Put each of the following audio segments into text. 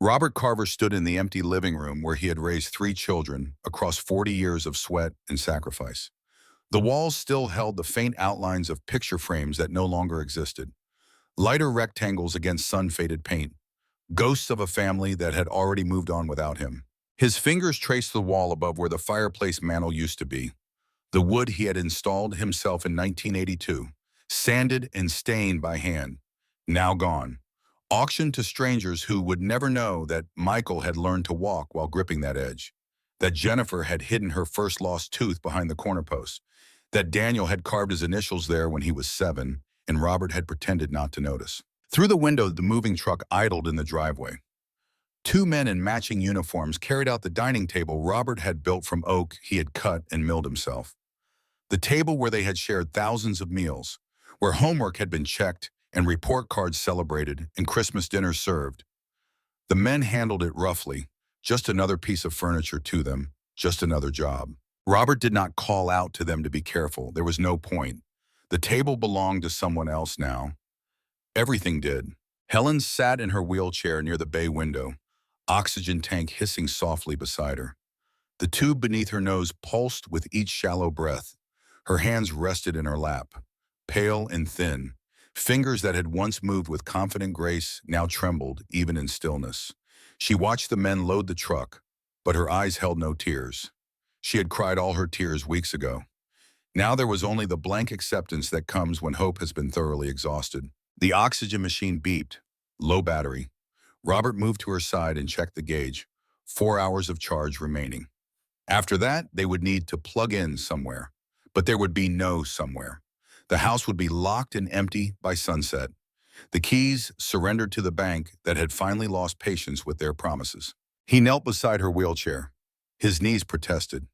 Robert Carver stood in the empty living room where he had raised three children across 40 years of sweat and sacrifice. The walls still held the faint outlines of picture frames that no longer existed, lighter rectangles against sun-faded paint, ghosts of a family that had already moved on without him. His fingers traced the wall above where the fireplace mantel used to be, the wood he had installed himself in 1982, sanded and stained by hand, now gone, auctioned to strangers who would never know that Michael had learned to walk while gripping that edge, that Jennifer had hidden her first lost tooth behind the corner post, that Daniel had carved his initials there when he was 7, and Robert had pretended not to notice. Through the window, the moving truck idled in the driveway. Two men in matching uniforms carried out the dining table Robert had built from oak he had cut and milled himself. The table where they had shared thousands of meals, where homework had been checked and report cards celebrated and Christmas dinners served. The men handled it roughly, just another piece of furniture to them, just another job. Robert did not call out to them to be careful. There was no point. The table belonged to someone else now. Everything did. Helen sat in her wheelchair near the bay window, oxygen tank hissing softly beside her. The tube beneath her nose pulsed with each shallow breath. Her hands rested in her lap, pale and thin. Fingers that had once moved with confident grace now trembled even in stillness. She watched the men load the truck, but her eyes held no tears. She had cried all her tears weeks ago. Now there was only the blank acceptance that comes when hope has been thoroughly exhausted. The oxygen machine beeped. Low battery. Robert moved to her side and checked the gauge. 4 hours of charge remaining. After that, they would need to plug in somewhere. But there would be no somewhere. The house would be locked and empty by sunset. The keys surrendered to the bank that had finally lost patience with their promises. He knelt beside her wheelchair. His knees protested.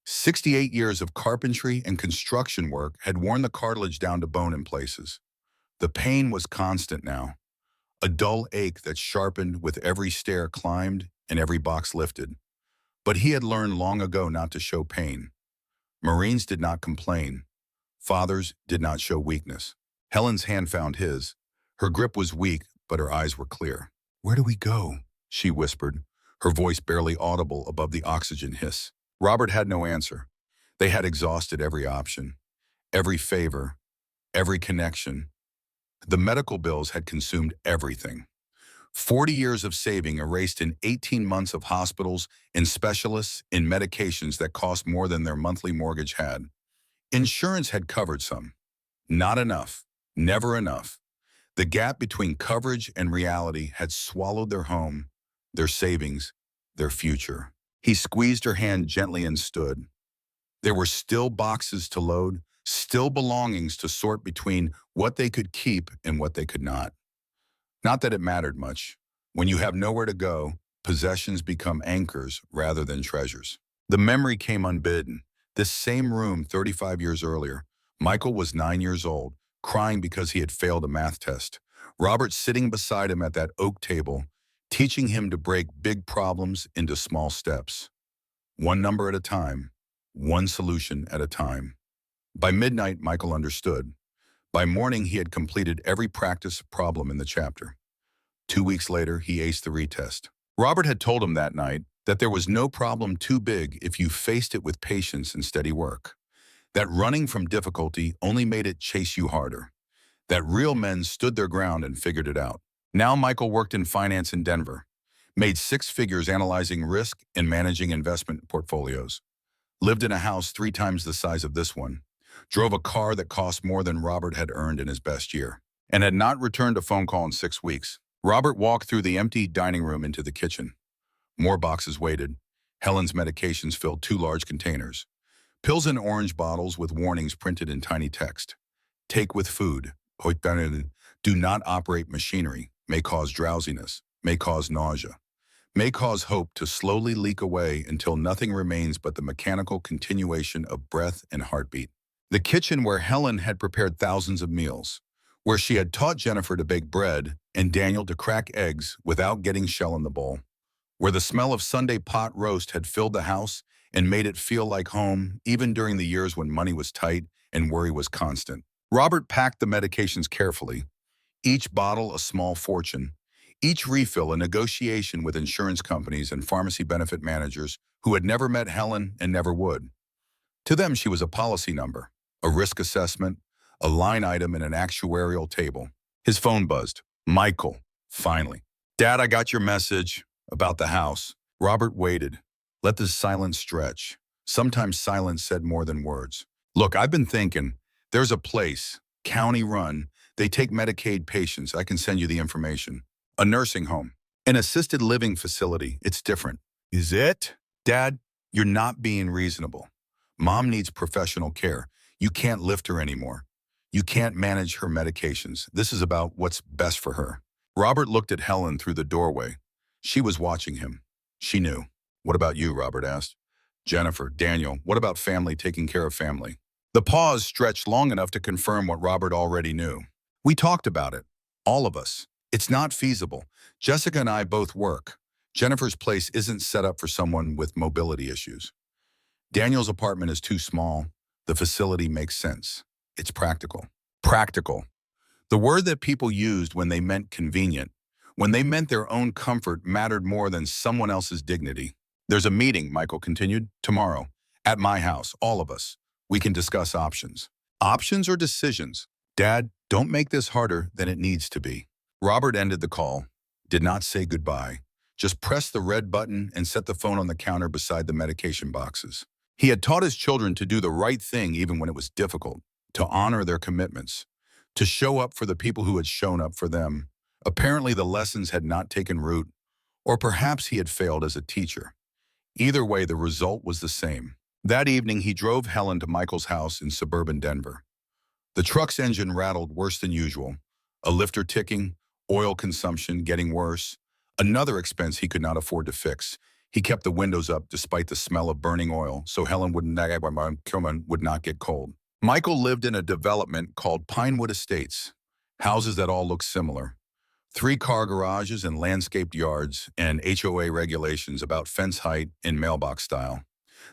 68 years of carpentry and construction work had worn the cartilage down to bone in places. The pain was constant now, a dull ache that sharpened with every stair climbed and every box lifted. But he had learned long ago not to show pain. Marines did not complain. Fathers did not show weakness. Helen's hand found his. Her grip was weak, but her eyes were clear. "Where do we go?" she whispered, her voice barely audible above the oxygen hiss. Robert had no answer. They had exhausted every option, every favor, every connection. The medical bills had consumed everything. 40 years of saving erased in 18 months of hospitals and specialists in medications that cost more than their monthly mortgage had. Insurance had covered some. Not enough. Never enough. The gap between coverage and reality had swallowed their home, their savings, their future. He squeezed her hand gently and stood. There were still boxes to load, still belongings to sort between what they could keep and what they could not. Not that it mattered much. When you have nowhere to go, possessions become anchors rather than treasures. The memory came unbidden. This same room 35 years earlier. Michael was 9 years old, crying because he had failed a math test. Robert sitting beside him at that oak table, teaching him to break big problems into small steps. One number at a time, one solution at a time. By midnight, Michael understood. By morning, he had completed every practice problem in the chapter. 2 weeks later, he aced the retest. Robert had told him that night that there was no problem too big if you faced it with patience and steady work. That running from difficulty only made it chase you harder. That real men stood their ground and figured it out. Now Michael worked in finance in Denver, made 6 figures analyzing risk and managing investment portfolios, lived in a house 3 times the size of this one, drove a car that cost more than Robert had earned in his best year, and had not returned a phone call in 6 weeks. Robert walked through the empty dining room into the kitchen. More boxes waited. Helen's medications filled 2 large containers. Pills in orange bottles with warnings printed in tiny text. Take with food. Do not operate machinery. May cause drowsiness. May cause nausea. May cause hope to slowly leak away until nothing remains but the mechanical continuation of breath and heartbeat. The kitchen where Helen had prepared thousands of meals, where she had taught Jennifer to bake bread and Daniel to crack eggs without getting shell in the bowl, where the smell of Sunday pot roast had filled the house and made it feel like home even during the years when money was tight and worry was constant. Robert packed the medications carefully, each bottle a small fortune, Each refill a negotiation with insurance companies and pharmacy benefit managers who had never met Helen and never would. To them, she was a policy number, a risk assessment, a line item in an actuarial table. His phone buzzed. Michael, finally. Dad, I got your message about the house. Robert waited. Let the silence stretch. Sometimes silence said more than words. Look, I've been thinking, there's a place, county run. They take Medicaid patients. I can send you the information. A nursing home. An assisted living facility. It's different. Is it? Dad, you're not being reasonable. Mom needs professional care. You can't lift her anymore. You can't manage her medications. This is about what's best for her. Robert looked at Helen through the doorway. She was watching him. She knew. What about you, Robert asked. Jennifer, Daniel, what about family taking care of family? The pause stretched long enough to confirm what Robert already knew. We talked about it. All of us. It's not feasible. Jessica and I both work. Jennifer's place isn't set up for someone with mobility issues. Daniel's apartment is too small. The facility makes sense. It's practical. Practical. The word that people used when they meant convenient, when they meant their own comfort mattered more than someone else's dignity. There's a meeting, Michael continued, tomorrow. At my house, all of us. We can discuss options. Options or decisions? Dad, don't make this harder than it needs to be. Robert ended the call, did not say goodbye, just pressed the red button and set the phone on the counter beside the medication boxes. He had taught his children to do the right thing even when it was difficult, to honor their commitments, to show up for the people who had shown up for them. Apparently the lessons had not taken root, or perhaps he had failed as a teacher. Either way, the result was the same. That evening, he drove Helen to Michael's house in suburban Denver. The truck's engine rattled worse than usual, a lifter ticking, oil consumption getting worse, another expense he could not afford to fix. He kept the windows up despite the smell of burning oil so Helen would not get cold. Michael lived in a development called Pinewood Estates, houses that all looked similar. 3-car garages and landscaped yards and HOA regulations about fence height in mailbox style.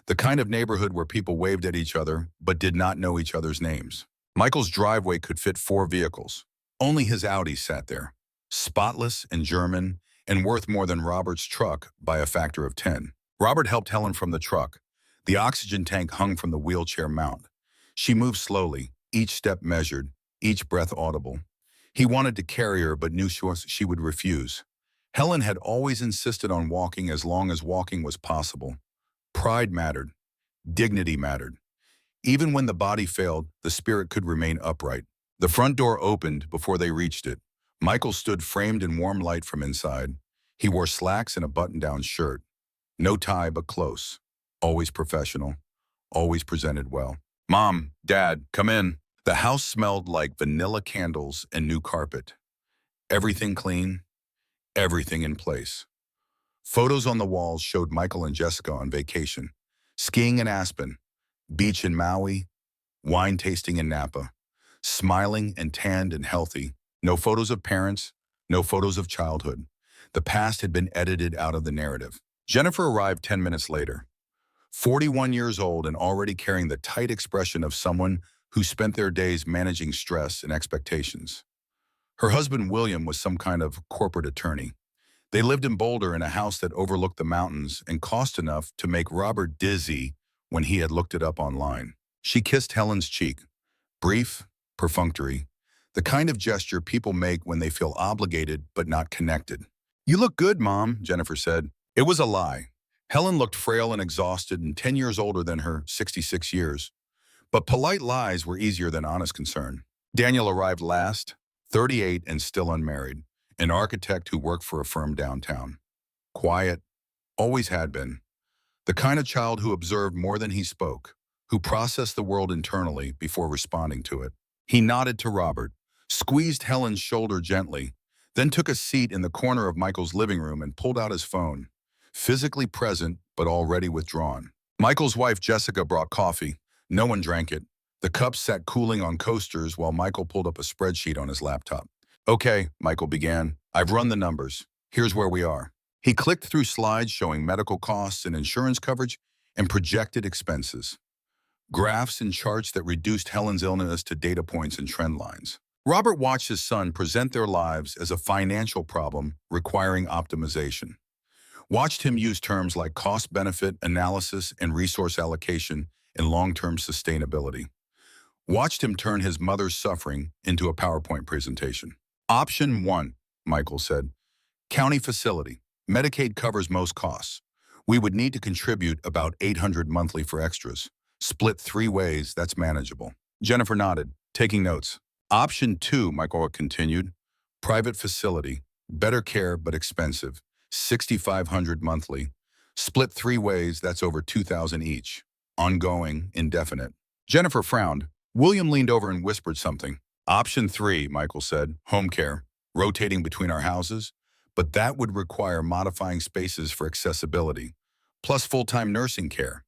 The kind of neighborhood where people waved at each other but did not know each other's names. Michael's driveway could fit 4 vehicles. Only his Audi sat there, spotless and German, and worth more than Robert's truck by a factor of 10. Robert helped Helen from the truck. The oxygen tank hung from the wheelchair mount. She moved slowly, each step measured, each breath audible. He wanted to carry her but knew she would refuse. Helen had always insisted on walking as long as walking was possible. Pride mattered. Dignity mattered. Even when the body failed, the spirit could remain upright. The front door opened before they reached it. Michael stood framed in warm light from inside. He wore slacks and a button-down shirt. No tie, but close. Always professional. Always presented well. Mom, Dad, come in. The house smelled like vanilla candles and new carpet. Everything clean, everything in place. Photos on the walls showed Michael and Jessica on vacation. Skiing in Aspen, beach in Maui, wine tasting in Napa. Smiling and tanned and healthy. No photos of parents, no photos of childhood. The past had been edited out of the narrative. Jennifer arrived 10 minutes later. 41 years old and already carrying the tight expression of someone who spent their days managing stress and expectations. Her husband, William, was some kind of corporate attorney. They lived in Boulder in a house that overlooked the mountains and cost enough to make Robert dizzy when he had looked it up online. She kissed Helen's cheek. Brief, perfunctory, the kind of gesture people make when they feel obligated but not connected. You look good, Mom, Jennifer said. It was a lie. Helen looked frail and exhausted and 10 years older than her 66 years. But polite lies were easier than honest concern. Daniel arrived last, 38 and still unmarried, an architect who worked for a firm downtown. Quiet, always had been. The kind of child who observed more than he spoke, who processed the world internally before responding to it. He nodded to Robert, squeezed Helen's shoulder gently, then took a seat in the corner of Michael's living room and pulled out his phone, physically present but already withdrawn. Michael's wife Jessica brought coffee. No one drank it. The cups sat cooling on coasters while Michael pulled up a spreadsheet on his laptop. Okay, Michael began. I've run the numbers. Here's where we are. He clicked through slides showing medical costs and insurance coverage and projected expenses. Graphs and charts that reduced Helen's illness to data points and trend lines. Robert watched his son present their lives as a financial problem requiring optimization. Watched him use terms like cost-benefit analysis and resource allocation in long-term sustainability. Watched him turn his mother's suffering into a PowerPoint presentation. Option 1, Michael said. County facility. Medicaid covers most costs. We would need to contribute about $800 monthly for extras. Split 3 ways, that's manageable. Jennifer nodded, taking notes. Option 2, Michael continued. Private facility. Better care but expensive. $6,500 monthly. Split 3 ways, that's over $2,000 each. Ongoing, indefinite. Jennifer frowned. William leaned over and whispered something. Option 3, Michael said. Home care. Rotating between our houses. But that would require modifying spaces for accessibility. Plus full-time nursing care.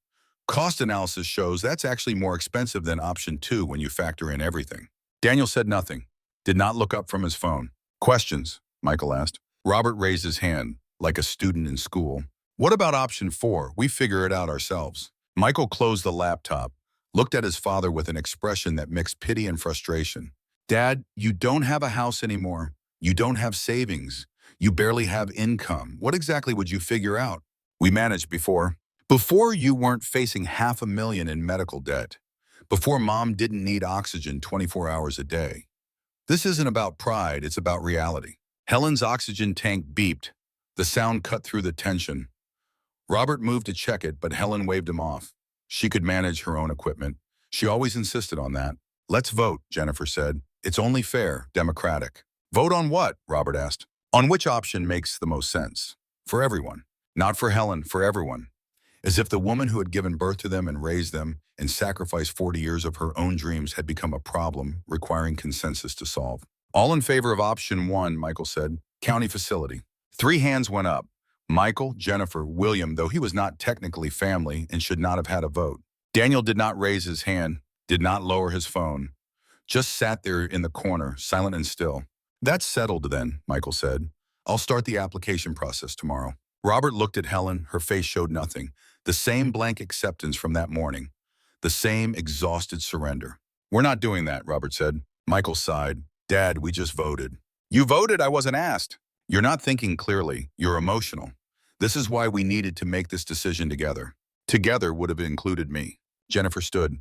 Cost analysis shows that's actually more expensive than option 2 when you factor in everything. Daniel said nothing. Did not look up from his phone. Questions? Michael asked. Robert raised his hand, like a student in school. What about option 4? We figure it out ourselves. Michael closed the laptop, looked at his father with an expression that mixed pity and frustration. Dad, you don't have a house anymore. You don't have savings. You barely have income. What exactly would you figure out? We managed before. Before you weren't facing $500,000 in medical debt. Before mom didn't need oxygen 24 hours a day. This isn't about pride, it's about reality. Helen's oxygen tank beeped. The sound cut through the tension. Robert moved to check it, but Helen waved him off. She could manage her own equipment. She always insisted on that. Let's vote, Jennifer said. It's only fair, democratic. Vote on what? Robert asked. On which option makes the most sense? For everyone. Not for Helen, for everyone. As if the woman who had given birth to them and raised them and sacrificed 40 years of her own dreams had become a problem requiring consensus to solve. All in favor of option 1, Michael said. County facility. 3 hands went up. Michael, Jennifer, William, though he was not technically family and should not have had a vote. Daniel did not raise his hand, did not lower his phone. Just sat there in the corner, silent and still. That's settled then, Michael said. I'll start the application process tomorrow. Robert looked at Helen, her face showed nothing. The same blank acceptance from that morning. The same exhausted surrender. We're not doing that, Robert said. Michael sighed. Dad, we just voted. You voted? I wasn't asked. You're not thinking clearly. You're emotional. This is why we needed to make this decision together. Together would have included me. Jennifer stood.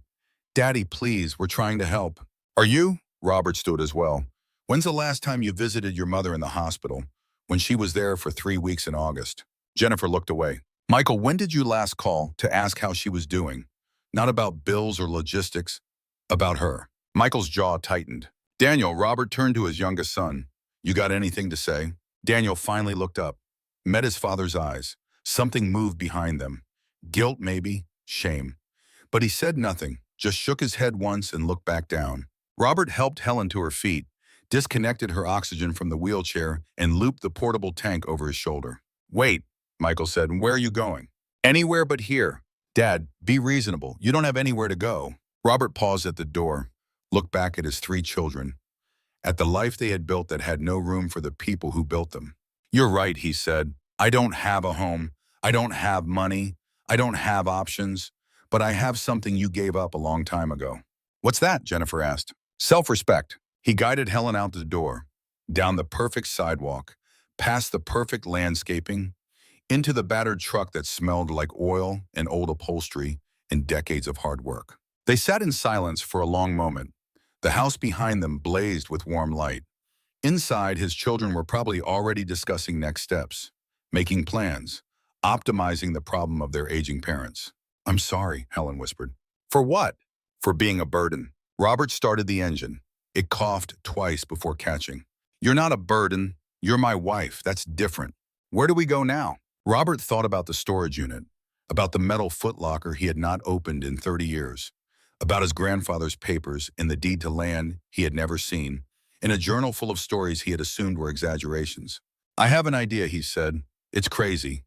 Daddy, please, we're trying to help. Are you? Robert stood as well. When's the last time you visited your mother in the hospital? When she was there for 3 weeks in August. Jennifer looked away. Michael, when did you last call to ask how she was doing? Not about bills or logistics, about her. Michael's jaw tightened. Daniel, Robert turned to his youngest son. You got anything to say? Daniel finally looked up, met his father's eyes. Something moved behind them. Guilt, maybe, shame. But he said nothing, just shook his head once and looked back down. Robert helped Helen to her feet, disconnected her oxygen from the wheelchair, and looped the portable tank over his shoulder. Wait, Michael said, where are you going? Anywhere but here. Dad, be reasonable. You don't have anywhere to go. Robert paused at the door, looked back at his 3 children, at the life they had built that had no room for the people who built them. You're right, he said. I don't have a home. I don't have money. I don't have options. But I have something you gave up a long time ago. What's that? Jennifer asked. Self-respect. He guided Helen out the door, down the perfect sidewalk, past the perfect landscaping, into the battered truck that smelled like oil and old upholstery and decades of hard work. They sat in silence for a long moment. The house behind them blazed with warm light. Inside, his children were probably already discussing next steps, making plans, optimizing the problem of their aging parents. I'm sorry, Helen whispered. For what? For being a burden. Robert started the engine. It coughed twice before catching. You're not a burden. You're my wife. That's different. Where do we go now? Robert thought about the storage unit, about the metal footlocker he had not opened in 30 years, about his grandfather's papers and the deed to land he had never seen, in a journal full of stories he had assumed were exaggerations. I have an idea, he said. It's crazy.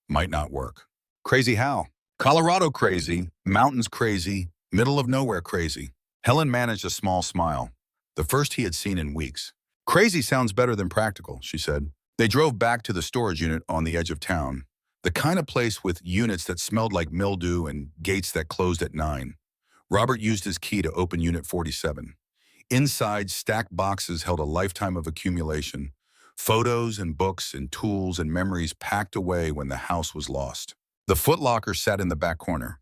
Might not work. Crazy how? Colorado crazy, mountains crazy, middle of nowhere crazy. Helen managed a small smile, the first he had seen in weeks. Crazy sounds better than practical, she said. They drove back to the storage unit on the edge of town, the kind of place with units that smelled like mildew and gates that closed at 9. Robert used his key to open Unit 47. Inside, stacked boxes held a lifetime of accumulation. Photos and books and tools and memories packed away when the house was lost. The footlocker sat in the back corner.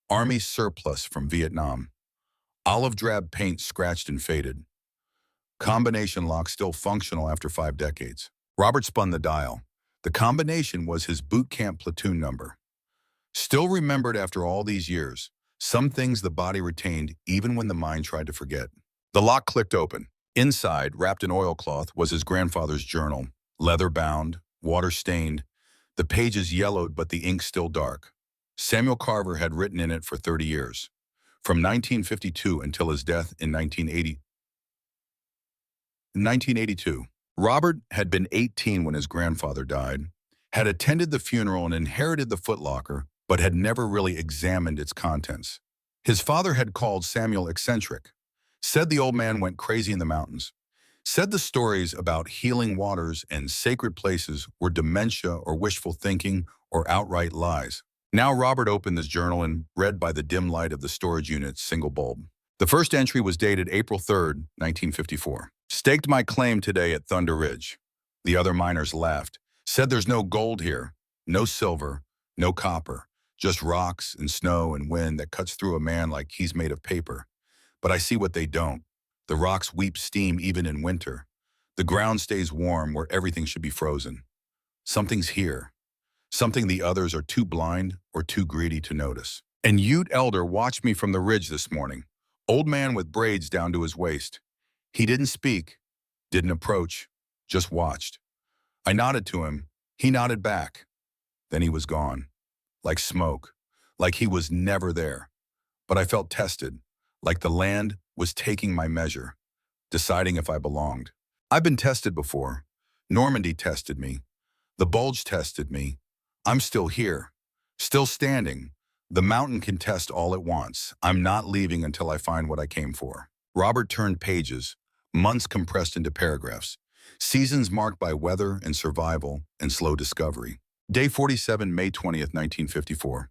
Army surplus from Vietnam. Olive drab paint scratched and faded. Combination lock still functional after 5 decades. Robert spun the dial. The combination was his boot camp platoon number. Still remembered after all these years, some things the body retained even when the mind tried to forget. The lock clicked open. Inside, wrapped in oilcloth, was his grandfather's journal, leather-bound, water-stained, the pages yellowed but the ink still dark. Samuel Carver had written in it for 30 years, from 1952 until his death in 1982. Robert had been 18 when his grandfather died, had attended the funeral and inherited the footlocker, but had never really examined its contents. His father had called Samuel eccentric, said the old man went crazy in the mountains, said the stories about healing waters and sacred places were dementia or wishful thinking or outright lies. Now Robert opened this journal and read by the dim light of the storage unit's single bulb. The first entry was dated April 3rd, 1954. Staked my claim today at Thunder Ridge. The other miners laughed, said there's no gold here, no silver, no copper, just rocks and snow and wind that cuts through a man like he's made of paper. But I see what they don't. The rocks weep steam even in winter. The ground stays warm where everything should be frozen. Something's here. Something the others are too blind or too greedy to notice. And Ute Elder watched me from the ridge this morning. Old man with braids down to his waist. He didn't speak, didn't approach, just watched. I nodded to him. He nodded back. Then he was gone. Like smoke. Like he was never there. But I felt tested. Like the land was taking my measure, deciding if I belonged. I've been tested before. Normandy tested me. The bulge tested me. I'm still here, still standing. The mountain can test all it wants. I'm not leaving until I find what I came for. Robert turned pages, months compressed into paragraphs, seasons marked by weather and survival and slow discovery. Day 47, May 20th, 1954.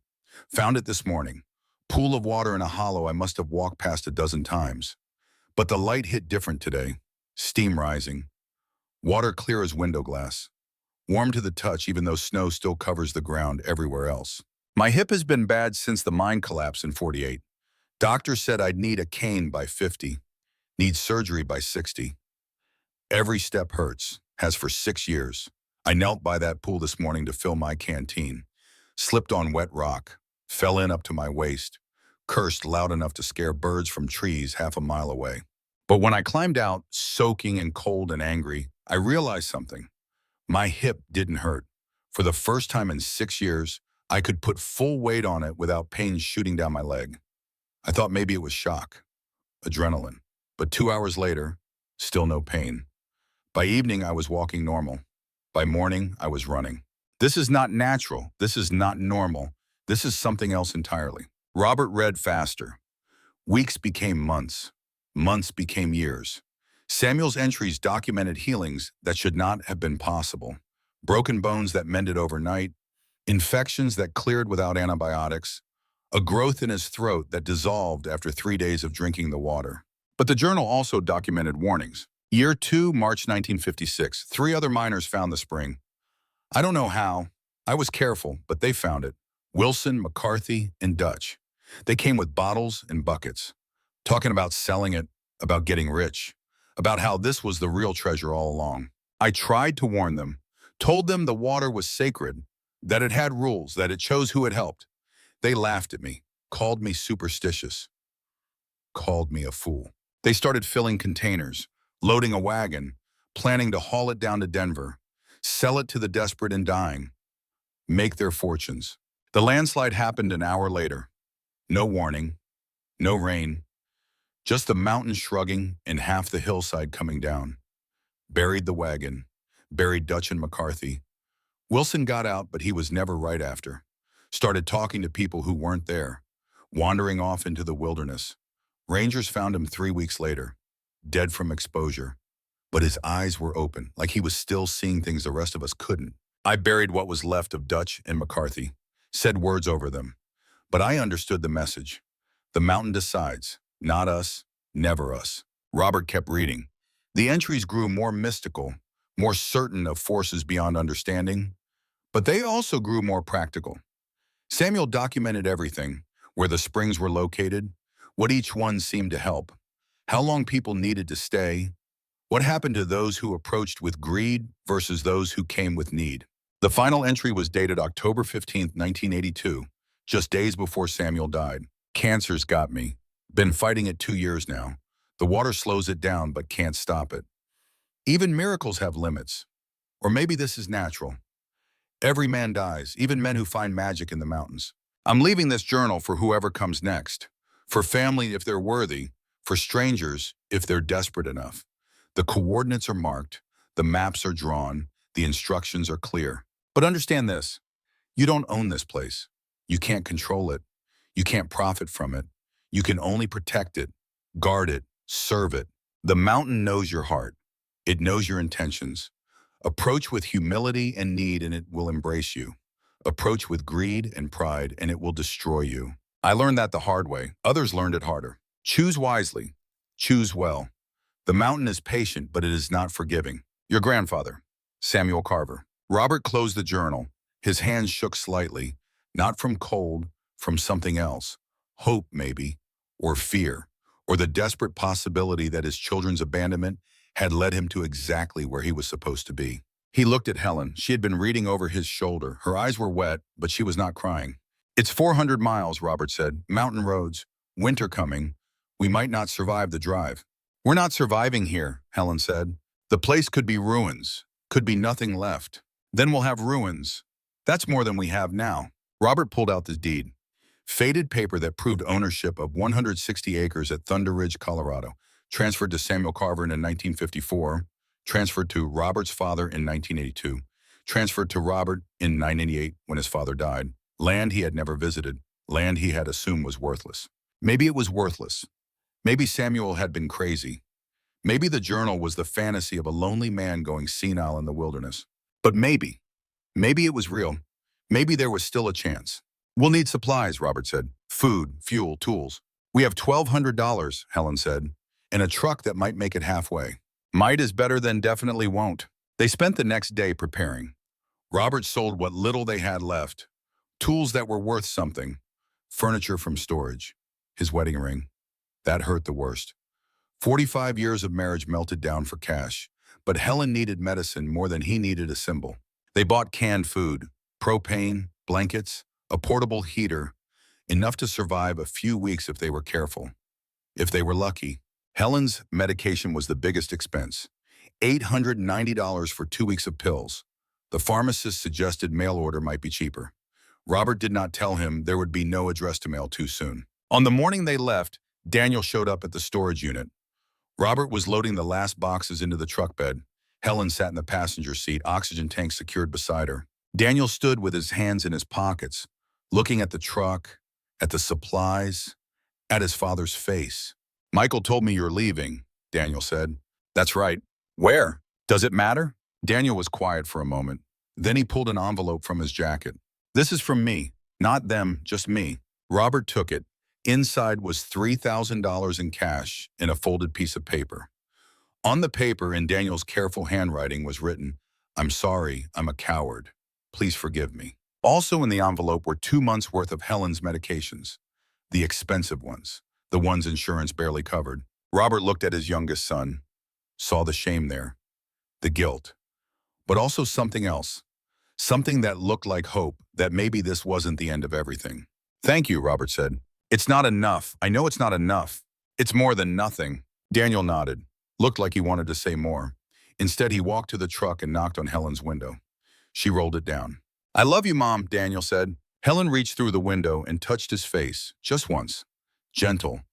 Found it this morning. Pool of water in a hollow I must have walked past a dozen times. But the light hit different today. Steam rising. Water clear as window glass. Warm to the touch even though snow still covers the ground everywhere else. My hip has been bad since the mine collapse in 48. Doctor said I'd need a cane by 50. Need surgery by 60. Every step hurts. Has for 6 years. I knelt by that pool this morning to fill my canteen. Slipped on wet rock. Fell in up to my waist. Cursed loud enough to scare birds from trees half a mile away. But when I climbed out, soaking and cold and angry, I realized something. My hip didn't hurt. For the first time in 6 years, I could put full weight on it without pain shooting down my leg. I thought maybe it was shock, adrenaline. But 2 hours later, still no pain. By evening, I was walking normal. By morning, I was running. This is not natural. This is not normal. This is something else entirely. Robert read faster. Weeks became months. Months became years. Samuel's entries documented healings that should not have been possible. Broken bones that mended overnight. Infections that cleared without antibiotics. A growth in his throat that dissolved after 3 days of drinking the water. But the journal also documented warnings. Year 2, March 1956. 3 other miners found the spring. I don't know how. I was careful, but they found it. Wilson, McCarthy, and Dutch. They came with bottles and buckets, talking about selling it, about getting rich, about how this was the real treasure all along. I tried to warn them, told them the water was sacred, that it had rules, that it chose who it helped. They laughed at me, called me superstitious, called me a fool. They started filling containers, loading a wagon, planning to haul it down to Denver, sell it to the desperate and dying, make their fortunes. The landslide happened an hour later. No warning, no rain, just the mountain shrugging and half the hillside coming down. Buried the wagon, buried Dutch and McCarthy. Wilson got out, but he was never right after. Started talking to people who weren't there, wandering off into the wilderness. Rangers found him 3 weeks later, dead from exposure. But his eyes were open, like he was still seeing things the rest of us couldn't. I buried what was left of Dutch and McCarthy, said words over them. But I understood the message. The mountain decides, not us, never us. Robert kept reading. The entries grew more mystical, more certain of forces beyond understanding, but they also grew more practical. Samuel documented everything, where the springs were located, what each one seemed to help, how long people needed to stay, what happened to those who approached with greed versus those who came with need. The final entry was dated October 15th, 1982, just days before Samuel died. Cancer's got me. Been fighting it 2 years now. The water slows it down but can't stop it. Even miracles have limits. Or maybe this is natural. Every man dies, even men who find magic in the mountains. I'm leaving this journal for whoever comes next. For family if they're worthy, for strangers if they're desperate enough. The coordinates are marked, the maps are drawn, the instructions are clear. But understand this, you don't own this place. You can't control it. You can't profit from it. You can only protect it, guard it, serve it. The mountain knows your heart. It knows your intentions. Approach with humility and need and it will embrace you. Approach with greed and pride and it will destroy you. I learned that the hard way. Others learned it harder. Choose wisely. Choose well. The mountain is patient, but it is not forgiving. Your grandfather, Samuel Carver. Robert closed the journal. His hands shook slightly, not from cold, from something else. Hope, maybe, or fear, or the desperate possibility that his children's abandonment had led him to exactly where he was supposed to be. He looked at Helen. She had been reading over his shoulder. Her eyes were wet, but she was not crying. It's 400 miles, Robert said. Mountain roads. Winter coming. We might not survive the drive. We're not surviving here, Helen said. The place could be ruins. Could be nothing left. Then we'll have ruins. That's more than we have now. Robert pulled out the deed. Faded paper that proved ownership of 160 acres at Thunder Ridge, Colorado. Transferred to Samuel Carver in 1954, transferred to Robert's father in 1982, transferred to Robert in 1988 when his father died. Land he had never visited, land he had assumed was worthless. Maybe it was worthless. Maybe Samuel had been crazy. Maybe the journal was the fantasy of a lonely man going senile in the wilderness. But maybe it was real. Maybe there was still a chance. We'll need supplies, Robert said. Food, fuel, tools. We have $1,200, Helen said. And a truck that might make it halfway. Might is better than definitely won't. They spent the next day preparing. Robert sold what little they had left. Tools that were worth something. Furniture from storage. His wedding ring. That hurt the worst. 45 years of marriage melted down for cash. But Helen needed medicine more than he needed a symbol. They bought canned food, propane, blankets, a portable heater, enough to survive a few weeks if they were careful. If they were lucky. Helen's medication was the biggest expense. $890 for 2 weeks of pills. The pharmacist suggested mail order might be cheaper. Robert did not tell him there would be no address to mail too soon. On the morning they left, Daniel showed up at the storage unit. Robert was loading the last boxes into the truck bed. Helen sat in the passenger seat, oxygen tank secured beside her. Daniel stood with his hands in his pockets, looking at the truck, at the supplies, at his father's face. Michael told me you're leaving, Daniel said. That's right. Where? Does it matter? Daniel was quiet for a moment. Then he pulled an envelope from his jacket. This is from me. Not them, just me. Robert took it. Inside was $3,000 in cash in a folded piece of paper. On the paper, in Daniel's careful handwriting, was written, I'm sorry, I'm a coward. Please forgive me. Also in the envelope were 2 months' worth of Helen's medications. The expensive ones. The ones insurance barely covered. Robert looked at his youngest son, saw the shame there, the guilt, but also something else, something that looked like hope, that maybe this wasn't the end of everything. Thank you, Robert said. It's not enough. I know it's not enough. It's more than nothing. Daniel nodded, looked like he wanted to say more. Instead, he walked to the truck and knocked on Helen's window. She rolled it down. I love you, Mom, Daniel said. Helen reached through the window and touched his face, just once. Gentle,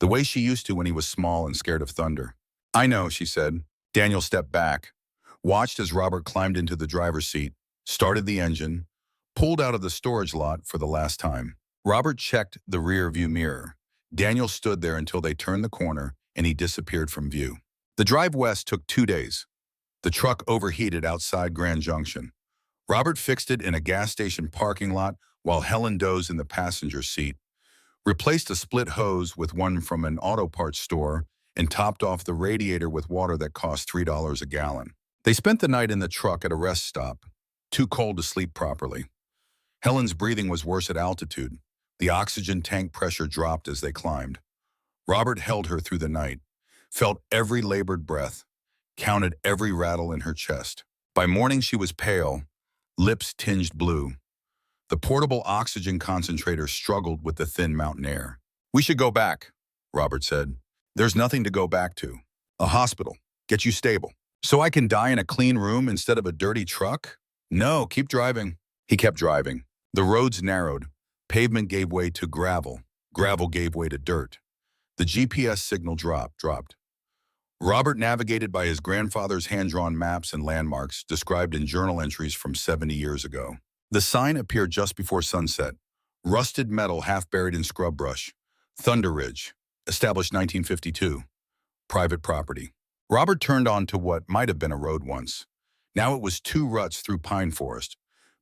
the way she used to when he was small and scared of thunder. I know, she said. Daniel stepped back, watched as Robert climbed into the driver's seat, started the engine, pulled out of the storage lot for the last time. Robert checked the rear-view mirror. Daniel stood there until they turned the corner and he disappeared from view. The drive west took 2 days. The truck overheated outside Grand Junction. Robert fixed it in a gas station parking lot while Helen dozed in the passenger seat, replaced a split hose with one from an auto parts store, and topped off the radiator with water that cost $3 a gallon. They spent the night in the truck at a rest stop, too cold to sleep properly. Helen's breathing was worse at altitude. The oxygen tank pressure dropped as they climbed. Robert held her through the night, felt every labored breath, counted every rattle in her chest. By morning, she was pale, lips tinged blue. The portable oxygen concentrator struggled with the thin mountain air. "We should go back," Robert said. "There's nothing to go back to. A hospital. Get you stable. So I can die in a clean room instead of a dirty truck? No, keep driving." He kept driving. The roads narrowed. Pavement gave way to gravel. Gravel gave way to dirt. The GPS signal dropped. Robert navigated by his grandfather's hand-drawn maps and landmarks described in journal entries from 70 years ago. The sign appeared just before sunset. Rusted metal half buried in scrub brush. Thunder Ridge, established 1952. Private property. Robert turned onto what might have been a road once. Now it was two ruts through pine forest.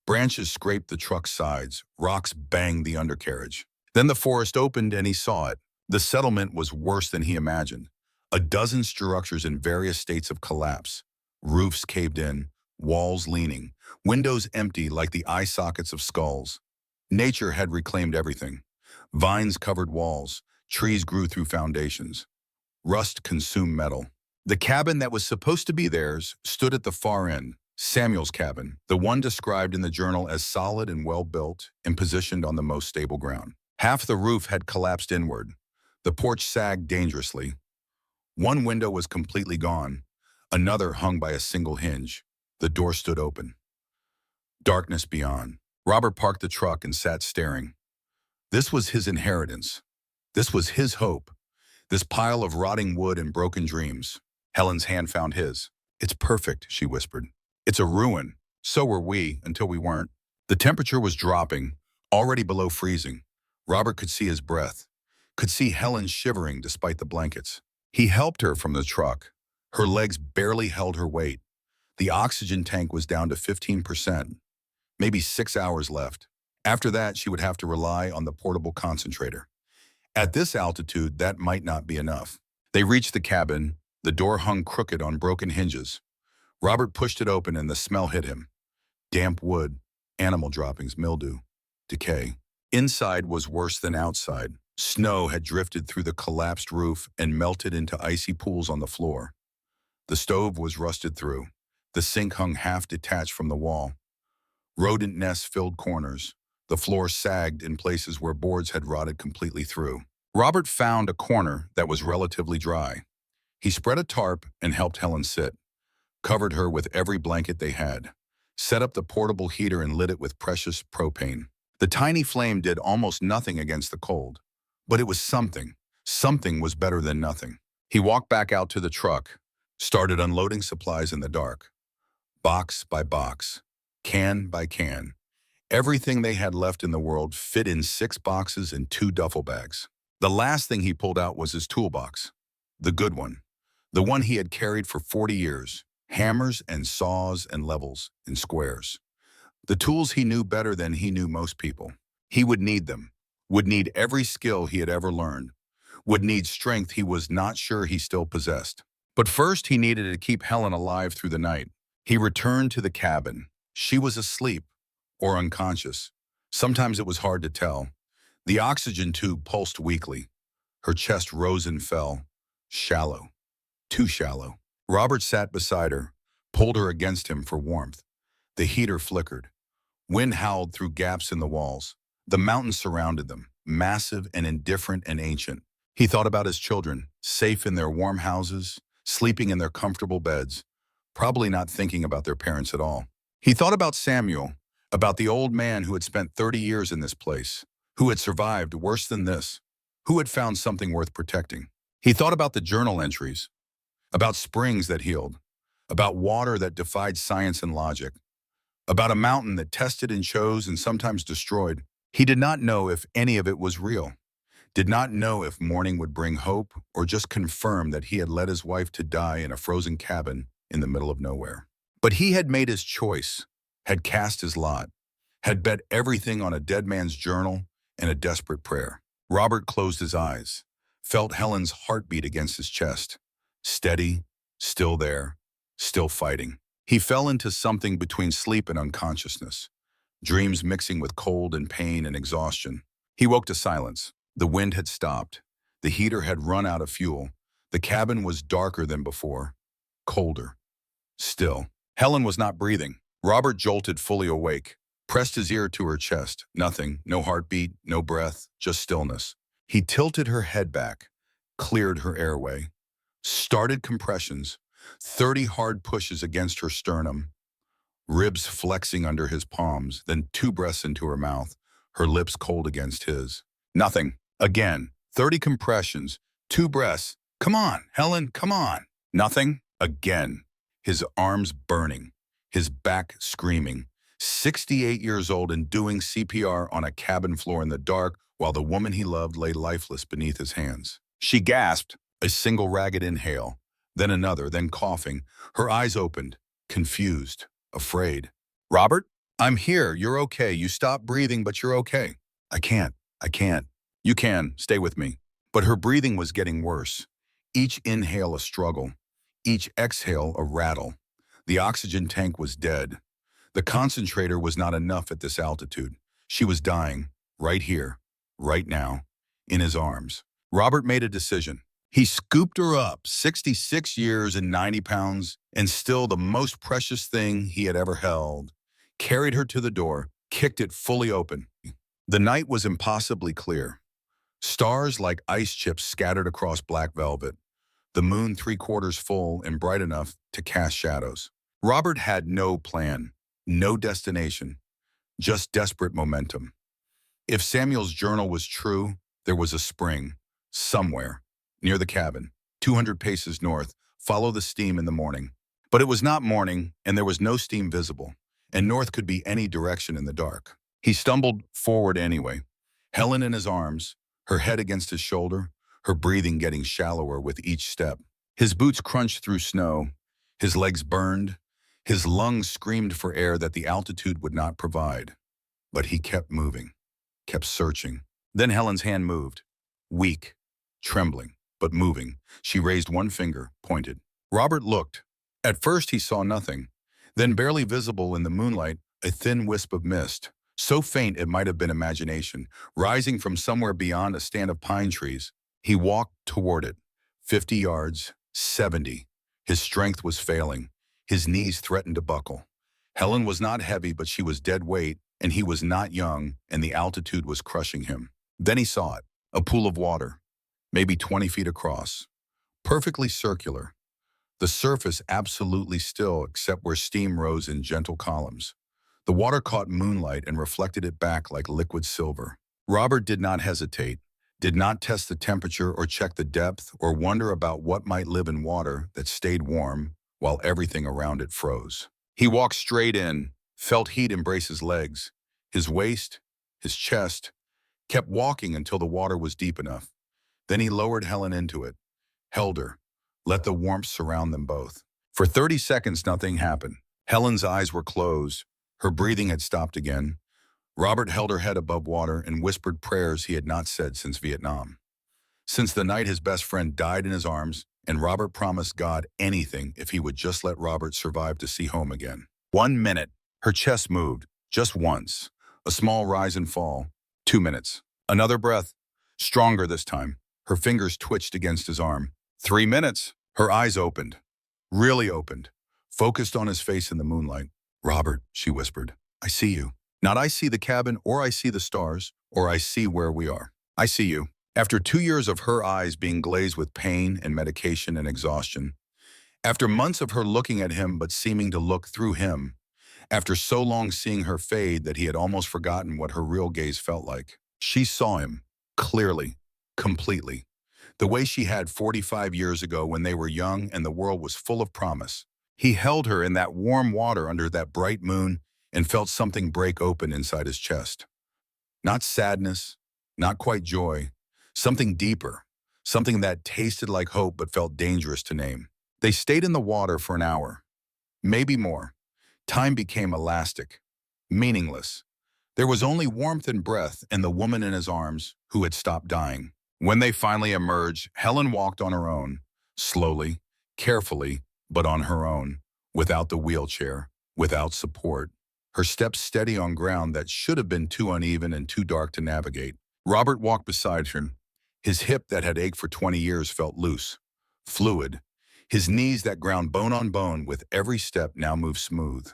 Branches scraped the truck's sides. Rocks banged the undercarriage. Then the forest opened and he saw it. The settlement was worse than he imagined. A dozen structures in various states of collapse. Roofs caved in, walls leaning, windows empty like the eye sockets of skulls. Nature had reclaimed everything. Vines covered walls. Trees grew through foundations. Rust consumed metal. The cabin that was supposed to be theirs stood at the far end. Samuel's cabin, the one described in the journal as solid and well-built and positioned on the most stable ground. Half the roof had collapsed inward. The porch sagged dangerously. One window was completely gone. Another hung by a single hinge. The door stood open. Darkness beyond. Robert parked the truck and sat staring. This was his inheritance. This was his hope. This pile of rotting wood and broken dreams. Helen's hand found his. "It's perfect," she whispered. "It's a ruin. So were we, until we weren't." The temperature was dropping, already below freezing. Robert could see his breath, could see Helen shivering despite the blankets. He helped her from the truck. Her legs barely held her weight. The oxygen tank was down to 15%, maybe 6 hours left. After that, she would have to rely on the portable concentrator. At this altitude, that might not be enough. They reached the cabin. The door hung crooked on broken hinges. Robert pushed it open and the smell hit him. Damp wood, animal droppings, mildew, decay. Inside was worse than outside. Snow had drifted through the collapsed roof and melted into icy pools on the floor. The stove was rusted through. The sink hung half detached from the wall. Rodent nests filled corners. The floor sagged in places where boards had rotted completely through. Robert found a corner that was relatively dry. He spread a tarp and helped Helen sit, covered her with every blanket they had, set up the portable heater and lit it with precious propane. The tiny flame did almost nothing against the cold, but it was something. Something was better than nothing. He walked back out to the truck, started unloading supplies in the dark. Box by box, can by can. Everything they had left in the world fit in 6 boxes and 2 duffel bags. The last thing he pulled out was his toolbox, the good one, the one he had carried for 40 years, hammers and saws and levels and squares. The tools he knew better than he knew most people. He would need them, would need every skill he had ever learned, would need strength he was not sure he still possessed. But first he needed to keep Helen alive through the night. He returned to the cabin. She was asleep or unconscious. Sometimes it was hard to tell. The oxygen tube pulsed weakly. Her chest rose and fell. Shallow. Too shallow. Robert sat beside her, pulled her against him for warmth. The heater flickered. Wind howled through gaps in the walls. The mountains surrounded them, massive and indifferent and ancient. He thought about his children, safe in their warm houses, sleeping in their comfortable beds, probably not thinking about their parents at all. He thought about Samuel, about the old man who had spent 30 years in this place, who had survived worse than this, who had found something worth protecting. He thought about the journal entries, about springs that healed, about water that defied science and logic, about a mountain that tested and chose and sometimes destroyed. He did not know if any of it was real, did not know if morning would bring hope or just confirm that he had led his wife to die in a frozen cabin in the middle of nowhere. But he had made his choice, had cast his lot, had bet everything on a dead man's journal and a desperate prayer. Robert closed his eyes, felt Helen's heartbeat against his chest. Steady, still there, still fighting. He fell into something between sleep and unconsciousness, dreams mixing with cold and pain and exhaustion. He woke to silence. The wind had stopped. The heater had run out of fuel. The cabin was darker than before, colder. Still, Helen was not breathing. Robert jolted fully awake, pressed his ear to her chest. Nothing, no heartbeat, no breath, just stillness. He tilted her head back, cleared her airway, started compressions, 30 hard pushes against her sternum, ribs flexing under his palms, then 2 breaths into her mouth, her lips cold against his. Nothing. Again, 30 compressions, 2 breaths. Come on, Helen, come on. Nothing. Again. His arms burning, his back screaming. 68 years old and doing CPR on a cabin floor in the dark while the woman he loved lay lifeless beneath his hands. She gasped, a single ragged inhale, then another, then coughing. Her eyes opened, confused, afraid. Robert? I'm here. You're okay. You stopped breathing, but you're okay. I can't. You can. Stay with me. But her breathing was getting worse. Each inhale a struggle. Each exhale a rattle. The oxygen tank was dead. The concentrator was not enough at this altitude. She was dying, right here, right now, in his arms. Robert made a decision. He scooped her up, 66 years and 90 pounds, and still the most precious thing he had ever held. Carried her to the door, kicked it fully open. The night was impossibly clear. Stars like ice chips scattered across black velvet. The moon 3/4 full and bright enough to cast shadows. Robert had no plan, no destination, just desperate momentum. If Samuel's journal was true, there was a spring, somewhere, near the cabin, 200 paces north. Follow the steam in the morning. But it was not morning, and there was no steam visible, and north could be any direction in the dark. He stumbled forward anyway, Helen in his arms, her head against his shoulder, her breathing getting shallower with each step. His boots crunched through snow. His legs burned. His lungs screamed for air that the altitude would not provide. But he kept moving, kept searching. Then Helen's hand moved. Weak, trembling, but moving. She raised one finger, pointed. Robert looked. At first he saw nothing. Then barely visible in the moonlight, a thin wisp of mist. So faint it might have been imagination, rising from somewhere beyond a stand of pine trees. He walked toward it, 50 yards, 70. His strength was failing. His knees threatened to buckle. Helen was not heavy, but she was dead weight, and he was not young, and the altitude was crushing him. Then he saw it, a pool of water, maybe 20 feet across, perfectly circular. The surface absolutely still except where steam rose in gentle columns. The water caught moonlight and reflected it back like liquid silver. Robert did not hesitate. Did not test the temperature or check the depth or wonder about what might live in water that stayed warm while everything around it froze. He walked straight in, felt heat embrace his legs, his waist, his chest, kept walking until the water was deep enough. Then he lowered Helen into it, held her, let the warmth surround them both. For 30 seconds, nothing happened. Helen's eyes were closed. Her breathing had stopped again. Robert held her head above water and whispered prayers he had not said since Vietnam. Since the night his best friend died in his arms, and Robert promised God anything if he would just let Robert survive to see home again. 1 minute. Her chest moved, just once. A small rise and fall. 2 minutes. Another breath. Stronger this time. Her fingers twitched against his arm. 3 minutes. Her eyes opened. Really opened. Focused on his face in the moonlight. Robert, she whispered, I see you. Not I see the cabin, or I see the stars, or I see where we are. I see you. After 2 years of her eyes being glazed with pain and medication and exhaustion, after months of her looking at him but seeming to look through him, after so long seeing her fade that he had almost forgotten what her real gaze felt like, she saw him, clearly, completely, the way she had 45 years ago when they were young and the world was full of promise. He held her in that warm water under that bright moon and felt something break open inside his chest. Not sadness, not quite joy, something deeper, something that tasted like hope but felt dangerous to name. They stayed in the water for an hour, maybe more. Time became elastic, meaningless. There was only warmth and breath and the woman in his arms who had stopped dying. When they finally emerged, Helen walked on her own, slowly, carefully, but on her own, without the wheelchair, without support. Her steps steady on ground that should have been too uneven and too dark to navigate. Robert walked beside her. His hip that had ached for 20 years felt loose, fluid. His knees that ground bone on bone with every step now moved smooth.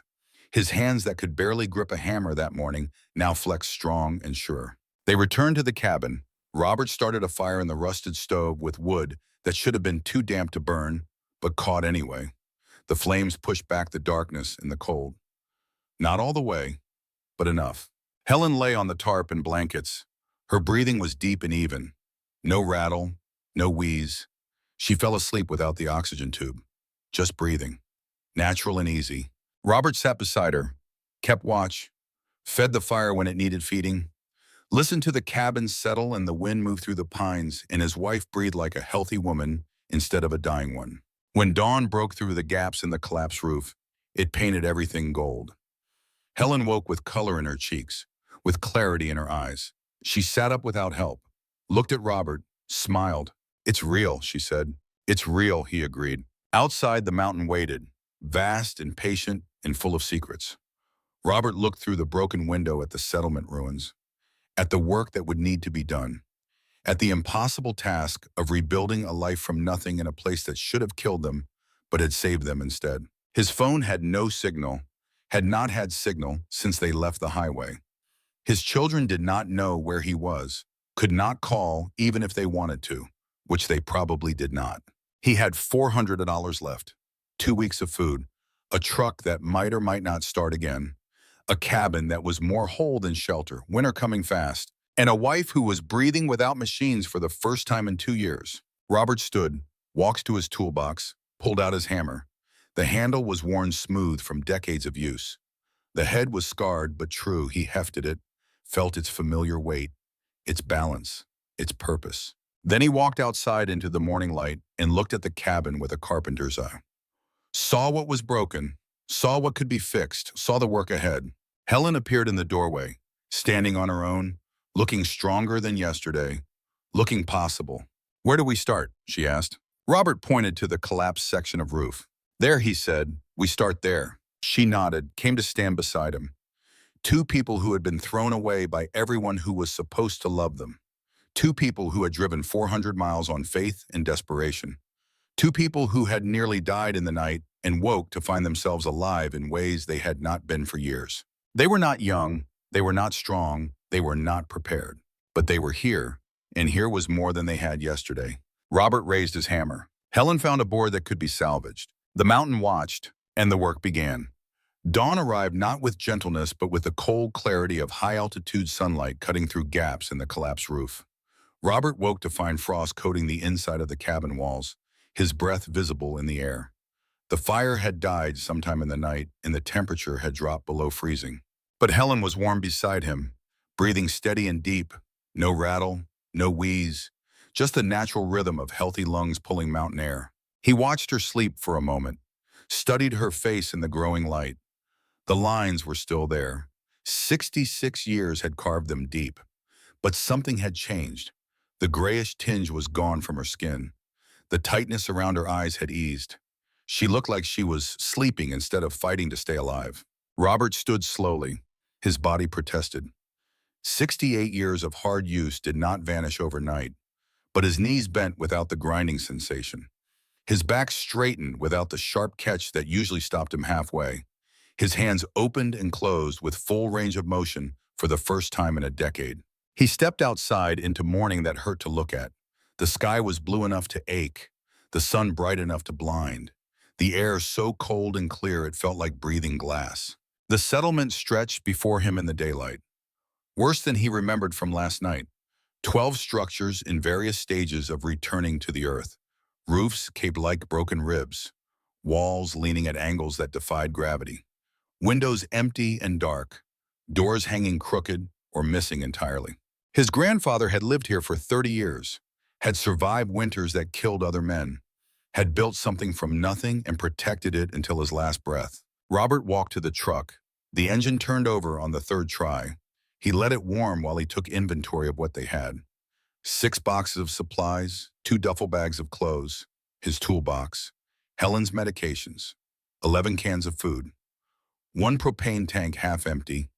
His hands that could barely grip a hammer that morning now flexed strong and sure. They returned to the cabin. Robert started a fire in the rusted stove with wood that should have been too damp to burn, but caught anyway. The flames pushed back the darkness and the cold. Not all the way, but enough. Helen lay on the tarp and blankets. Her breathing was deep and even. No rattle, no wheeze. She fell asleep without the oxygen tube. Just breathing. Natural and easy. Robert sat beside her, kept watch, fed the fire when it needed feeding, listened to the cabin settle and the wind move through the pines, and his wife breathed like a healthy woman instead of a dying one. When dawn broke through the gaps in the collapsed roof, it painted everything gold. Helen woke with color in her cheeks, with clarity in her eyes. She sat up without help, looked at Robert, smiled. "It's real," she said. "It's real," he agreed. Outside, the mountain waited, vast and patient and full of secrets. Robert looked through the broken window at the settlement ruins, at the work that would need to be done, at the impossible task of rebuilding a life from nothing in a place that should have killed them, but had saved them instead. His phone had no signal, had not had signal since they left the highway. His children did not know where he was, could not call even if they wanted to, which they probably did not. He had $400 left, 2 weeks of food, a truck that might or might not start again, a cabin that was more hole than shelter, winter coming fast, and a wife who was breathing without machines for the first time in 2 years. Robert stood, walked to his toolbox, pulled out his hammer. The handle was worn smooth from decades of use. The head was scarred but true. He hefted it, felt its familiar weight, its balance, its purpose. Then he walked outside into the morning light and looked at the cabin with a carpenter's eye. Saw what was broken, saw what could be fixed, saw the work ahead. Helen appeared in the doorway, standing on her own, looking stronger than yesterday, looking possible. "Where do we start?" she asked. Robert pointed to the collapsed section of roof. "There," he said, "we start there." She nodded, came to stand beside him. Two people who had been thrown away by everyone who was supposed to love them. Two people who had driven 400 miles on faith and desperation. Two people who had nearly died in the night and woke to find themselves alive in ways they had not been for years. They were not young, they were not strong, they were not prepared. But they were here, and here was more than they had yesterday. Robert raised his hammer. Helen found a board that could be salvaged. The mountain watched, and the work began. Dawn arrived not with gentleness, but with the cold clarity of high-altitude sunlight cutting through gaps in the collapsed roof. Robert woke to find frost coating the inside of the cabin walls, his breath visible in the air. The fire had died sometime in the night, and the temperature had dropped below freezing. But Helen was warm beside him, breathing steady and deep, no rattle, no wheeze, just the natural rhythm of healthy lungs pulling mountain air. He watched her sleep for a moment, studied her face in the growing light. The lines were still there. 66 years had carved them deep. But something had changed. The grayish tinge was gone from her skin. The tightness around her eyes had eased. She looked like she was sleeping instead of fighting to stay alive. Robert stood slowly. His body protested. 68 years of hard use did not vanish overnight, but his knees bent without the grinding sensation. His back straightened without the sharp catch that usually stopped him halfway. His hands opened and closed with full range of motion for the first time in a decade. He stepped outside into morning that hurt to look at. The sky was blue enough to ache, the sun bright enough to blind, the air so cold and clear it felt like breathing glass. The settlement stretched before him in the daylight. Worse than he remembered from last night. 12 structures in various stages of returning to the earth. Roofs caped like broken ribs. Walls leaning at angles that defied gravity. Windows empty and dark. Doors hanging crooked or missing entirely. His grandfather had lived here for 30 years, had survived winters that killed other men, had built something from nothing and protected it until his last breath. Robert walked to the truck. The engine turned over on the third try. He let it warm while he took inventory of what they had. 6 boxes of supplies, 2 duffel bags of clothes, his toolbox, Helen's medications, 11 cans of food, 1 propane tank half empty,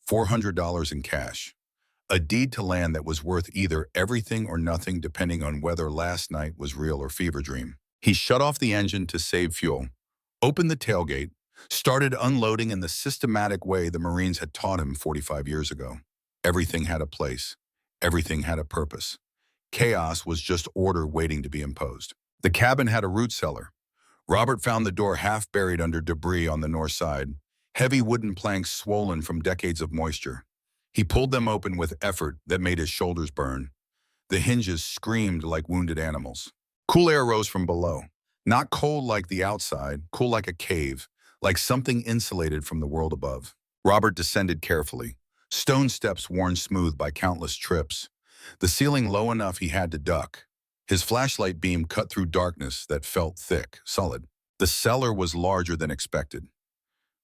$400 in cash, a deed to land that was worth either everything or nothing depending on whether last night was real or fever dream. He shut off the engine to save fuel, opened the tailgate, started unloading in the systematic way the Marines had taught him 45 years ago. Everything had a place. Everything had a purpose. Chaos was just order waiting to be imposed. The cabin had a root cellar. Robert found the door half buried under debris on the north side, heavy wooden planks swollen from decades of moisture. He pulled them open with effort that made his shoulders burn. The hinges screamed like wounded animals. Cool air rose from below. Not cold like the outside, cool like a cave, like something insulated from the world above. Robert descended carefully, stone steps worn smooth by countless trips, the ceiling low enough he had to duck. His flashlight beam cut through darkness that felt thick, solid. The cellar was larger than expected,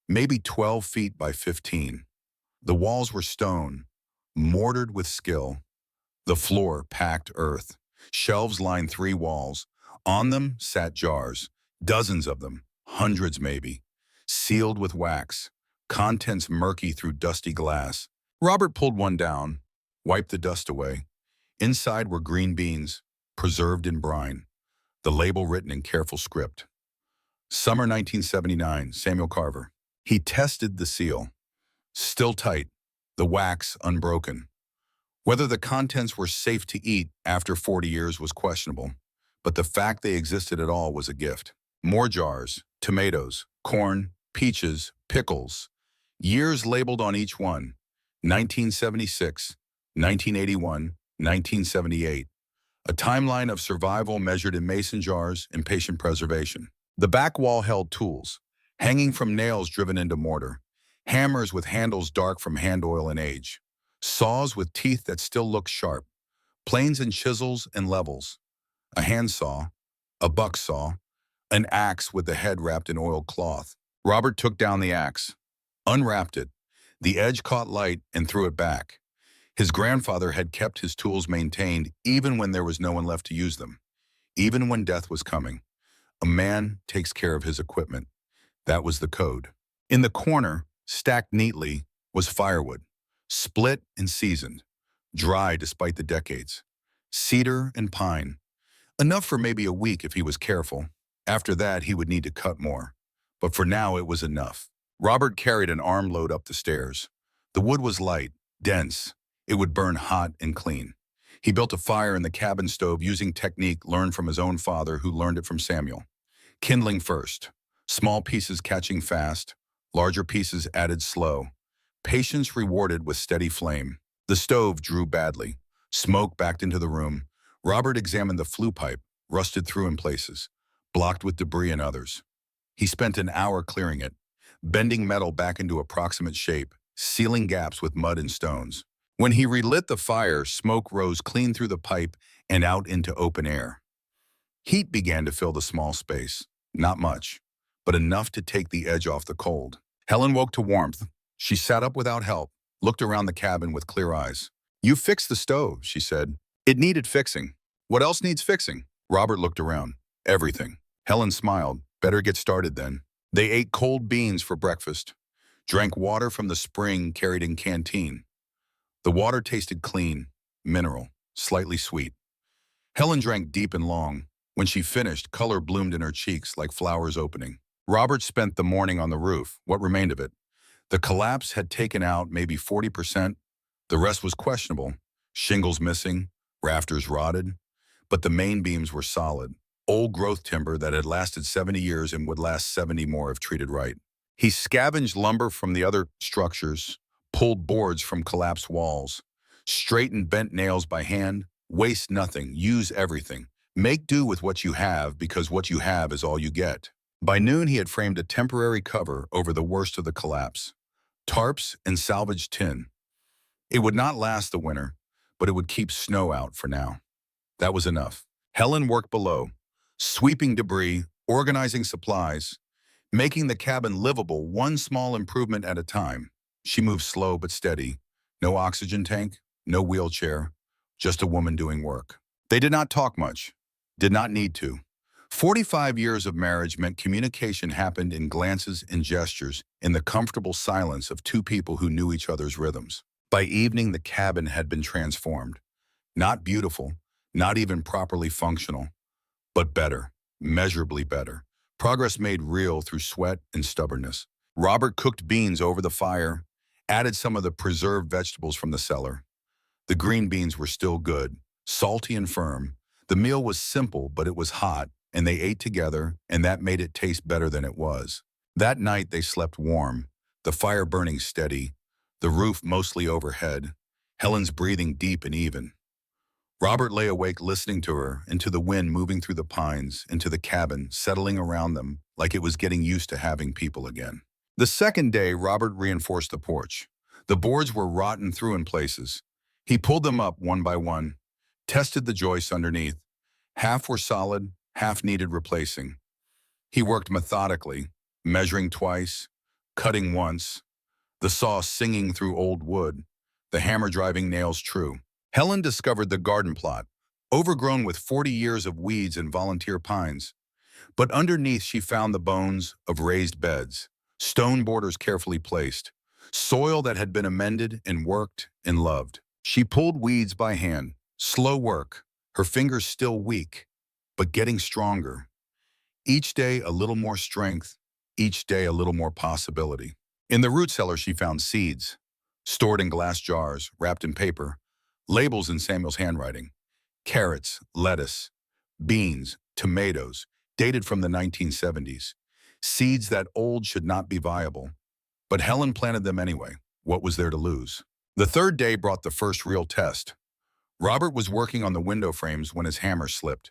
maybe 12 feet by 15. The walls were stone, mortared with skill. The floor packed earth. Shelves lined 3 walls. On them sat jars, dozens of them, hundreds maybe, sealed with wax, contents murky through dusty glass. Robert pulled one down, wiped the dust away. Inside were green beans, preserved in brine, the label written in careful script. Summer 1979, Samuel Carver. He tested the seal. Still tight, the wax unbroken. Whether the contents were safe to eat after 40 years was questionable, but the fact they existed at all was a gift. More jars, tomatoes, corn, peaches, pickles. Years labeled on each one: 1976, 1981, 1978. A timeline of survival measured in mason jars and patient preservation. The back wall held tools, hanging from nails driven into mortar, hammers with handles dark from hand oil and age, saws with teeth that still look sharp, planes and chisels and levels, a handsaw, a buck saw, an axe with the head wrapped in oiled cloth. Robert took down the axe, unwrapped it. The edge caught light and threw it back. His grandfather had kept his tools maintained even when there was no one left to use them, even when death was coming. A man takes care of his equipment. That was the code. In the corner, stacked neatly, was firewood, split and seasoned, dry despite the decades. Cedar and pine. Enough for maybe a week if he was careful. After that, he would need to cut more. But for now, it was enough. Robert carried an armload up the stairs. The wood was light, dense. It would burn hot and clean. He built a fire in the cabin stove using technique learned from his own father, who learned it from Samuel. Kindling first, small pieces catching fast, larger pieces added slow. Patience rewarded with steady flame. The stove drew badly. Smoke backed into the room. Robert examined the flue pipe, rusted through in places, blocked with debris in others. He spent an hour clearing it, bending metal back into approximate shape, sealing gaps with mud and stones. When he relit the fire, smoke rose clean through the pipe and out into open air. Heat began to fill the small space. Not much, but enough to take the edge off the cold. Helen woke to warmth. She sat up without help, looked around the cabin with clear eyes. "You fixed the stove," she said. "It needed fixing." "What else needs fixing?" Robert looked around. "Everything." Helen smiled. "Better get started then." They ate cold beans for breakfast, drank water from the spring carried in canteen. The water tasted clean, mineral, slightly sweet. Helen drank deep and long. When she finished, color bloomed in her cheeks like flowers opening. Robert spent the morning on the roof, what remained of it. The collapse had taken out maybe 40%. The rest was questionable. Shingles missing, rafters rotted. But the main beams were solid. Old growth timber that had lasted 70 years and would last 70 more if treated right. He scavenged lumber from the other structures, pulled boards from collapsed walls, straightened bent nails by hand. Waste nothing, use everything. Make do with what you have, because what you have is all you get. By noon, he had framed a temporary cover over the worst of the collapse. Tarps and salvaged tin. It would not last the winter, but it would keep snow out for now. That was enough. Helen worked below, sweeping debris, organizing supplies, making the cabin livable one small improvement at a time. She moved slow but steady. No oxygen tank, no wheelchair, just a woman doing work. They did not talk much, did not need to. 45 years of marriage meant communication happened in glances and gestures, in the comfortable silence of two people who knew each other's rhythms. By evening, the cabin had been transformed. Not beautiful, not even properly functional, but better, measurably better. Progress made real through sweat and stubbornness. Robert cooked beans over the fire, added some of the preserved vegetables from the cellar. The green beans were still good, salty and firm. The meal was simple, but it was hot, and they ate together, and that made it taste better than it was. That night they slept warm, the fire burning steady, the roof mostly overhead, Helen's breathing deep and even. Robert lay awake listening to her, and to the wind moving through the pines, into the cabin, settling around them like it was getting used to having people again. The second day, Robert reinforced the porch. The boards were rotten through in places. He pulled them up one by one, tested the joists underneath. Half were solid, half needed replacing. He worked methodically, measuring twice, cutting once, the saw singing through old wood, the hammer driving nails true. Helen discovered the garden plot, overgrown with 40 years of weeds and volunteer pines. But underneath she found the bones of raised beds, stone borders carefully placed, soil that had been amended and worked and loved. She pulled weeds by hand, slow work, her fingers still weak, but getting stronger. Each day a little more strength, each day a little more possibility. In the root cellar she found seeds, stored in glass jars, wrapped in paper, labels in Samuel's handwriting, carrots, lettuce, beans, tomatoes, dated from the 1970s. Seeds that old should not be viable. But Helen planted them anyway. What was there to lose? The third day brought the first real test. Robert was working on the window frames when his hammer slipped.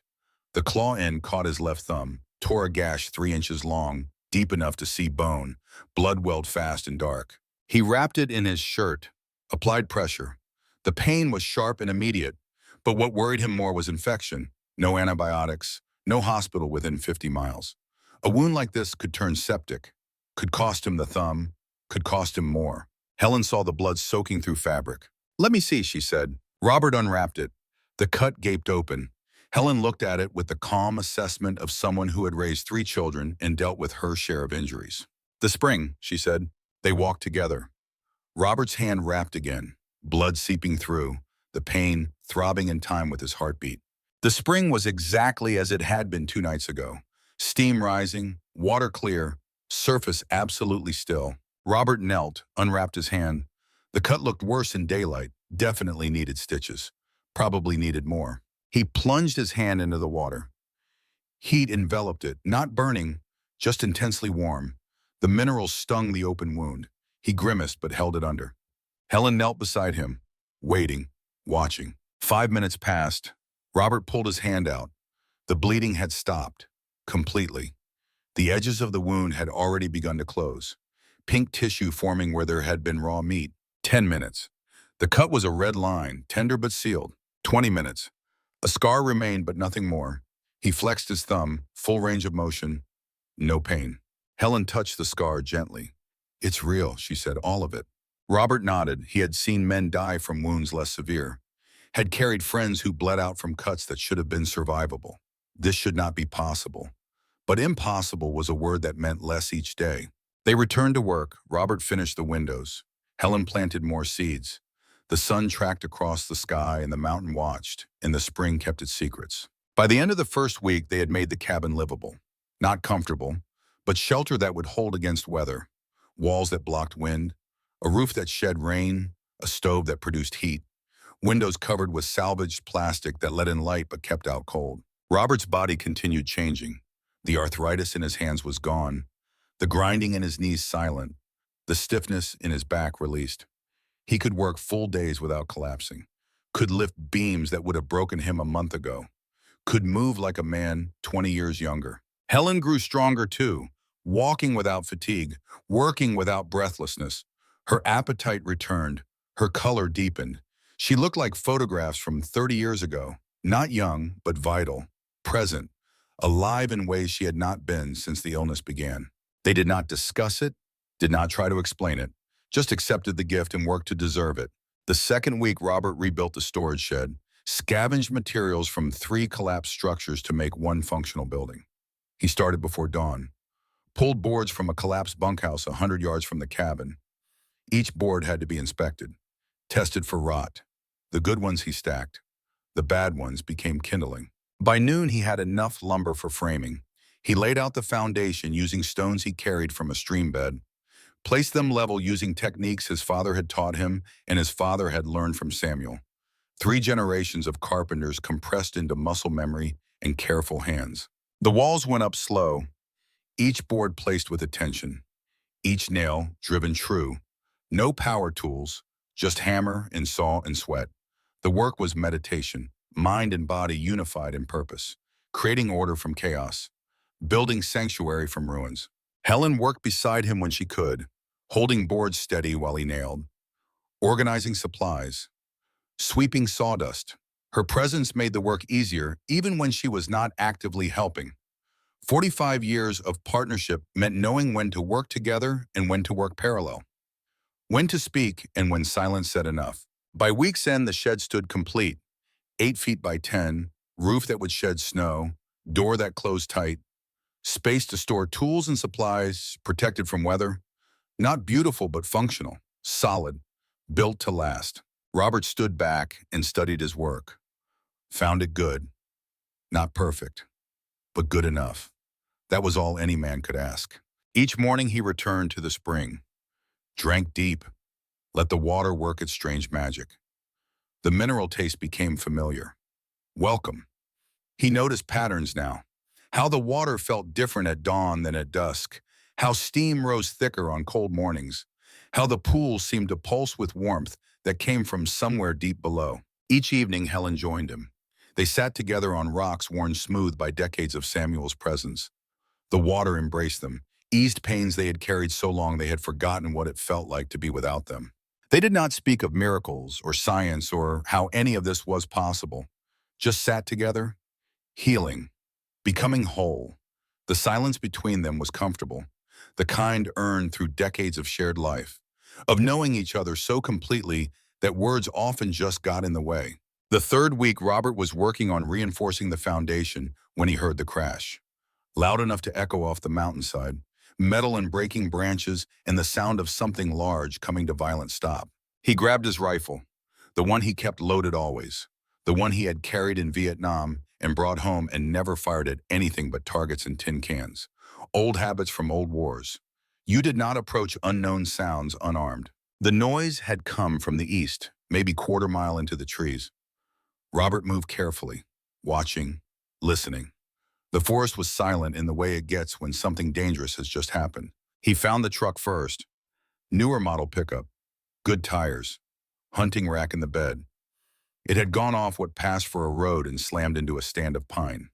The claw end caught his left thumb, tore a gash 3 inches long, deep enough to see bone, blood welled fast and dark. He wrapped it in his shirt, applied pressure. The pain was sharp and immediate, but what worried him more was infection. No antibiotics, no hospital within 50 miles. A wound like this could turn septic, could cost him the thumb, could cost him more. Helen saw the blood soaking through fabric. "Let me see," she said. Robert unwrapped it. The cut gaped open. Helen looked at it with the calm assessment of someone who had raised 3 children and dealt with her share of injuries. "The spring," she said. They walked together. Robert's hand wrapped again, blood seeping through, the pain throbbing in time with his heartbeat. The spring was exactly as it had been 2 nights ago. Steam rising, water clear, surface absolutely still. Robert knelt, unwrapped his hand. The cut looked worse in daylight, definitely needed stitches, probably needed more. He plunged his hand into the water. Heat enveloped it, not burning, just intensely warm. The minerals stung the open wound. He grimaced but held it under. Helen knelt beside him, waiting, watching. 5 minutes passed. Robert pulled his hand out. The bleeding had stopped, completely. The edges of the wound had already begun to close, pink tissue forming where there had been raw meat. 10 minutes. The cut was a red line, tender but sealed. 20 minutes. A scar remained but nothing more. He flexed his thumb, full range of motion, no pain. Helen touched the scar gently. "It's real," she said, "all of it." Robert nodded. He had seen men die from wounds less severe, had carried friends who bled out from cuts that should have been survivable. This should not be possible. But impossible was a word that meant less each day. They returned to work. Robert finished the windows. Helen planted more seeds. The sun tracked across the sky and the mountain watched, and the spring kept its secrets. By the end of the first week, they had made the cabin livable. Not comfortable, but shelter that would hold against weather. Walls that blocked wind, a roof that shed rain, a stove that produced heat, windows covered with salvaged plastic that let in light but kept out cold. Robert's body continued changing. The arthritis in his hands was gone, the grinding in his knees silent, the stiffness in his back released. He could work full days without collapsing, could lift beams that would have broken him a month ago, could move like a man 20 years younger. Helen grew stronger too, walking without fatigue, working without breathlessness. Her appetite returned, her color deepened. She looked like photographs from 30 years ago, not young, but vital, present, alive in ways she had not been since the illness began. They did not discuss it, did not try to explain it, just accepted the gift and worked to deserve it. The second week, Robert rebuilt the storage shed, scavenged materials from 3 collapsed structures to make one functional building. He started before dawn, pulled boards from a collapsed bunkhouse 100 yards from the cabin. Each board had to be inspected, tested for rot. The good ones he stacked. The bad ones became kindling. By noon, he had enough lumber for framing. He laid out the foundation using stones he carried from a stream bed, placed them level using techniques his father had taught him and his father had learned from Samuel. 3 generations of carpenters compressed into muscle memory and careful hands. The walls went up slow, each board placed with attention, each nail driven true. No power tools, just hammer and saw and sweat. The work was meditation, mind and body unified in purpose, creating order from chaos, building sanctuary from ruins. Helen worked beside him when she could, holding boards steady while he nailed, organizing supplies, sweeping sawdust. Her presence made the work easier even when she was not actively helping. 45 years of partnership meant knowing when to work together and when to work parallel, when to speak and when silence said enough. By week's end, the shed stood complete, 8 feet by 10, roof that would shed snow, door that closed tight, space to store tools and supplies, protected from weather. Not beautiful, but functional, solid, built to last. Robert stood back and studied his work. Found it good. Not perfect, but good enough. That was all any man could ask. Each morning he returned to the spring, drank deep, let the water work its strange magic. The mineral taste became familiar. Welcome. He noticed patterns now. How the water felt different at dawn than at dusk. How steam rose thicker on cold mornings. How the pool seemed to pulse with warmth that came from somewhere deep below. Each evening, Helen joined him. They sat together on rocks worn smooth by decades of Samuel's presence. The water embraced them, eased pains they had carried so long they had forgotten what it felt like to be without them. They did not speak of miracles or science or how any of this was possible. Just sat together, healing, becoming whole. The silence between them was comfortable, the kind earned through decades of shared life, of knowing each other so completely that words often just got in the way. The 3rd week, Robert was working on reinforcing the foundation when he heard the crash. Loud enough to echo off the mountainside, metal and breaking branches and the sound of something large coming to violent stop. He grabbed his rifle, the one he kept loaded always, the one he had carried in Vietnam and brought home and never fired at anything but targets and tin cans. Old habits from old wars. You did not approach unknown sounds unarmed. The noise had come from the east, maybe quarter-mile into the trees. Robert moved carefully, watching, listening. The forest was silent in the way it gets when something dangerous has just happened. He found the truck first. Newer model pickup. Good tires. Hunting rack in the bed. It had gone off what passed for a road and slammed into a stand of pine.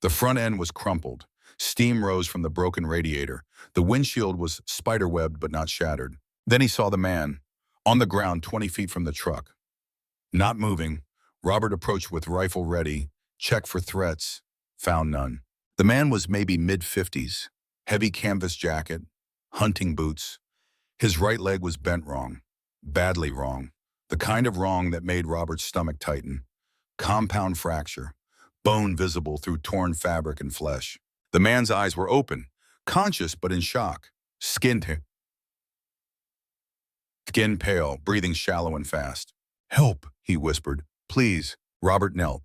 The front end was crumpled. Steam rose from the broken radiator. The windshield was spiderwebbed but not shattered. Then he saw the man, on the ground 20 feet from the truck. Not moving, Robert approached with rifle ready, checked for threats, found none. The man was maybe mid-50s, heavy canvas jacket, hunting boots. His right leg was bent wrong, badly wrong, the kind of wrong that made Robert's stomach tighten. Compound fracture, bone visible through torn fabric and flesh. The man's eyes were open, conscious but in shock, skin pale, breathing shallow and fast. "Help," he whispered. "Please." Robert knelt,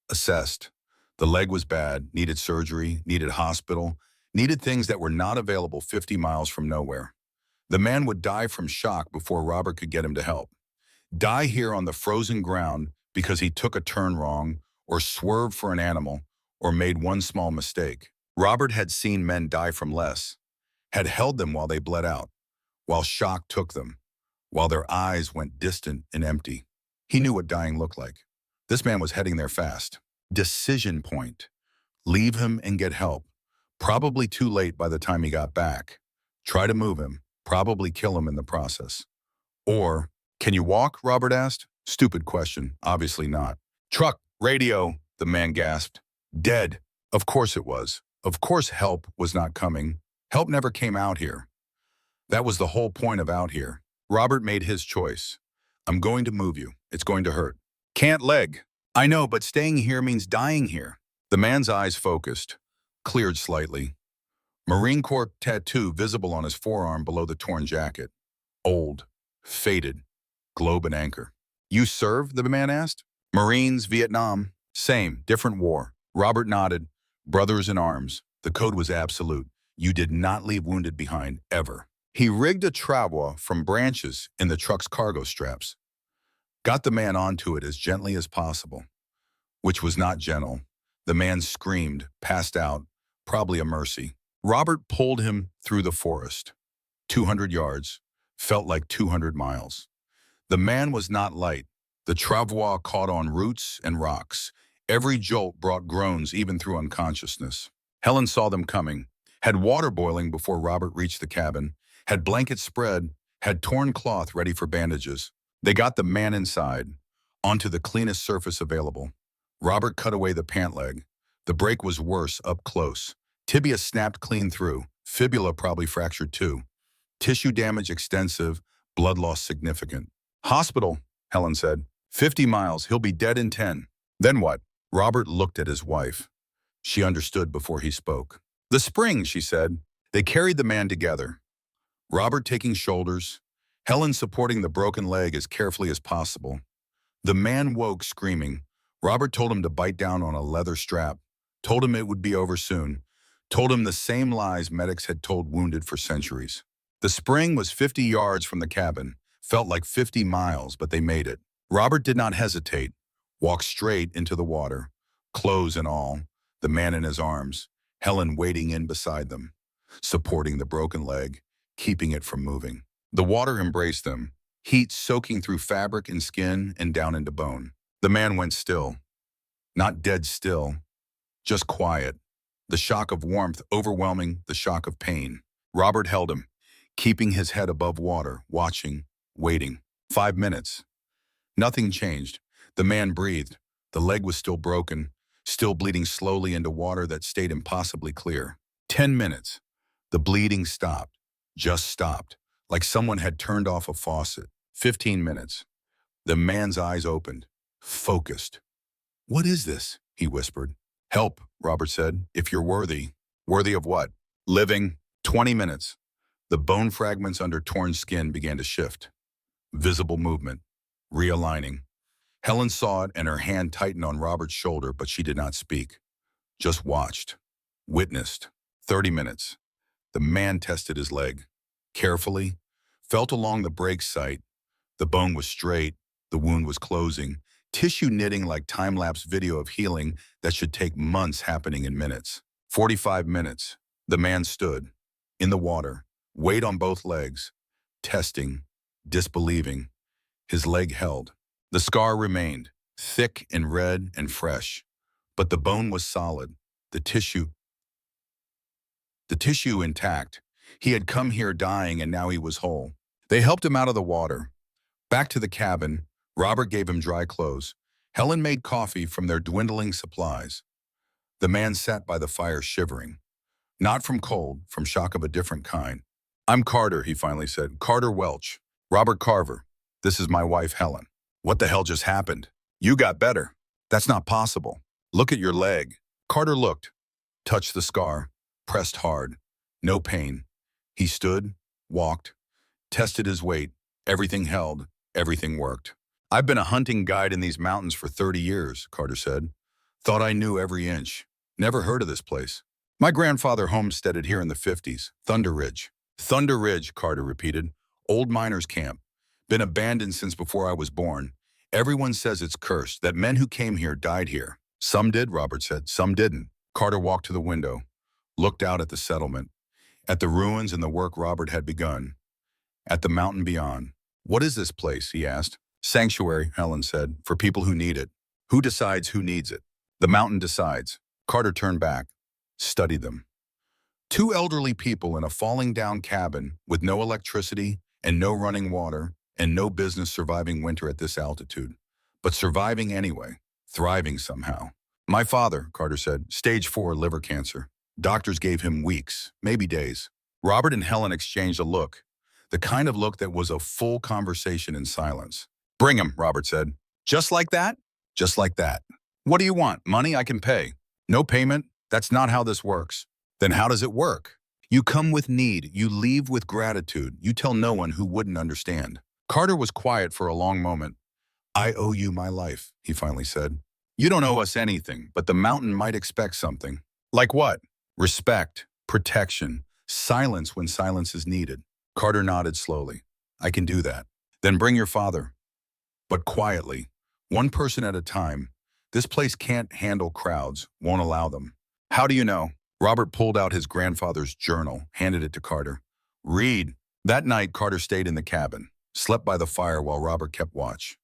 assessed. The leg was bad, needed surgery, needed hospital, needed things that were not available 50 miles from nowhere. The man would die from shock before Robert could get him to help. Die here on the frozen ground because he took a turn wrong, or swerved for an animal, or made one small mistake. Robert had seen men die from less, had held them while they bled out, while shock took them, while their eyes went distant and empty. He knew what dying looked like. This man was heading there fast. Decision point. Leave him and get help. Probably too late by the time he got back. Try to move him. Probably kill him in the process. Or, "Can you walk?" Robert asked. Stupid question. Obviously not. "Truck, radio," the man gasped. Dead. Of course it was. Of course help was not coming. Help never came out here. That was the whole point of out here. Robert made his choice. "I'm going to move you. It's going to hurt." "Can't leg." I know, but staying here means dying here. The man's eyes focused, cleared slightly. Marine Corps tattoo visible on his forearm below the torn jacket. Old, faded, globe and anchor. You served, the man asked. Marines, Vietnam. Same, different war. Robert nodded. Brothers in arms. The code was absolute. You did not leave wounded behind, ever. He rigged a travois from branches in the truck's cargo straps. Got the man onto it as gently as possible, which was not gentle. The man screamed, passed out, probably a mercy. Robert pulled him through the forest. 200 yards. Felt like 200 miles. The man was not light. The travois caught on roots and rocks. Every jolt brought groans even through unconsciousness. Helen saw them coming, had water boiling before Robert reached the cabin, had blankets spread, had torn cloth ready for bandages. They got the man inside, onto the cleanest surface available. Robert cut away the pant leg. The break was worse up close. Tibia snapped clean through. Fibula probably fractured too. Tissue damage extensive, blood loss significant. Hospital, Helen said. 50 miles, he'll be dead in 10. Then what? Robert looked at his wife. She understood before he spoke. The spring, she said. They carried the man together. Robert taking shoulders, Helen supporting the broken leg as carefully as possible. The man woke screaming. Robert told him to bite down on a leather strap, told him it would be over soon, told him the same lies medics had told wounded for centuries. The spring was 50 yards from the cabin, felt like 50 miles, but they made it. Robert did not hesitate, walked straight into the water, clothes and all, the man in his arms, Helen waiting in beside them, supporting the broken leg, keeping it from moving. The water embraced them, heat soaking through fabric and skin and down into bone. The man went still, not dead still, just quiet, the shock of warmth overwhelming the shock of pain. Robert held him, keeping his head above water, watching, waiting. 5 minutes. Nothing changed. The man breathed. The leg was still broken, still bleeding slowly into water that stayed impossibly clear. 10 minutes. The bleeding stopped, just stopped, like someone had turned off a faucet. 15 minutes. The man's eyes opened, focused. What is this? He whispered. Help, Robert said, if you're worthy. Worthy of what? Living. 20 minutes. The bone fragments under torn skin began to shift. Visible movement. Realigning. Helen saw it and her hand tightened on Robert's shoulder, but she did not speak. Just watched. Witnessed. 30 minutes. The man tested his leg. Carefully. Felt along the break site. The bone was straight. The wound was closing. Tissue knitting like time-lapse video of healing that should take months happening in minutes. 45 minutes. The man stood. In the water. Weight on both legs. Testing. Disbelieving. His leg held. The scar remained, thick and red and fresh. But the bone was solid. The tissue intact. He had come here dying and now he was whole. They helped him out of the water. Back to the cabin, Robert gave him dry clothes. Helen made coffee from their dwindling supplies. The man sat by the fire shivering. Not from cold, from shock of a different kind. I'm Carter, he finally said. Carter Welch. Robert Carver. This is my wife, Helen. What the hell just happened? You got better. That's not possible. Look at your leg. Carter looked, touched the scar, pressed hard. No pain. He stood, walked, tested his weight. Everything held. Everything worked. I've been a hunting guide in these mountains for 30 years, Carter said. Thought I knew every inch. Never heard of this place. My grandfather homesteaded here in the 50s, Thunder Ridge. Thunder Ridge, Carter repeated. Old miners' camp. Been abandoned since before I was born. Everyone says it's cursed, that men who came here died here. Some did, Robert said. Some didn't. Carter walked to the window, looked out at the settlement, at the ruins and the work Robert had begun, at the mountain beyond. What is this place, he asked. Sanctuary, Helen said, for people who need it. Who decides who needs it? The mountain decides. Carter turned back, studied them. 2 elderly people in a falling down cabin with no electricity and no running water and no business surviving winter at this altitude. But surviving anyway, thriving somehow. My father, Carter said, stage 4 liver cancer. Doctors gave him weeks, maybe days. Robert and Helen exchanged a look, the kind of look that was a full conversation in silence. Bring him, Robert said. Just like that? Just like that. What do you want? Money I can pay. No payment? That's not how this works. Then how does it work? You come with need. You leave with gratitude. You tell no one who wouldn't understand. Carter was quiet for a long moment. I owe you my life, he finally said. You don't owe us anything, but the mountain might expect something. Like what? Respect, protection, silence when silence is needed. Carter nodded slowly. I can do that. Then bring your father. But quietly, one person at a time. This place can't handle crowds, won't allow them. How do you know? Robert pulled out his grandfather's journal, handed it to Carter. Read. That night, Carter stayed in the cabin, slept by the fire while Robert kept watch.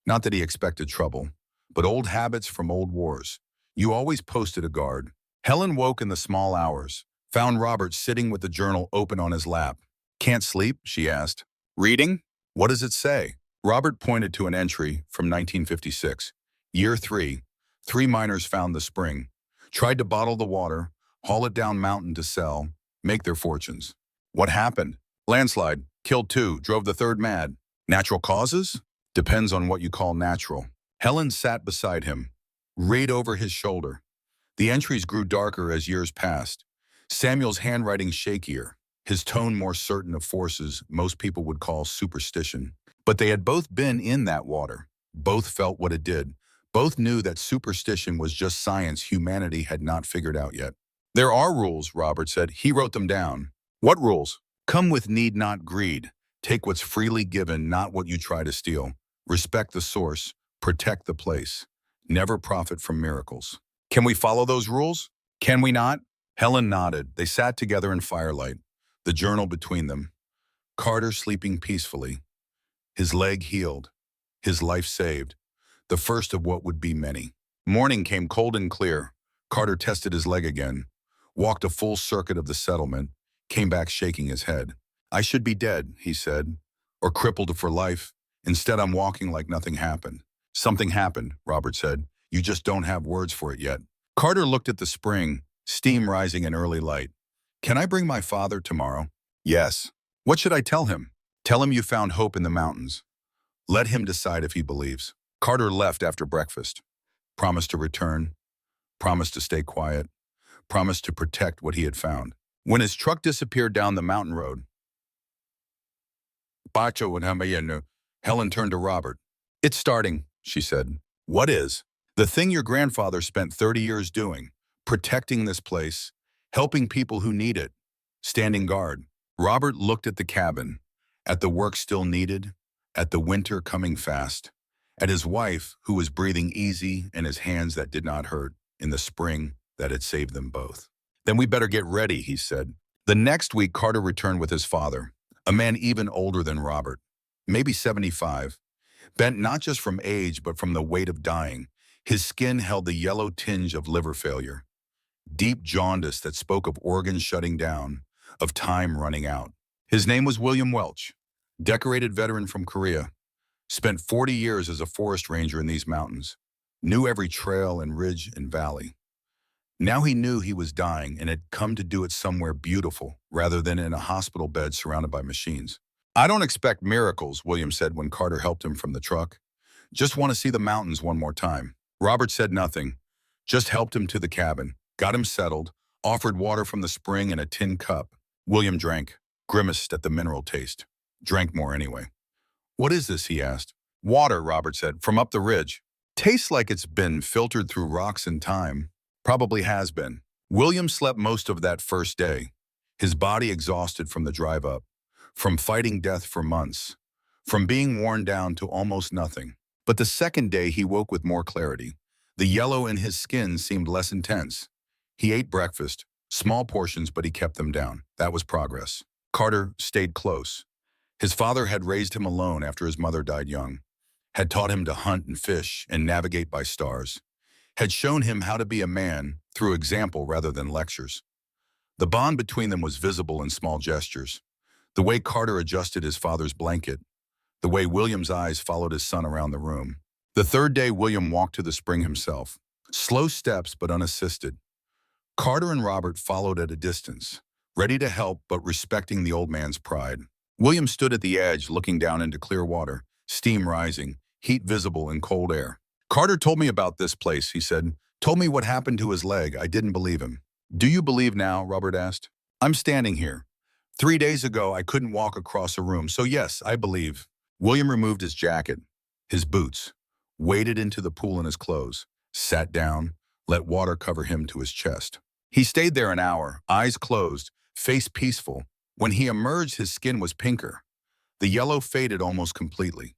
Not that he expected trouble, but old habits from old wars. You always posted a guard. Helen woke in the small hours, found Robert sitting with the journal open on his lap. Can't sleep? She asked. Reading? What does it say? Robert pointed to an entry from 1956. Year 3. 3 miners found the spring. Tried to bottle the water, haul it down mountain to sell, make their fortunes. What happened? Landslide. Killed 2, drove the 3rd mad. Natural causes? Depends on what you call natural. Helen sat beside him, read over his shoulder. The entries grew darker as years passed. Samuel's handwriting shakier, his tone more certain of forces most people would call superstition. But they had both been in that water. Both felt what it did. Both knew that superstition was just science humanity had not figured out yet. There are rules, Robert said. He wrote them down. What rules? Come with need, not greed. Take what's freely given, not what you try to steal. Respect the source. Protect the place. Never profit from miracles. Can we follow those rules? Can we not? Helen nodded. They sat together in firelight, the journal between them. Carter sleeping peacefully. His leg healed. His life saved. The first of what would be many. Morning came cold and clear. Carter tested his leg again, walked a full circuit of the settlement, came back shaking his head. I should be dead, he said, or crippled for life. Instead, I'm walking like nothing happened. Something happened, Robert said. You just don't have words for it yet. Carter looked at the spring, steam rising in early light. Can I bring my father tomorrow? Yes. What should I tell him? Tell him you found hope in the mountains. Let him decide if he believes. Carter left after breakfast. Promised to return. Promised to stay quiet. Promised to protect what he had found. When his truck disappeared down the mountain road, Helen turned to Robert. It's starting, she said. What is? The thing your grandfather spent 30 years doing. Protecting this place. Helping people who need it. Standing guard. Robert looked at the cabin. At the work still needed. At the winter coming fast. At his wife, who was breathing easy, and his hands that did not hurt. In the spring that had saved them both. Then we better get ready, he said. The next week, Carter returned with his father. A man even older than Robert. Maybe 75. Bent not just from age, but from the weight of dying. His skin held the yellow tinge of liver failure. Deep jaundice that spoke of organs shutting down, of time running out. His name was William Welch, decorated veteran from Korea. Spent 40 years as a forest ranger in these mountains. Knew every trail and ridge and valley. Now he knew he was dying and had come to do it somewhere beautiful, rather than in a hospital bed surrounded by machines. I don't expect miracles, William said when Carter helped him from the truck. Just want to see the mountains one more time. Robert said nothing, just helped him to the cabin, got him settled, offered water from the spring in a tin cup. William drank, grimaced at the mineral taste. Drank more anyway. What is this, he asked. Water, Robert said, from up the ridge. Tastes like it's been filtered through rocks and time. Probably has been. William slept most of that first day, his body exhausted from the drive up, from fighting death for months, from being worn down to almost nothing. But the second day he woke with more clarity. The yellow in his skin seemed less intense. He ate breakfast, small portions, but he kept them down. That was progress. Carter stayed close. His father had raised him alone after his mother died young, had taught him to hunt and fish and navigate by stars, had shown him how to be a man through example rather than lectures. The bond between them was visible in small gestures. The way Carter adjusted his father's blanket, the way William's eyes followed his son around the room. The third day, William walked to the spring himself. Slow steps, but unassisted. Carter and Robert followed at a distance, ready to help but respecting the old man's pride. William stood at the edge, looking down into clear water, steam rising, heat visible in cold air. Carter told me about this place, he said. Told me what happened to his leg. I didn't believe him. Do you believe now? Robert asked. I'm standing here. 3 days ago, I couldn't walk across a room, so yes, I believe. William removed his jacket, his boots, waded into the pool in his clothes, sat down, let water cover him to his chest. He stayed there an hour, eyes closed, face peaceful. When he emerged, his skin was pinker. The yellow faded almost completely.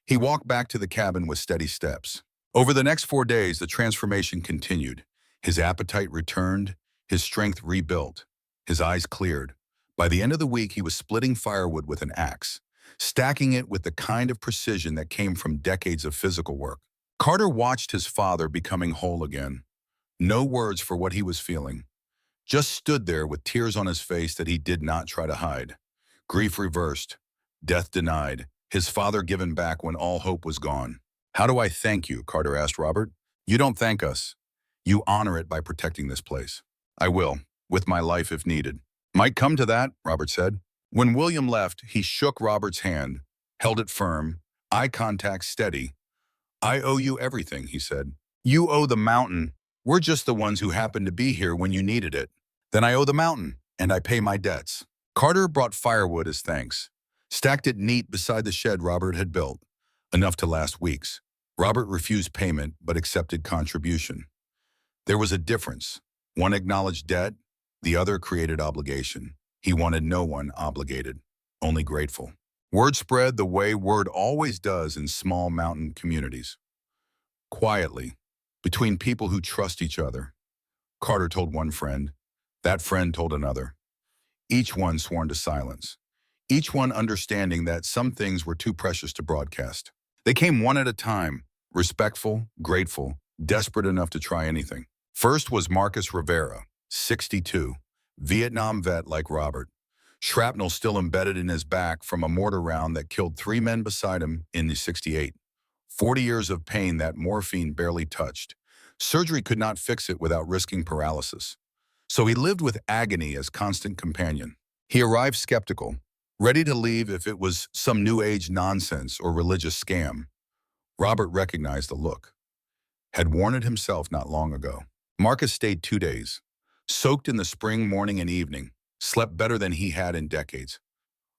He walked back to the cabin with steady steps. Over the next 4 days, the transformation continued. His appetite returned, his strength rebuilt, his eyes cleared. By the end of the week, he was splitting firewood with an axe, stacking it with the kind of precision that came from decades of physical work. Carter watched his father becoming whole again. No words for what he was feeling. Just stood there with tears on his face that he did not try to hide. Grief reversed, death denied, his father given back when all hope was gone. How do I thank you? Carter asked Robert. You don't thank us. You honor it by protecting this place. I will, with my life if needed. Might come to that, Robert said. When William left, he shook Robert's hand, held it firm, eye contact steady. I owe you everything, he said. You owe the mountain. We're just the ones who happened to be here when you needed it. Then I owe the mountain, and I pay my debts. Carter brought firewood as thanks, stacked it neat beside the shed Robert had built, enough to last weeks. Robert refused payment, but accepted contribution. There was a difference. One acknowledged debt, the other created obligation. He wanted no one obligated, only grateful. Word spread the way word always does in small mountain communities. Quietly, between people who trust each other. Carter told one friend, that friend told another. Each one sworn to silence. Each one understanding that some things were too precious to broadcast. They came one at a time, respectful, grateful, desperate enough to try anything. First was Marcus Rivera, 62, Vietnam vet like Robert. Shrapnel still embedded in his back from a mortar round that killed 3 men beside him in the 68. 40 years of pain that morphine barely touched. Surgery could not fix it without risking paralysis. So he lived with agony as constant companion. He arrived skeptical, ready to leave if it was some new age nonsense or religious scam. Robert recognized the look. Had worn it himself not long ago. Marcus stayed 2 days, soaked in the spring morning and evening, slept better than he had in decades.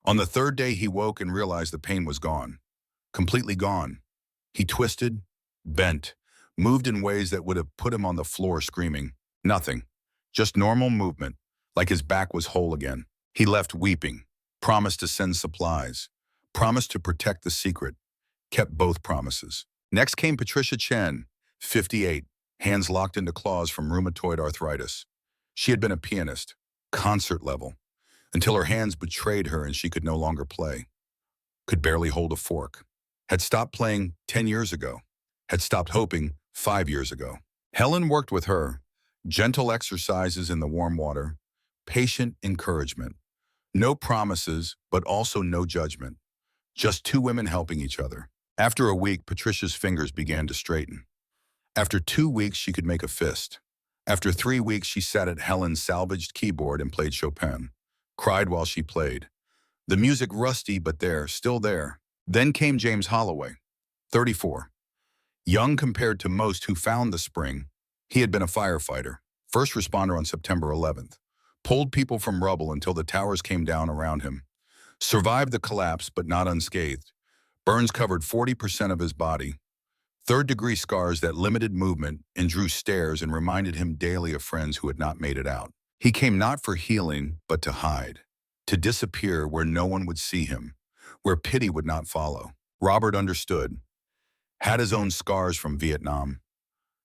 On the 3rd day, he woke and realized the pain was gone, completely gone. He twisted, bent, moved in ways that would have put him on the floor screaming. Nothing, just normal movement, like his back was whole again. He left weeping, promised to send supplies, promised to protect the secret, kept both promises. Next came Patricia Chen, 58, hands locked into claws from rheumatoid arthritis. She had been a pianist, concert level, until her hands betrayed her and she could no longer play. Could barely hold a fork. Had stopped playing 10 years ago. Had stopped hoping 5 years ago. Helen worked with her. Gentle exercises in the warm water. Patient encouragement. No promises, but also no judgment. Just 2 women helping each other. After a week, Patricia's fingers began to straighten. After 2 weeks, she could make a fist. After 3 weeks, she sat at Helen's salvaged keyboard and played Chopin. Cried while she played. The music rusty, but there, still there. Then came James Holloway, 34. Young compared to most who found the spring, he had been a firefighter, first responder on September 11th. Pulled people from rubble until the towers came down around him. Survived the collapse, but not unscathed. Burns covered 40% of his body. 3rd-degree scars that limited movement and drew stares and reminded him daily of friends who had not made it out. He came not for healing, but to hide. To disappear where no one would see him, where pity would not follow. Robert understood. Had his own scars from Vietnam.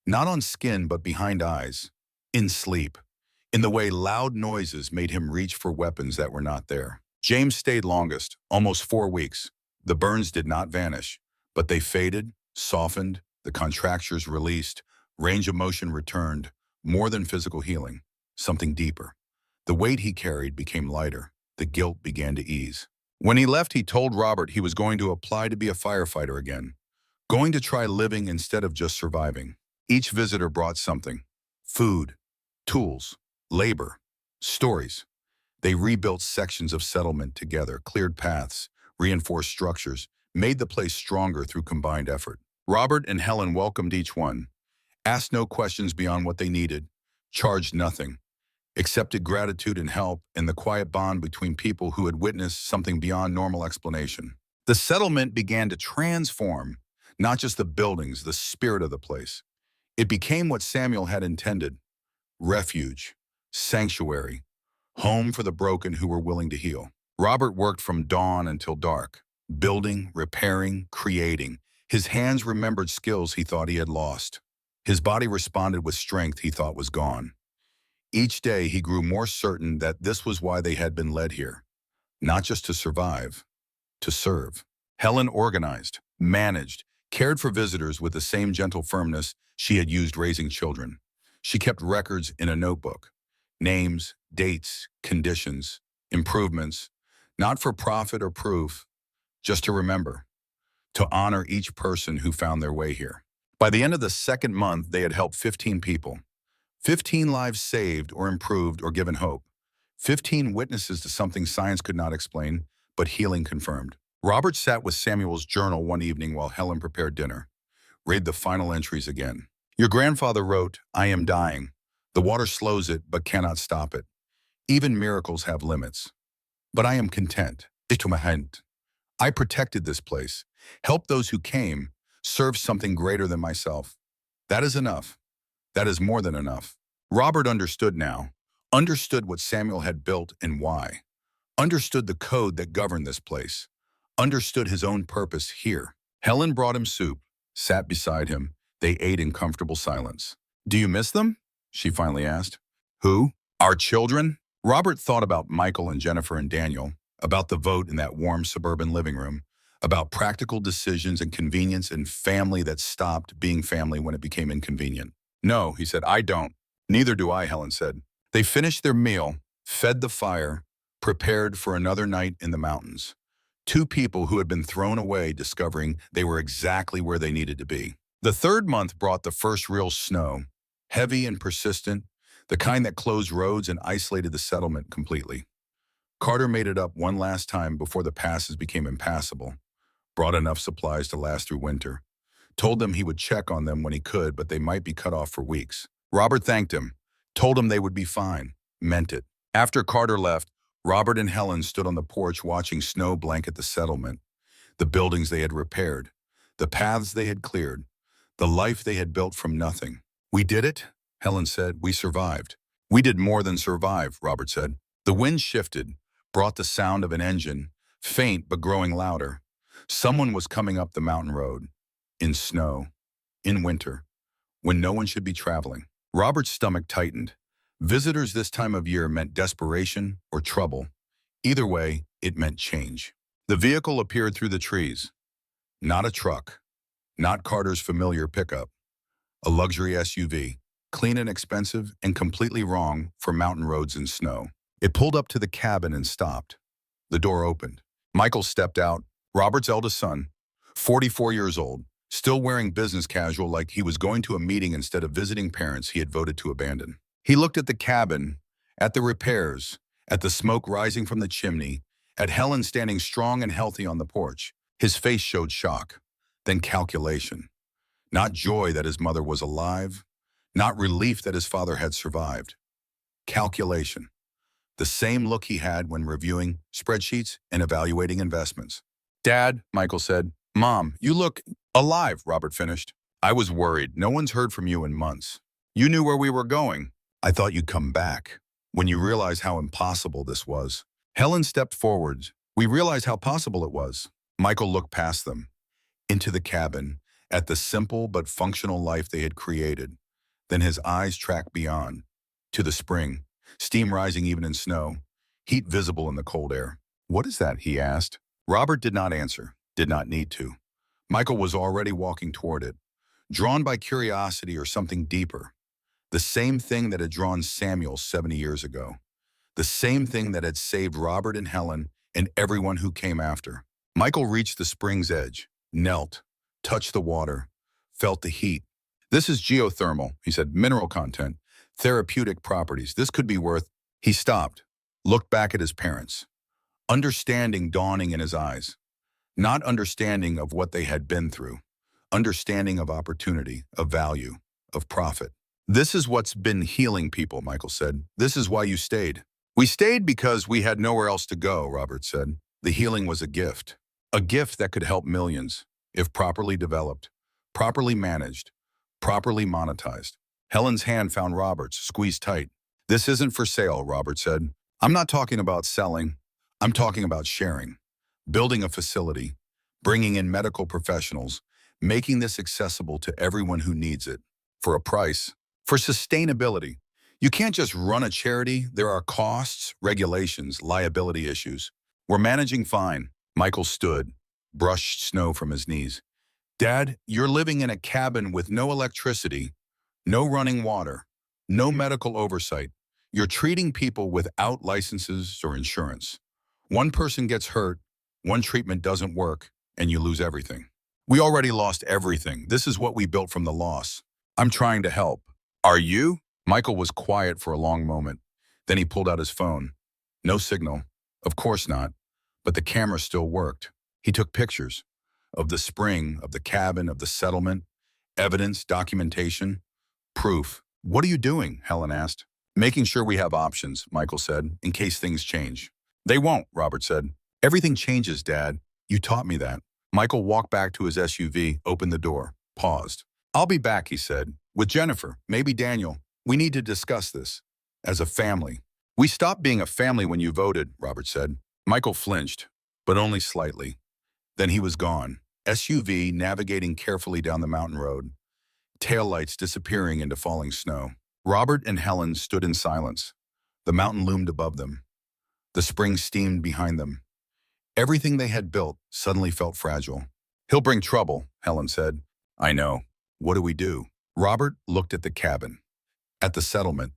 Not on skin, but behind eyes. In sleep. In the way loud noises made him reach for weapons that were not there. James stayed longest, almost 4 weeks. The burns did not vanish, but they faded, softened, the contractures released, range of motion returned, more than physical healing, something deeper. The weight he carried became lighter. The guilt began to ease. When he left, he told Robert he was going to apply to be a firefighter again, going to try living instead of just surviving. Each visitor brought something: food, tools, labor, stories. They rebuilt sections of settlement together, cleared paths, reinforced structures, made the place stronger through combined effort. Robert and Helen welcomed each one, asked no questions beyond what they needed, charged nothing, accepted gratitude and help and the quiet bond between people who had witnessed something beyond normal explanation. The settlement began to transform, not just the buildings, the spirit of the place. It became what Samuel had intended: refuge, sanctuary, home for the broken who were willing to heal. Robert worked from dawn until dark, building, repairing, creating. His hands remembered skills he thought he had lost. His body responded with strength he thought was gone. Each day he grew more certain that this was why they had been led here, not just to survive, to serve. Helen organized, managed, cared for visitors with the same gentle firmness she had used raising children. She kept records in a notebook: names, dates, conditions, improvements, not for profit or proof, just to remember, to honor each person who found their way here. By the end of the second month, they had helped 15 people. 15 lives saved or improved or given hope. 15 witnesses to something science could not explain, but healing confirmed. Robert sat with Samuel's journal one evening while Helen prepared dinner. Read the final entries again. Your grandfather wrote, "I am dying. The water slows it, but cannot stop it. Even miracles have limits. But I am content. I protected this place, helped those who came, served something greater than myself. That is enough. That is more than enough." Robert understood now, understood what Samuel had built and why, understood the code that governed this place, understood his own purpose here. Helen brought him soup, sat beside him. They ate in comfortable silence. "Do you miss them?" she finally asked. "Who? Our children?" Robert thought about Michael and Jennifer and Daniel, about the vote in that warm suburban living room, about practical decisions and convenience and family that stopped being family when it became inconvenient. "No," he said, "I don't." "Neither do I," Helen said. They finished their meal, fed the fire, prepared for another night in the mountains. Two people who had been thrown away discovering they were exactly where they needed to be. The third month brought the first real snow, heavy and persistent, the kind that closed roads and isolated the settlement completely. Carter made it up one last time before the passes became impassable, brought enough supplies to last through winter, told them he would check on them when he could, but they might be cut off for weeks. Robert thanked him, told him they would be fine, meant it. After Carter left, Robert and Helen stood on the porch watching snow blanket the settlement, the buildings they had repaired, the paths they had cleared, the life they had built from nothing. "We did it," Helen said. "We survived." "We did more than survive," Robert said. The wind shifted, brought the sound of an engine, faint but growing louder. Someone was coming up the mountain road, in snow, in winter, when no one should be traveling. Robert's stomach tightened. Visitors this time of year meant desperation or trouble. Either way, it meant change. The vehicle appeared through the trees. Not a truck, not Carter's familiar pickup. A luxury SUV, clean and expensive and completely wrong for mountain roads and snow. It pulled up to the cabin and stopped. The door opened. Michael stepped out, Robert's eldest son, 44 years old, still wearing business casual like he was going to a meeting instead of visiting parents he had voted to abandon. He looked at the cabin, at the repairs, at the smoke rising from the chimney, at Helen standing strong and healthy on the porch. His face showed shock, then calculation. Not joy that his mother was alive, not relief that his father had survived. Calculation. The same look he had when reviewing spreadsheets and evaluating investments. "Dad," Michael said. "Mom, you look alive," Robert finished. "I was worried. No one's heard from you in months. You knew where we were going. I thought you'd come back." When you realized how impossible this was. Helen stepped forwards. "We realized how possible it was." Michael looked past them, into the cabin, at the simple but functional life they had created. Then his eyes tracked beyond, to the spring, steam rising even in snow, heat visible in the cold air. "What is that?" he asked. Robert did not answer, did not need to. Michael was already walking toward it, drawn by curiosity or something deeper. The same thing that had drawn Samuel 70 years ago. The same thing that had saved Robert and Helen and everyone who came after. Michael reached the spring's edge, knelt, touched the water, felt the heat. "This is geothermal," he said, "mineral content, therapeutic properties. This could be worth..." He stopped, looked back at his parents. Understanding dawning in his eyes. Not understanding of what they had been through. understanding of opportunity, of value, of profit. This is what's been healing people, Michael said. This is why you stayed. We stayed because we had nowhere else to go, Robert said. The healing was a gift that could help millions if properly developed, properly managed, properly monetized. Helen's hand found Robert's, squeezed tight. This isn't for sale, Robert said. I'm not talking about selling. I'm talking about sharing, building a facility, bringing in medical professionals, making this accessible to everyone who needs it, for a price, for sustainability. You can't just run a charity. There are costs, regulations, liability issues. We're managing fine. Michael stood, brushed snow from his knees. Dad, you're living in a cabin with no electricity, no running water, no medical oversight. You're treating people without licenses or insurance. One person gets hurt, one treatment doesn't work, and you lose everything. We already lost everything. This is what we built from the loss. I'm trying to help. Are you? Michael was quiet for a long moment. Then he pulled out his phone. No signal. Of course not. But the camera still worked. He took pictures of the spring, of the cabin, of the settlement, evidence, documentation, proof. What are you doing? Helen asked. Making sure we have options, Michael said, in case things change. They won't, Robert said. Everything changes, Dad. You taught me that. Michael walked back to his SUV, opened the door, paused. I'll be back, he said, with Jennifer, maybe Daniel. We need to discuss this. As a family. We stopped being a family when you voted, Robert said. Michael flinched, but only slightly. Then he was gone. SUV navigating carefully down the mountain road, taillights disappearing into falling snow. Robert and Helen stood in silence. The mountain loomed above them. The spring steamed behind them. Everything they had built suddenly felt fragile. He'll bring trouble, Helen said. I know. What do we do? Robert looked at the cabin, at the settlement,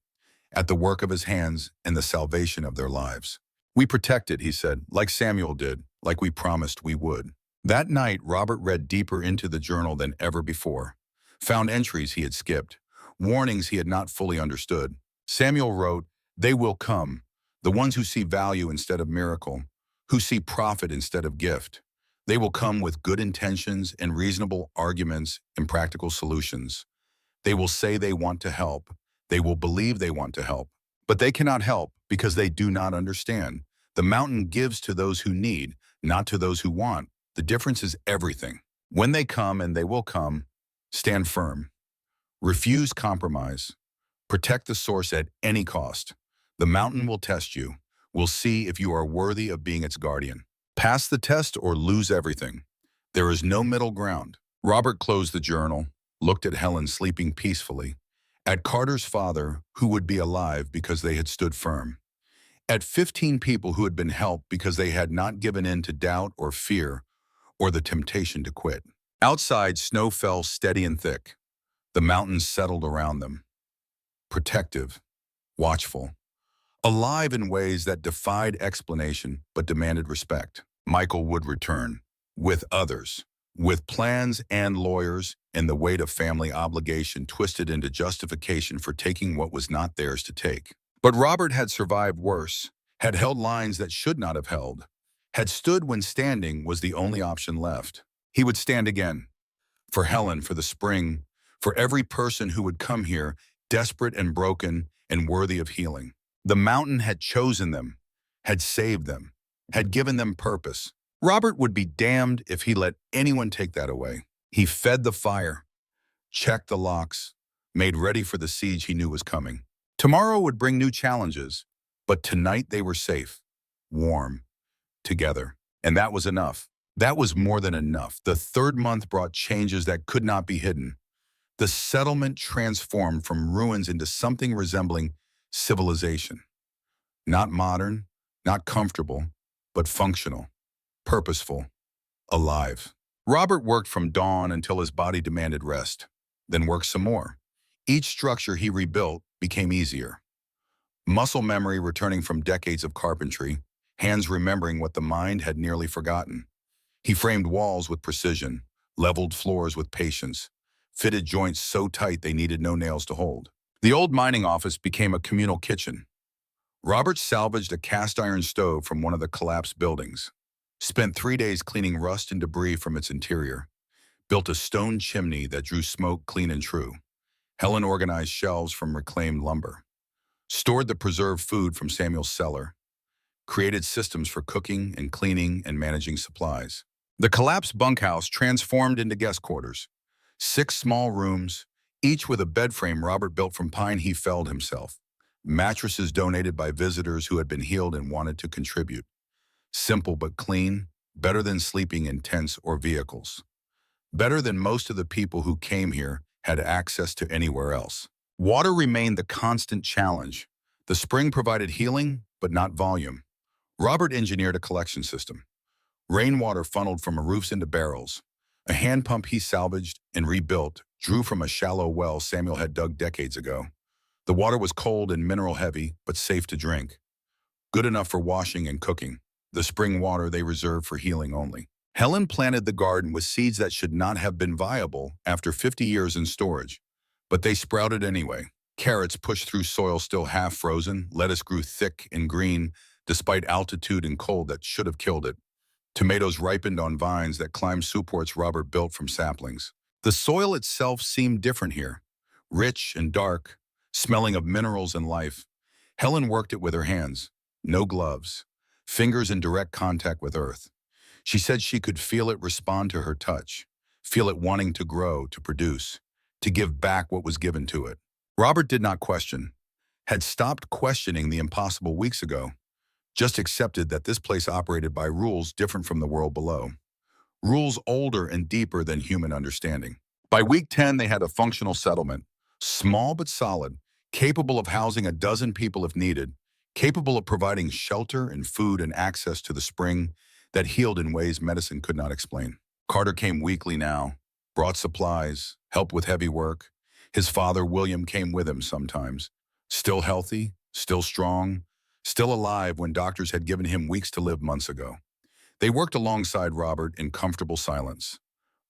at the work of his hands and the salvation of their lives. We protect it, he said, like Samuel did, like we promised we would. That night, Robert read deeper into the journal than ever before, found entries he had skipped, warnings he had not fully understood. Samuel wrote, they will come, the ones who see value instead of miracle, who see profit instead of gift. They will come with good intentions and reasonable arguments and practical solutions. They will say they want to help. They will believe they want to help. But they cannot help because they do not understand. The mountain gives to those who need, not to those who want. The difference is everything. When they come, and they will come, stand firm. Refuse compromise. Protect the source at any cost. The mountain will test you. We'll see if you are worthy of being its guardian. Pass the test or lose everything. There is no middle ground. Robert closed the journal, looked at Helen sleeping peacefully, at Carter's father, who would be alive because they had stood firm, at 15 people who had been helped because they had not given in to doubt or fear or the temptation to quit. Outside, snow fell steady and thick. The mountains settled around them, protective, watchful, alive in ways that defied explanation but demanded respect. Michael would return, with others, with plans and lawyers, and the weight of family obligation twisted into justification for taking what was not theirs to take. But Robert had survived worse, had held lines that should not have held, had stood when standing was the only option left. He would stand again, for Helen, for the spring, for every person who would come here, desperate and broken and worthy of healing. The mountain had chosen them, had saved them, had given them purpose. Robert would be damned if he let anyone take that away. He fed the fire, checked the locks, made ready for the siege he knew was coming. Tomorrow would bring new challenges, but tonight they were safe, warm, together. And that was enough. That was more than enough. The third month brought changes that could not be hidden. The settlement transformed from ruins into something resembling civilization. Not modern, not comfortable, but functional, purposeful, alive. Robert worked from dawn until his body demanded rest, then worked some more. Each structure he rebuilt became easier. Muscle memory returning from decades of carpentry, hands remembering what the mind had nearly forgotten. He framed walls with precision, leveled floors with patience, fitted joints so tight they needed no nails to hold. The old mining office became a communal kitchen. Robert salvaged a cast iron stove from one of the collapsed buildings, spent 3 days cleaning rust and debris from its interior, built a stone chimney that drew smoke clean and true. Helen organized shelves from reclaimed lumber, stored the preserved food from Samuel's cellar, created systems for cooking and cleaning and managing supplies. The collapsed bunkhouse transformed into guest quarters. 6 small rooms, each with a bed frame Robert built from pine he felled himself. Mattresses donated by visitors who had been healed and wanted to contribute. Simple but clean, better than sleeping in tents or vehicles. Better than most of the people who came here had access to anywhere else. Water remained the constant challenge. The spring provided healing, but not volume. Robert engineered a collection system. Rainwater funneled from roofs into barrels. A hand pump he salvaged and rebuilt drew from a shallow well Samuel had dug decades ago. The water was cold and mineral-heavy, but safe to drink. Good enough for washing and cooking. The spring water they reserved for healing only. Helen planted the garden with seeds that should not have been viable after 50 years in storage, but they sprouted anyway. Carrots pushed through soil still half frozen. Lettuce grew thick and green despite altitude and cold that should have killed it. Tomatoes ripened on vines that climbed supports Robert built from saplings. The soil itself seemed different here, rich and dark, smelling of minerals and life. Helen worked it with her hands, no gloves, fingers in direct contact with earth. She said she could feel it respond to her touch, feel it wanting to grow, to produce, to give back what was given to it. Robert did not question, had stopped questioning the impossible weeks ago, just accepted that this place operated by rules different from the world below. Rules older and deeper than human understanding. By week 10, they had a functional settlement, small but solid, capable of housing a dozen people if needed, capable of providing shelter and food and access to the spring that healed in ways medicine could not explain. Carter came weekly now, brought supplies, helped with heavy work. His father, William, came with him sometimes. Still healthy, still strong, still alive when doctors had given him weeks to live months ago. They worked alongside Robert in comfortable silence.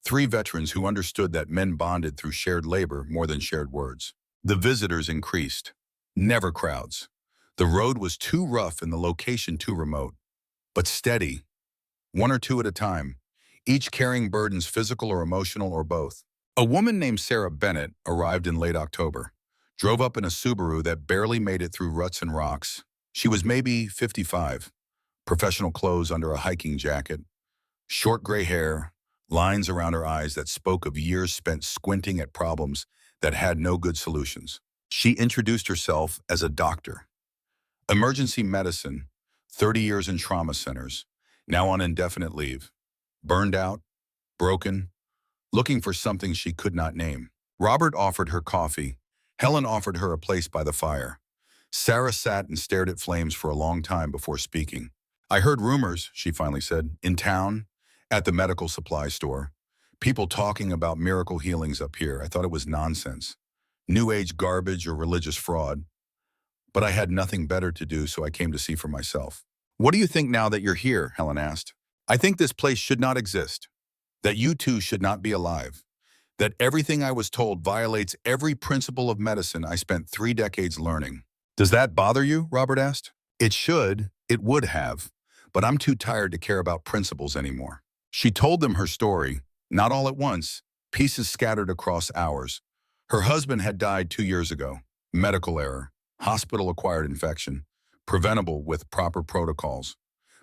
3 veterans who understood that men bonded through shared labor more than shared words. The visitors increased. Never crowds. The road was too rough and the location too remote. But steady, 1 or 2 at a time, each carrying burdens physical or emotional or both. A woman named Sarah Bennett arrived in late October, drove up in a Subaru that barely made it through ruts and rocks. She was maybe 55, professional clothes under a hiking jacket, short gray hair, lines around her eyes that spoke of years spent squinting at problems that had no good solutions. She introduced herself as a doctor. Emergency medicine, 30 years in trauma centers, now on indefinite leave. Burned out, broken, looking for something she could not name. Robert offered her coffee. Helen offered her a place by the fire. Sarah sat and stared at flames for a long time before speaking. "I heard rumors," she finally said, "in town, at the medical supply store. People talking about miracle healings up here. I thought it was nonsense. New Age garbage or religious fraud. But I had nothing better to do, so I came to see for myself." "What do you think now that you're here?" Helen asked. "I think this place should not exist. That you two should not be alive. That everything I was told violates every principle of medicine I spent 3 decades learning." "Does that bother you?" Robert asked. "It should. It would have. But I'm too tired to care about principles anymore." She told them her story, not all at once, pieces scattered across hours. Her husband had died 2 years ago. Medical error, hospital-acquired infection, preventable with proper protocols.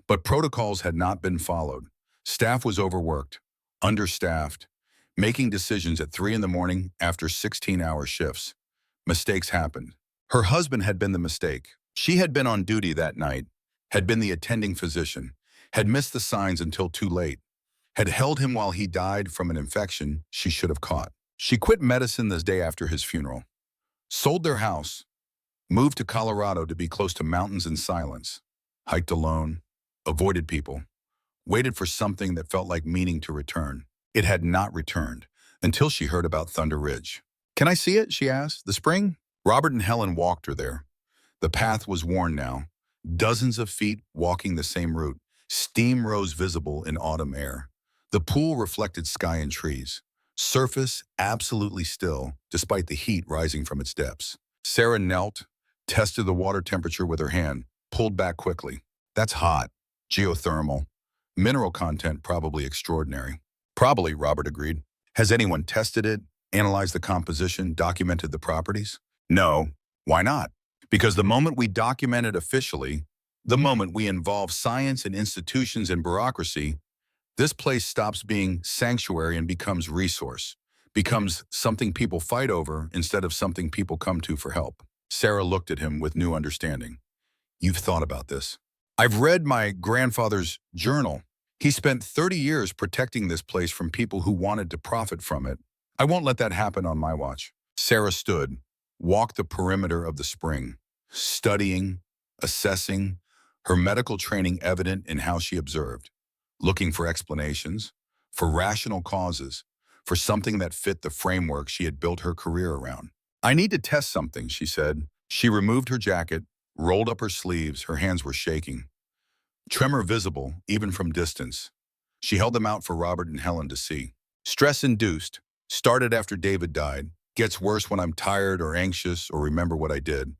But protocols had not been followed. Staff was overworked, understaffed, making decisions at 3 in the morning after 16-hour shifts. Mistakes happened. Her husband had been the mistake. She had been on duty that night, had been the attending physician, had missed the signs until too late, had held him while he died from an infection she should have caught. She quit medicine the day after his funeral, sold their house, moved to Colorado to be close to mountains and silence, hiked alone, avoided people, waited for something that felt like meaning to return. It had not returned until she heard about Thunder Ridge. "Can I see it?" she asked. "The spring?" Robert and Helen walked her there. The path was worn now, dozens of feet walking the same route. Steam rose visible in autumn air. The pool reflected sky and trees. Surface absolutely still, despite the heat rising from its depths. Sarah knelt, tested the water temperature with her hand, pulled back quickly. "That's hot. Geothermal. Mineral content probably extraordinary." "Probably," Robert agreed. Has anyone tested it, analyzed the composition, documented the properties? No. Why not? Because the moment we document it officially, the moment we involve science and institutions and bureaucracy, this place stops being sanctuary and becomes resource, becomes something people fight over instead of something people come to for help. Sarah looked at him with new understanding. You've thought about this. I've read my grandfather's journal. He spent 30 years protecting this place from people who wanted to profit from it. I won't let that happen on my watch. Sarah stood, walked the perimeter of the spring, studying, assessing, her medical training evident in how she observed, looking for explanations, for rational causes, for something that fit the framework she had built her career around. I need to test something, she said. She removed her jacket, rolled up her sleeves, her hands were shaking. Tremor visible, even from distance. She held them out for Robert and Helen to see. Stress-induced, started after David died, gets worse when I'm tired or anxious or remember what I did.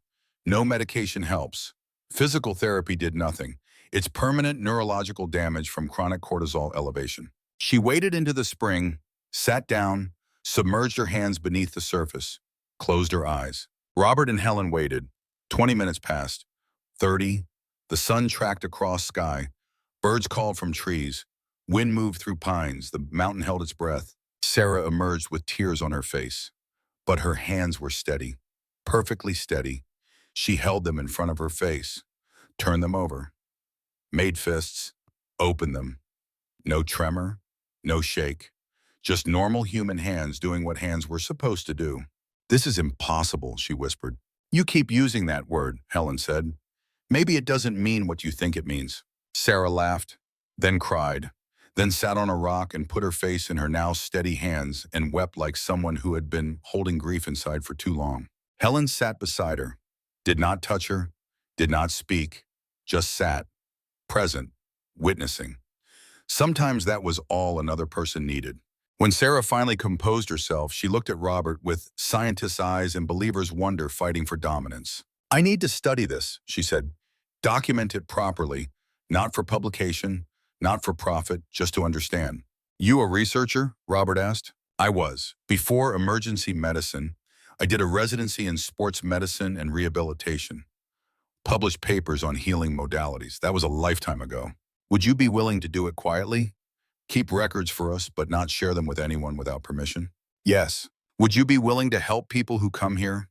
No medication helps. Physical therapy did nothing. It's permanent neurological damage from chronic cortisol elevation. She waded into the spring, sat down, submerged her hands beneath the surface, closed her eyes. Robert and Helen waited. 20 minutes passed. 30. The sun tracked across sky. Birds called from trees. Wind moved through pines. The mountain held its breath. Sarah emerged with tears on her face. But her hands were steady, perfectly steady. She held them in front of her face, turned them over, made fists, opened them. No tremor, no shake. Just normal human hands doing what hands were supposed to do. This is impossible, she whispered. You keep using that word, Helen said. Maybe it doesn't mean what you think it means. Sarah laughed, then cried, then sat on a rock and put her face in her now steady hands and wept like someone who had been holding grief inside for too long. Helen sat beside her, did not touch her, did not speak, just sat, present, witnessing. Sometimes that was all another person needed. When Sarah finally composed herself, she looked at Robert with scientist's eyes and believer's wonder fighting for dominance. I need to study this, she said. Document it properly, not for publication, not for profit, just to understand. You a researcher? Robert asked. I was. Before emergency medicine, I did a residency in sports medicine and rehabilitation. Published papers on healing modalities. That was a lifetime ago. Would you be willing to do it quietly? Keep records for us, but not share them with anyone without permission? Yes. Would you be willing to help people who come here?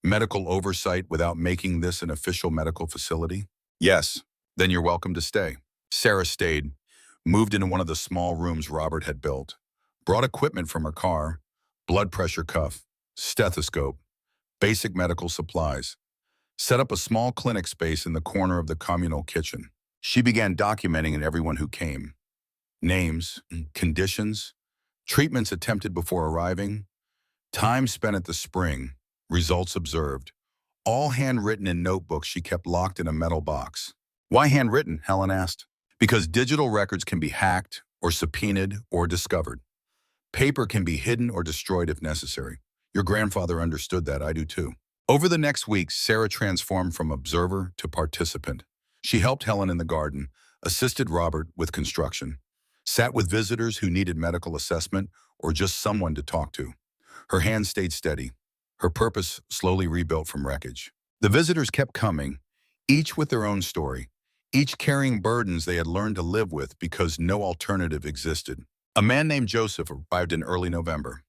Medical oversight without making this an official medical facility? Yes. Then you're welcome to stay. Sarah stayed, moved into one of the small rooms Robert had built, brought equipment from her car, blood pressure cuff, stethoscope, basic medical supplies, set up a small clinic space in the corner of the communal kitchen. She began documenting it everyone who came. Names, conditions, treatments attempted before arriving, time spent at the spring, results observed, all handwritten in notebooks she kept locked in a metal box. Why handwritten? Helen asked. Because digital records can be hacked or subpoenaed or discovered. Paper can be hidden or destroyed if necessary. Your grandfather understood that, I do too. Over the next weeks, Sarah transformed from observer to participant. She helped Helen in the garden, assisted Robert with construction, sat with visitors who needed medical assessment or just someone to talk to. Her hands stayed steady, her purpose slowly rebuilt from wreckage. The visitors kept coming, each with their own story, each carrying burdens they had learned to live with because no alternative existed. A man named Joseph arrived in early November.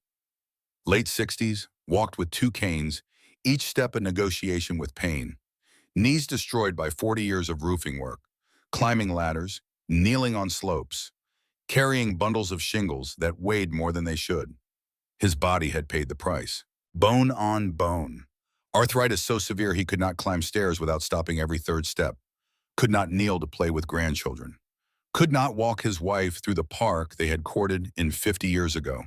Late 60s, walked with 2 canes, each step a negotiation with pain. Knees destroyed by 40 years of roofing work, climbing ladders, kneeling on slopes, carrying bundles of shingles that weighed more than they should. His body had paid the price. Bone on bone. Arthritis so severe he could not climb stairs without stopping every 3rd step, could not kneel to play with grandchildren, could not walk his wife through the park they had courted in 50 years ago.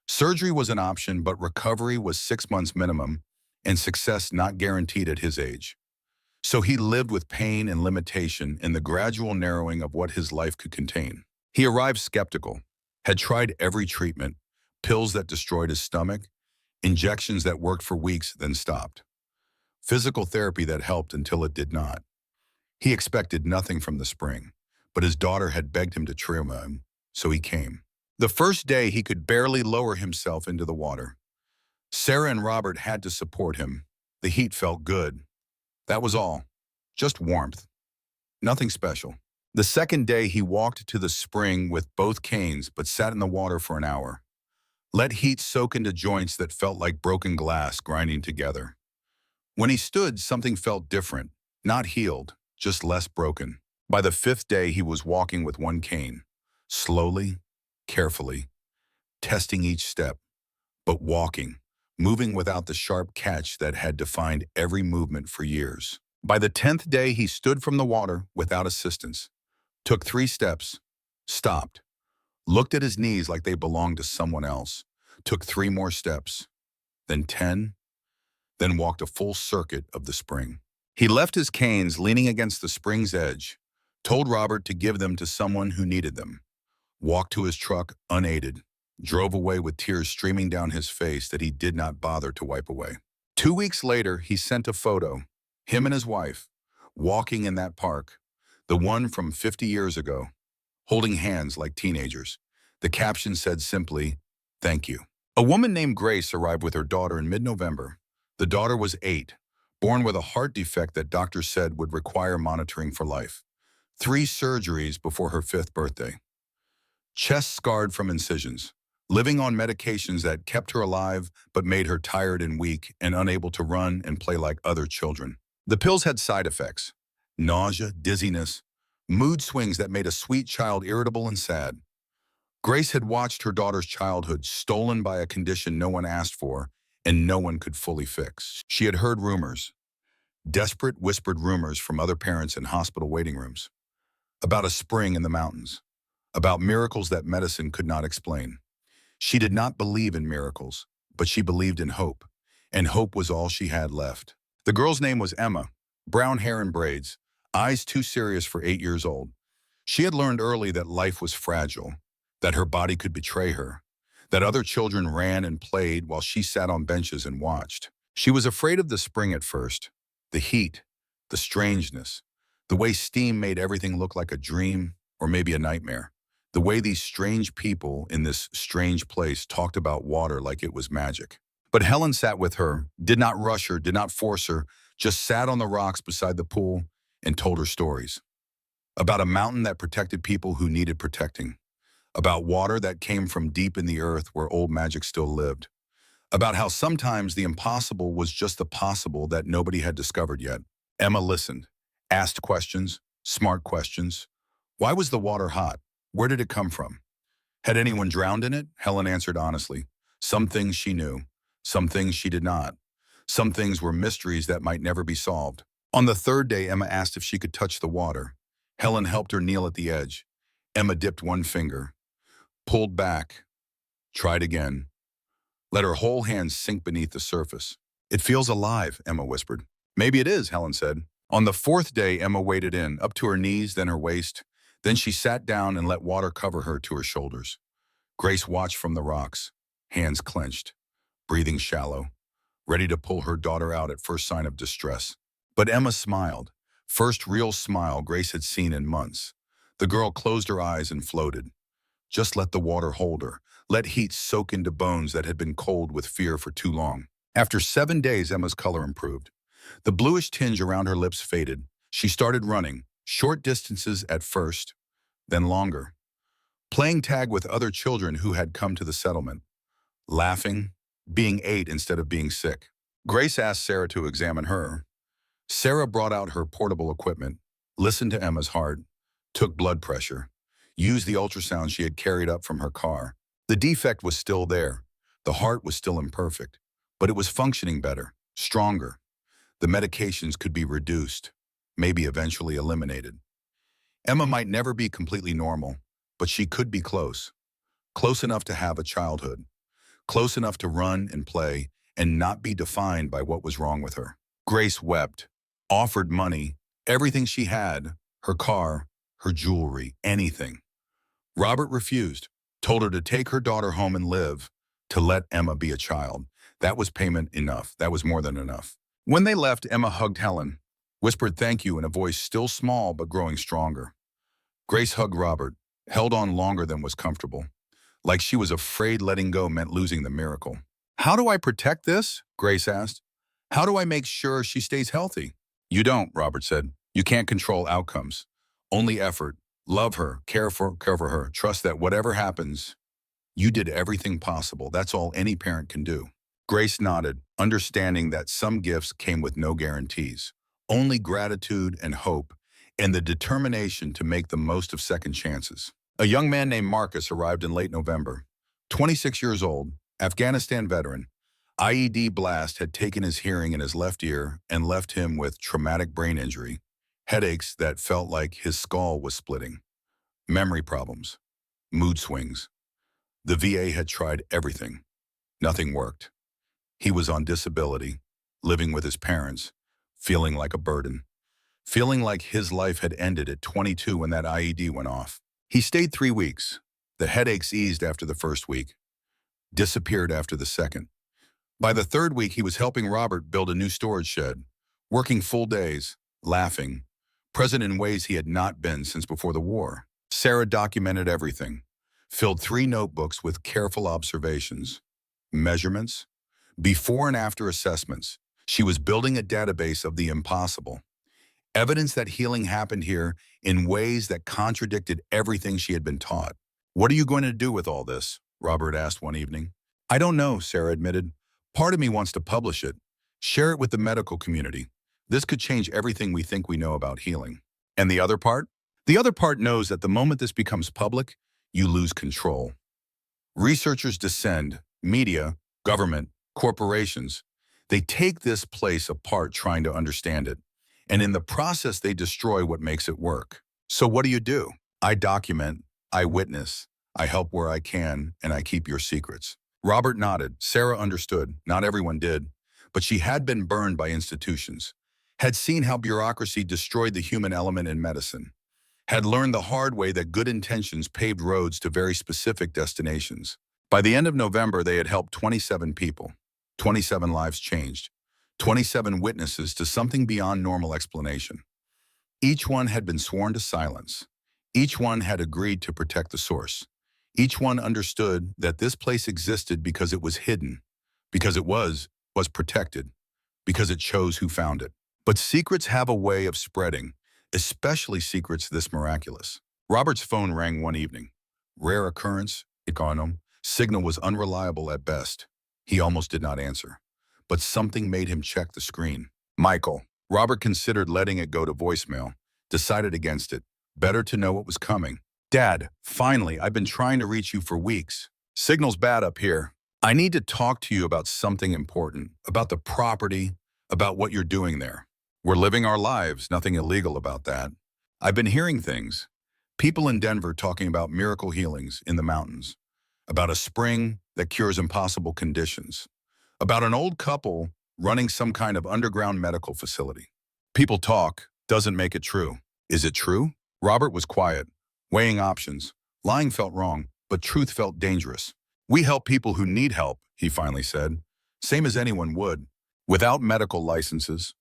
Surgery was an option, but recovery was 6 months minimum, and success not guaranteed at his age. So he lived with pain and limitation in the gradual narrowing of what his life could contain. He arrived skeptical, had tried every treatment, pills that destroyed his stomach, injections that worked for weeks then stopped, physical therapy that helped until it did not. He expected nothing from the spring, but his daughter had begged him to trim him, so he came. The first day, he could barely lower himself into the water. Sarah and Robert had to support him. The heat felt good. That was all. Just warmth. Nothing special. The second day, he walked to the spring with both canes but sat in the water for an hour. Let heat soak into joints that felt like broken glass grinding together. When he stood, something felt different. Not healed, just less broken. By the fifth day, he was walking with one cane. Slowly, carefully, testing each step, but walking, moving without the sharp catch that had defined every movement for years. By the 10th day, he stood from the water without assistance, took 3 steps, stopped, looked at his knees like they belonged to someone else, took 3 more steps, then 10, then walked a full circuit of the spring. He left his canes leaning against the spring's edge, told Robert to give them to someone who needed them, walked to his truck unaided, drove away with tears streaming down his face that he did not bother to wipe away. 2 weeks later, he sent a photo, him and his wife, walking in that park, the one from 50 years ago, holding hands like teenagers. The caption said simply, "Thank you." A woman named Grace arrived with her daughter in mid-November. The daughter was 8, born with a heart defect that doctors said would require monitoring for life. 3 surgeries before her 5th birthday. Chest scarred from incisions, living on medications that kept her alive but made her tired and weak and unable to run and play like other children. The pills had side effects: nausea, dizziness, mood swings that made a sweet child irritable and sad. Grace had watched her daughter's childhood stolen by a condition no one asked for and no one could fully fix. She had heard rumors, desperate whispered rumors from other parents in hospital waiting rooms, about a spring in the mountains, about miracles that medicine could not explain. She did not believe in miracles, but she believed in hope, and hope was all she had left. The girl's name was Emma, brown hair and braids, eyes too serious for 8 years old. She had learned early that life was fragile, that her body could betray her, that other children ran and played while she sat on benches and watched. She was afraid of the spring at first, the heat, the strangeness, the way steam made everything look like a dream or maybe a nightmare. The way these strange people in this strange place talked about water like it was magic. But Helen sat with her, did not rush her, did not force her, just sat on the rocks beside the pool and told her stories. About a mountain that protected people who needed protecting. About water that came from deep in the earth where old magic still lived. About how sometimes the impossible was just the possible that nobody had discovered yet. Emma listened, asked questions, smart questions. Why was the water hot? Where did it come from? Had anyone drowned in it? Helen answered honestly. Some things she knew, some things she did not. Some things were mysteries that might never be solved. On the 3rd day, Emma asked if she could touch the water. Helen helped her kneel at the edge. Emma dipped one finger, pulled back, tried again. Let her whole hand sink beneath the surface. "It feels alive," Emma whispered. "Maybe it is," Helen said. On the 4th day, Emma waded in, up to her knees, then her waist. Then she sat down and let water cover her to her shoulders. Grace watched from the rocks, hands clenched, breathing shallow, ready to pull her daughter out at first sign of distress. But Emma smiled, first real smile Grace had seen in months. The girl closed her eyes and floated. Just let the water hold her. Let heat soak into bones that had been cold with fear for too long. After 7 days, Emma's color improved. The bluish tinge around her lips faded. She started running, short distances at first, then longer. Playing tag with other children who had come to the settlement. Laughing, being 8 instead of being sick. Grace asked Sarah to examine her. Sarah brought out her portable equipment, listened to Emma's heart, took blood pressure, used the ultrasound she had carried up from her car. The defect was still there. The heart was still imperfect, but it was functioning better, stronger. The medications could be reduced, maybe eventually eliminated. Emma might never be completely normal, but she could be close. Close enough to have a childhood. Close enough to run and play and not be defined by what was wrong with her. Grace wept, offered money, everything she had, her car, her jewelry, anything. Robert refused, told her to take her daughter home and live, to let Emma be a child. That was payment enough. That was more than enough. When they left, Emma hugged Helen, whispered thank you in a voice still small but growing stronger. Grace hugged Robert, held on longer than was comfortable. like she was afraid letting go meant losing the miracle. How do I protect this? Grace asked. How do I make sure she stays healthy? You don't, Robert said. You can't control outcomes. Only effort. Love her, care for her, trust that whatever happens, you did everything possible. That's all any parent can do. Grace nodded, understanding that some gifts came with no guarantees, only gratitude and hope, and the determination to make the most of second chances. A young man named Marcus arrived in late November. 26 years old, Afghanistan veteran. IED blast had taken his hearing in his left ear and left him with traumatic brain injury, headaches that felt like his skull was splitting, memory problems, mood swings. The VA had tried everything. Nothing worked. He was on disability, living with his parents, feeling like a burden, feeling like his life had ended at 22 when that IED went off. He stayed 3 weeks. The headaches eased after the first week, disappeared after the second. By the third week, he was helping Robert build a new storage shed, working full days, laughing, present in ways he had not been since before the war. Sarah documented everything, filled 3 notebooks with careful observations, measurements, before and after assessments. She was building a database of the impossible, evidence that healing happened here in ways that contradicted everything she had been taught. What are you going to do with all this? Robert asked one evening. I don't know, Sarah admitted. Part of me wants to publish it, share it with the medical community. This could change everything we think we know about healing. And the other part? The other part knows that the moment this becomes public, you lose control. Researchers descend, media, government, corporations. They take this place apart trying to understand it. And in the process, they destroy what makes it work. So what do? I document, I witness, I help where I can, and I keep your secrets. Robert nodded. Sarah understood. Not everyone did. But she had been burned by institutions, had seen how bureaucracy destroyed the human element in medicine, had learned the hard way that good intentions paved roads to very specific destinations. By the end of November, they had helped 27 people. 27 lives changed. 27 witnesses to something beyond normal explanation. Each one had been sworn to silence. Each one had agreed to protect the source. Each one understood that this place existed because it was hidden, because it was protected, because it chose who found it. But secrets have a way of spreading, especially secrets this miraculous. Robert's phone rang one evening. Rare occurrence, econom. Signal was unreliable at best. He almost did not answer. But something made him check the screen. Michael. Robert considered letting it go to voicemail, decided against it. Better to know what was coming. Dad, finally, I've been trying to reach you for weeks. Signal's bad up here. I need to talk to you about something important, about the property, about what you're doing there. We're living our lives, nothing illegal about that. I've been hearing things. People in Denver talking about miracle healings in the mountains, about a spring that cures impossible conditions, about an old couple running some kind of underground medical facility. People talk, doesn't make it true. Is it true? Robert was quiet, weighing options. Lying felt wrong, but truth felt dangerous. We help people who need help, he finally said, same as anyone would, without medical licenses,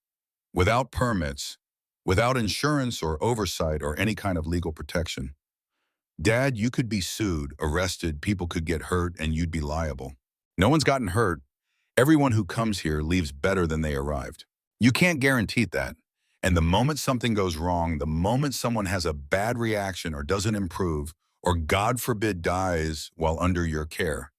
without permits, without insurance or oversight or any kind of legal protection. Dad, you could be sued, arrested, people could get hurt, and you'd be liable. No one's gotten hurt. Everyone who comes here leaves better than they arrived. You can't guarantee that. And the moment something goes wrong, the moment someone has a bad reaction or doesn't improve, or God forbid dies while under your care,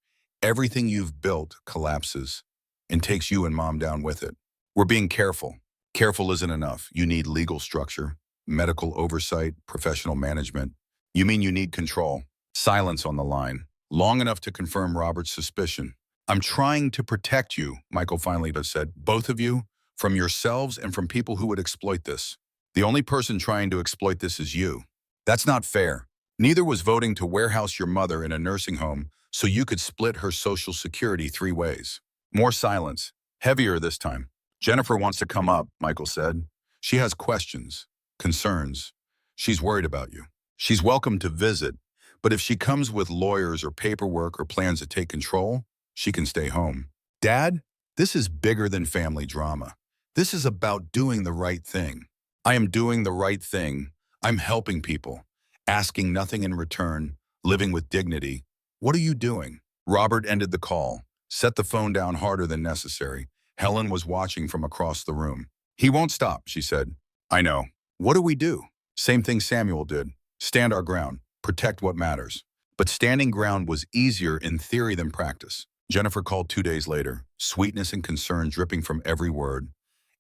everything you've built collapses and takes you and Mom down with it. We're being careful. Careful isn't enough. You need legal structure, medical oversight, professional management. You mean you need control. Silence on the line, long enough to confirm Robert's suspicion. I'm trying to protect you, Michael finally said, both of you, from yourselves and from people who would exploit this. The only person trying to exploit this is you. That's not fair. Neither was voting to warehouse your mother in a nursing home so you could split her Social Security 3 ways. More silence, heavier this time. Jennifer wants to come up, Michael said. She has questions, concerns. She's worried about you. She's welcome to visit, but if she comes with lawyers or paperwork or plans to take control, she can stay home. Dad, this is bigger than family drama. This is about doing the right thing. I am doing the right thing. I'm helping people, asking nothing in return, living with dignity, What are you doing? Robert ended the call, set the phone down harder than necessary. Helen was watching from across the room. He won't stop, she said. I know. What do we do? Same thing Samuel did. Stand our ground. Protect what matters. But standing ground was easier in theory than practice. Jennifer called 2 days later, sweetness and concern dripping from every word,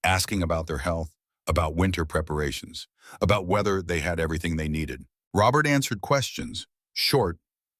asking about their health, about winter preparations, about whether they had everything they needed. Robert answered questions, short,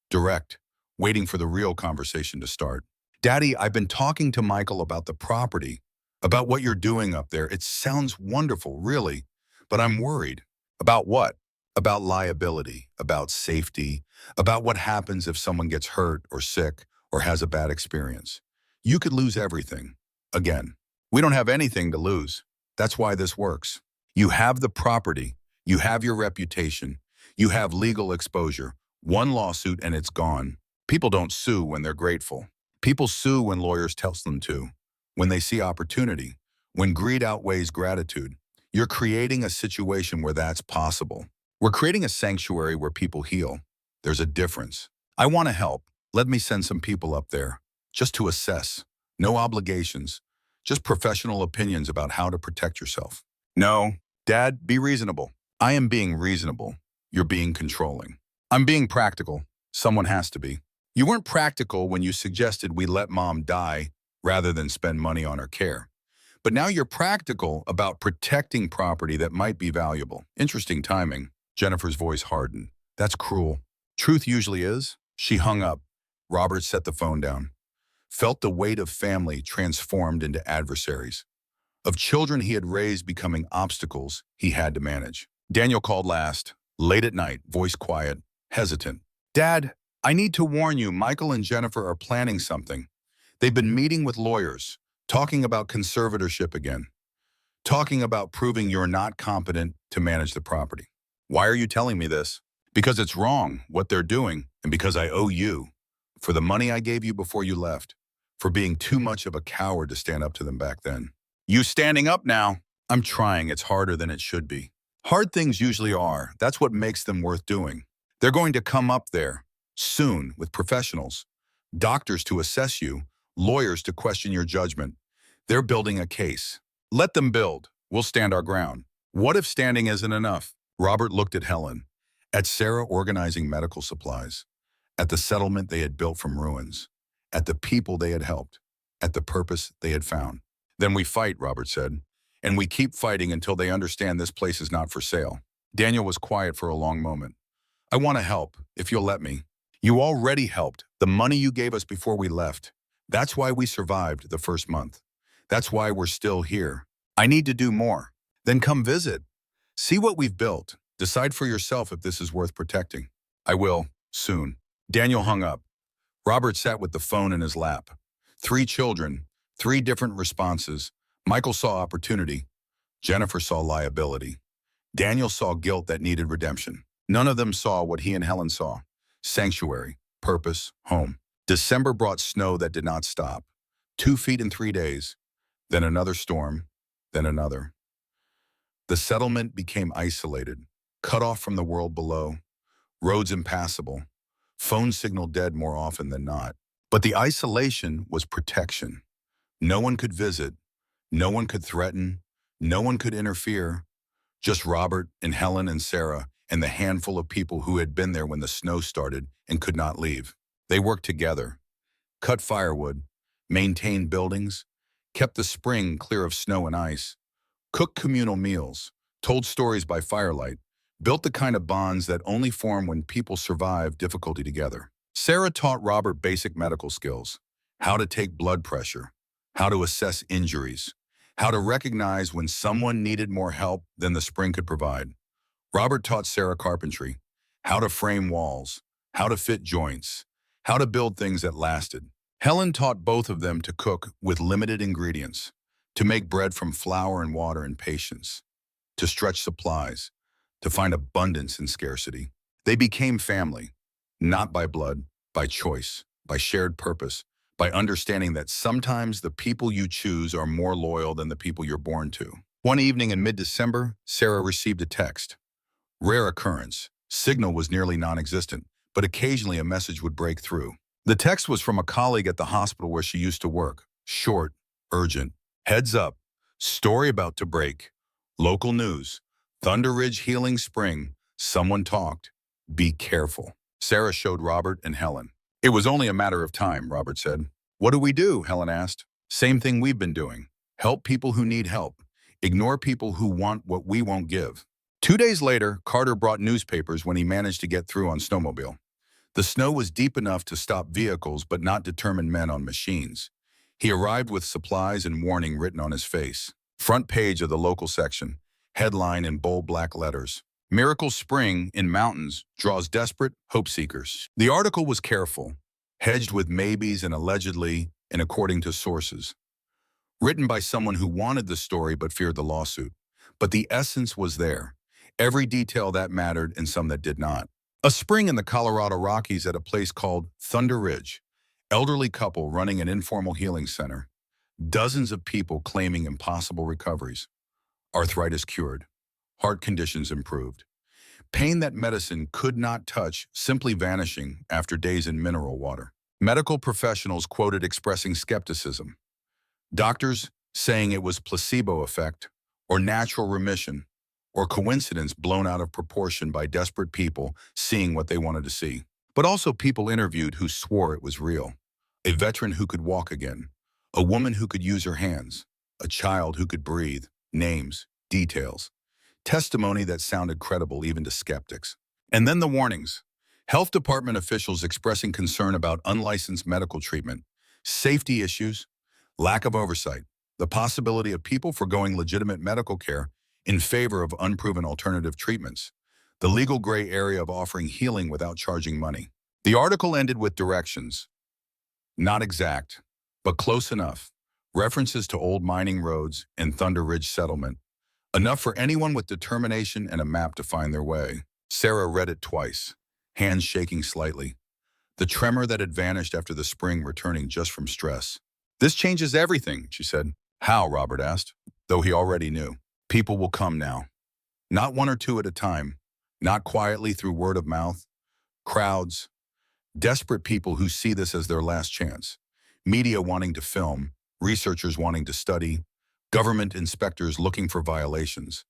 direct, waiting for the real conversation to start. Daddy, I've been talking to Michael about the property, about what you're doing up there. It sounds wonderful, really, but I'm worried. About what? About liability, about safety, about what happens if someone gets hurt or sick or has a bad experience. You could lose everything. Again, we don't have anything to lose. That's why this works. You have the property, you have your reputation, you have legal exposure. One lawsuit and it's gone. People don't sue when they're grateful. People sue when lawyers tell them to, when they see opportunity, when greed outweighs gratitude. You're creating a situation where that's possible. We're creating a sanctuary where people heal. There's a difference. I want to help. Let me send some people up there, just to assess. No obligations, just professional opinions about how to protect yourself. No, Dad, be reasonable. I am being reasonable. You're being controlling. I'm being practical. Someone has to be. You weren't practical when you suggested we let Mom die rather than spend money on her care. But now you're practical about protecting property that might be valuable. Interesting timing. Jennifer's voice hardened. That's cruel. Truth usually is. She hung up. Robert set the phone down. Felt the weight of family transformed into adversaries. Of children he had raised becoming obstacles he had to manage. Daniel called last, late at night, voice quiet, hesitant. Dad, I need to warn you, Michael and Jennifer are planning something. They've been meeting with lawyers, talking about conservatorship again, talking about proving you're not competent to manage the property. Why are you telling me this? Because it's wrong, what they're doing, and because I owe you. For the money I gave you before you left, for being too much of a coward to stand up to them back then. You standing up now? I'm trying, it's harder than it should be. Hard things usually are, that's what makes them worth doing. They're going to come up there, soon, with professionals. Doctors to assess you, lawyers to question your judgment. They're building a case. Let them build. We'll stand our ground. What if standing isn't enough? Robert looked at Helen, at Sarah organizing medical supplies, at the settlement they had built from ruins, at the people they had helped, at the purpose they had found. Then we fight, Robert said, and we keep fighting until they understand this place is not for sale. Daniel was quiet for a long moment. I want to help, if you'll let me. You already helped. The money you gave us before we left. That's why we survived the first month. That's why we're still here. I need to do more. Then come visit. See what we've built. Decide for yourself if this is worth protecting. I will, soon. Daniel hung up. Robert sat with the phone in his lap. 3 children, 3 different responses. Michael saw opportunity. Jennifer saw liability. Daniel saw guilt that needed redemption. None of them saw what he and Helen saw. Sanctuary, purpose, home. December brought snow that did not stop. 2 feet in 3 days. Then another storm. Then another. The settlement became isolated, cut off from the world below. Roads impassable. Phone signal dead more often than not. But the isolation was protection. No one could visit. No one could threaten. No one could interfere. Just Robert and Helen and Sarah and the handful of people who had been there when the snow started and could not leave. They worked together, cut firewood, maintained buildings, kept the spring clear of snow and ice, cooked communal meals, told stories by firelight, built the kind of bonds that only form when people survive difficulty together. Sarah taught Robert basic medical skills, how to take blood pressure, how to assess injuries, how to recognize when someone needed more help than the spring could provide. Robert taught Sarah carpentry, how to frame walls, how to fit joints, how to build things that lasted. Helen taught both of them to cook with limited ingredients, to make bread from flour and water and patience, to stretch supplies, to find abundance in scarcity. They became family, not by blood, by choice, by shared purpose, by understanding that sometimes the people you choose are more loyal than the people you're born to. One evening in mid-December, Sarah received a text. Rare occurrence. Signal was nearly non-existent, but occasionally a message would break through. The text was from a colleague at the hospital where she used to work. Short, urgent. Heads up. Story about to break. Local news. Thunder Ridge Healing Spring. Someone talked. Be careful. Sarah showed Robert and Helen. It was only a matter of time, Robert said. What do we do? Helen asked. Same thing we've been doing. Help people who need help. Ignore people who want what we won't give. 2 days later, Carter brought newspapers when he managed to get through on snowmobile. The snow was deep enough to stop vehicles but not determined men on machines. He arrived with supplies and warning written on his face. Front page of the local section. Headline in bold black letters. Miracle Spring in Mountains draws desperate hope seekers. The article was careful, hedged with maybes and allegedly and according to sources. Written by someone who wanted the story but feared the lawsuit. But the essence was there. Every detail that mattered and some that did not. A spring in the Colorado Rockies at a place called Thunder Ridge. Elderly couple running an informal healing center. Dozens of people claiming impossible recoveries. Arthritis cured. Heart conditions improved. Pain that medicine could not touch simply vanishing after days in mineral water. Medical professionals quoted expressing skepticism. Doctors saying it was placebo effect, or natural remission, or coincidence blown out of proportion by desperate people seeing what they wanted to see. But also people interviewed who swore it was real. A veteran who could walk again. A woman who could use her hands. A child who could breathe. Names, details. Testimony that sounded credible even to skeptics. And then the warnings. Health department officials expressing concern about unlicensed medical treatment, safety issues, lack of oversight, the possibility of people forgoing legitimate medical care in favor of unproven alternative treatments, the legal gray area of offering healing without charging money. The article ended with directions. Not exact, but close enough. References to old mining roads and Thunder Ridge settlement. Enough for anyone with determination and a map to find their way. Sarah read it twice, hands shaking slightly. The tremor that had vanished after the spring returning just from stress. This changes everything, she said. How? Robert asked, though he already knew. People will come now. Not one or two at a time, not quietly through word of mouth. Crowds, desperate people who see this as their last chance. Media wanting to film, researchers wanting to study, government inspectors looking for violations.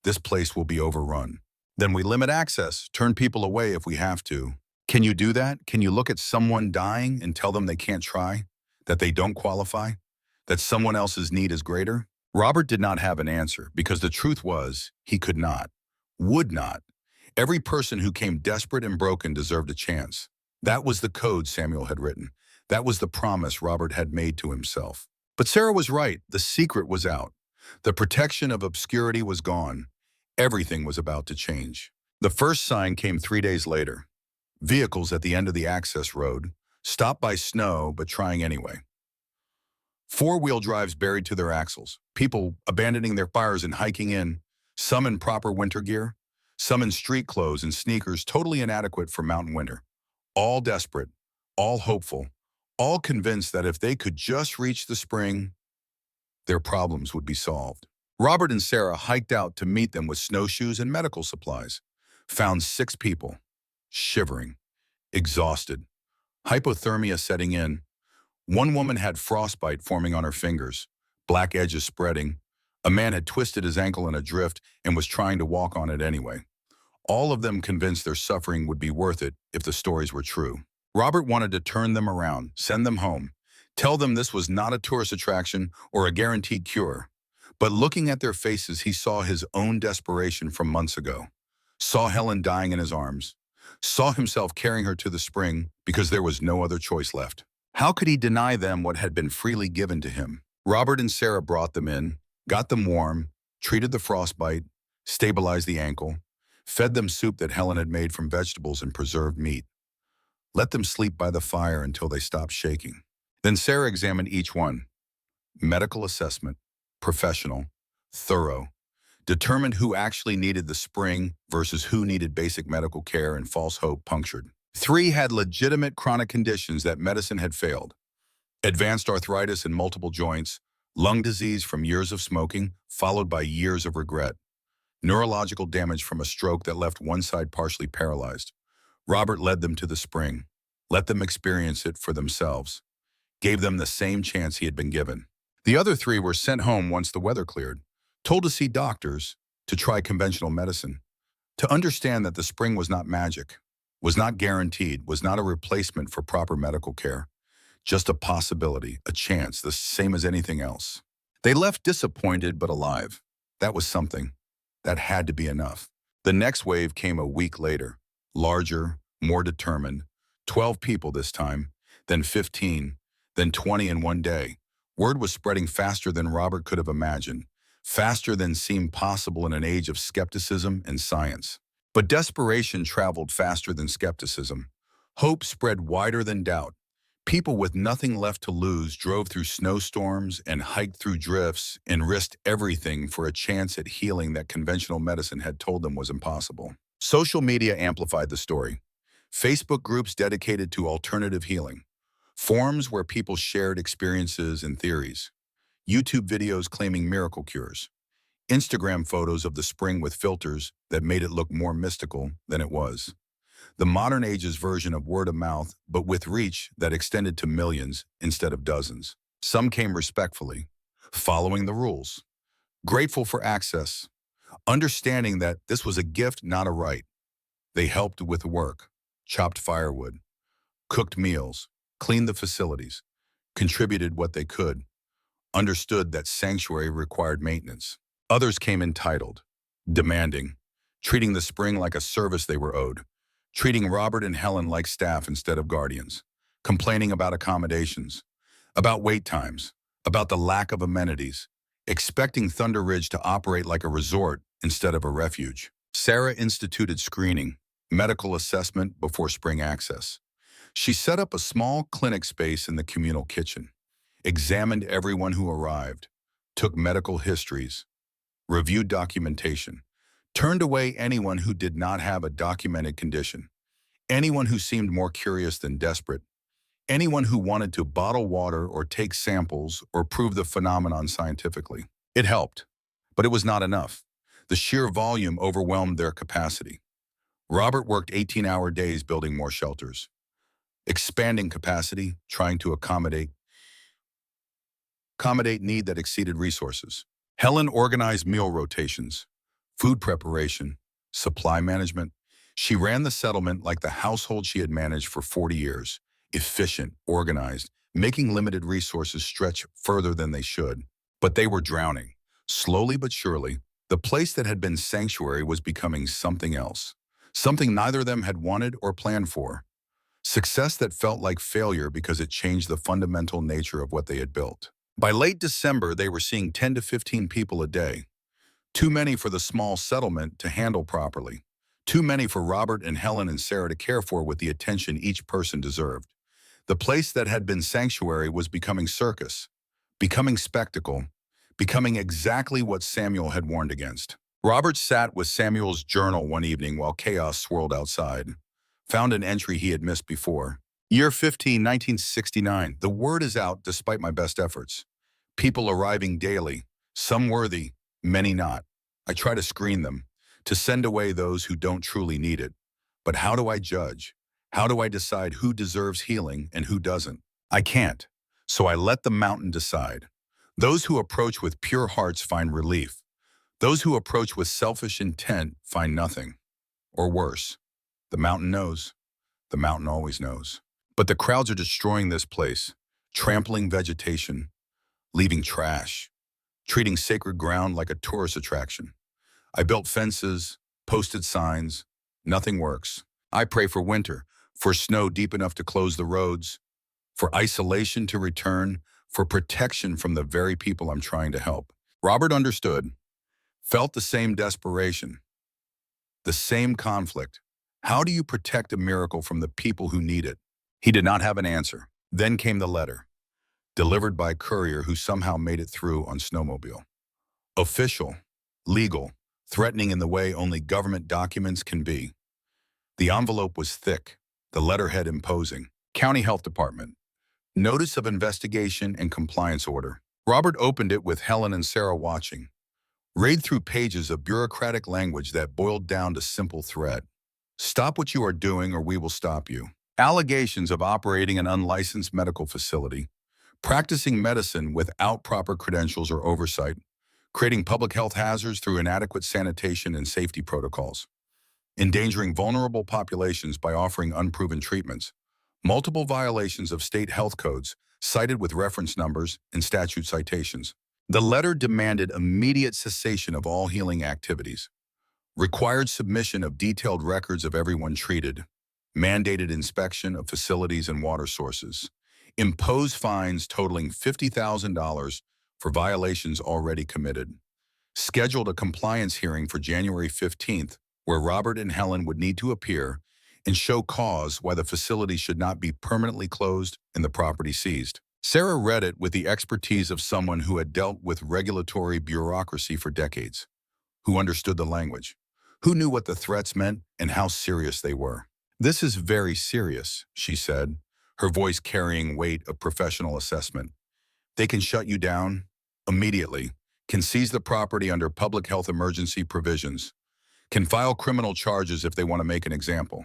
This place will be overrun. Then we limit access, turn people away if we have to. Can you do that? Can you look at someone dying and tell them they can't try? That they don't qualify? That someone else's need is greater? Robert did not have an answer because the truth was he could not, would not. Every person who came desperate and broken deserved a chance. That was the code Samuel had written. That was the promise Robert had made to himself. But Sarah was right. The secret was out. The protection of obscurity was gone. Everything was about to change. The first sign came 3 days later. Vehicles at the end of the access road, stopped by snow but trying anyway. 4-wheel drives buried to their axles, people abandoning their fires and hiking in, some in proper winter gear, some in street clothes and sneakers totally inadequate for mountain winter. All desperate, all hopeful, all convinced that if they could just reach the spring, their problems would be solved. Robert and Sarah hiked out to meet them with snowshoes and medical supplies. Found 6 people, shivering, exhausted, hypothermia setting in. One woman had frostbite forming on her fingers, black edges spreading. A man had twisted his ankle in a drift and was trying to walk on it anyway. All of them convinced their suffering would be worth it if the stories were true. Robert wanted to turn them around, send them home, tell them this was not a tourist attraction or a guaranteed cure. But looking at their faces, he saw his own desperation from months ago. Saw Helen dying in his arms. Saw himself carrying her to the spring because there was no other choice left. How could he deny them what had been freely given to him? Robert and Sarah brought them in, got them warm, treated the frostbite, stabilized the ankle, fed them soup that Helen had made from vegetables and preserved meat. Let them sleep by the fire until they stopped shaking. Then Sarah examined each one. Medical assessment, professional, thorough, determined who actually needed the spring versus who needed basic medical care and false hope punctured. 3 had legitimate chronic conditions that medicine had failed. Advanced arthritis in multiple joints, lung disease from years of smoking, followed by years of regret. Neurological damage from a stroke that left one side partially paralyzed. Robert led them to the spring, let them experience it for themselves, gave them the same chance he had been given. The other three were sent home once the weather cleared, told to see doctors, to try conventional medicine, to understand that the spring was not magic, was not guaranteed, was not a replacement for proper medical care, just a possibility, a chance, the same as anything else. They left disappointed but alive. That was something. That had to be enough. The next wave came a week later, larger, more determined, 12 people this time, then 15, then 20 in one day. Word was spreading faster than Robert could have imagined, faster than seemed possible in an age of skepticism and science. But desperation traveled faster than skepticism. Hope spread wider than doubt. People with nothing left to lose drove through snowstorms and hiked through drifts and risked everything for a chance at healing that conventional medicine had told them was impossible. Social media amplified the story. Facebook groups dedicated to alternative healing. Forums where people shared experiences and theories. YouTube videos claiming miracle cures. Instagram photos of the spring with filters that made it look more mystical than it was. The modern age's version of word of mouth, but with reach that extended to millions instead of dozens. Some came respectfully, following the rules, grateful for access, understanding that this was a gift, not a right. They helped with work, chopped firewood, cooked meals, cleaned the facilities, contributed what they could, understood that sanctuary required maintenance. Others came entitled, demanding, treating the spring like a service they were owed, treating Robert and Helen like staff instead of guardians, complaining about accommodations, about wait times, about the lack of amenities, expecting Thunder Ridge to operate like a resort instead of a refuge. Sarah instituted screening, medical assessment before spring access. She set up a small clinic space in the communal kitchen, examined everyone who arrived, took medical histories, reviewed documentation, turned away anyone who did not have a documented condition, anyone who seemed more curious than desperate, anyone who wanted to bottle water or take samples or prove the phenomenon scientifically. It helped, but it was not enough. The sheer volume overwhelmed their capacity. Robert worked 18-hour days building more shelters, expanding capacity, trying to accommodate need that exceeded resources. Helen organized meal rotations, food preparation, supply management. She ran the settlement like the household she had managed for 40 years, efficient, organized, making limited resources stretch further than they should. But they were drowning. Slowly but surely, the place that had been sanctuary was becoming something else, something neither of them had wanted or planned for. Success that felt like failure because it changed the fundamental nature of what they had built. By late December, they were seeing 10 to 15 people a day. Too many for the small settlement to handle properly. Too many for Robert and Helen and Sarah to care for with the attention each person deserved. The place that had been sanctuary was becoming circus, becoming spectacle, becoming exactly what Samuel had warned against. Robert sat with Samuel's journal one evening while chaos swirled outside, found an entry he had missed before. Year 15, 1969. The word is out despite my best efforts. People arriving daily, some worthy, many not. I try to screen them, to send away those who don't truly need it. But how do I judge? How do I decide who deserves healing and who doesn't? I can't. So I let the mountain decide. Those who approach with pure hearts find relief. Those who approach with selfish intent find nothing. Or worse, the mountain knows. The mountain always knows. But the crowds are destroying this place, trampling vegetation, leaving trash, treating sacred ground like a tourist attraction. I built fences, posted signs. Nothing works. I pray for winter, for snow deep enough to close the roads, for isolation to return, for protection from the very people I'm trying to help. Robert understood, felt the same desperation, the same conflict. How do you protect a miracle from the people who need it? He did not have an answer. Then came the letter, delivered by courier who somehow made it through on snowmobile. Official, legal, threatening in the way only government documents can be. The envelope was thick, the letterhead imposing. County Health Department. Notice of investigation and compliance order. Robert opened it with Helen and Sarah watching. Read through pages of bureaucratic language that boiled down to simple threat. Stop what you are doing or we will stop you. Allegations of operating an unlicensed medical facility, practicing medicine without proper credentials or oversight, creating public health hazards through inadequate sanitation and safety protocols, endangering vulnerable populations by offering unproven treatments, multiple violations of state health codes cited with reference numbers and statute citations. The letter demanded immediate cessation of all healing activities, required submission of detailed records of everyone treated, mandated inspection of facilities and water sources, imposed fines totaling $50,000 for violations already committed, scheduled a compliance hearing for January 15th, where Robert and Helen would need to appear and show cause why the facility should not be permanently closed and the property seized. Sarah read it with the expertise of someone who had dealt with regulatory bureaucracy for decades, who understood the language, who knew what the threats meant and how serious they were. "This is very serious," she said, her voice carrying weight of professional assessment. "They can shut you down immediately, can seize the property under public health emergency provisions, can file criminal charges if they want to make an example.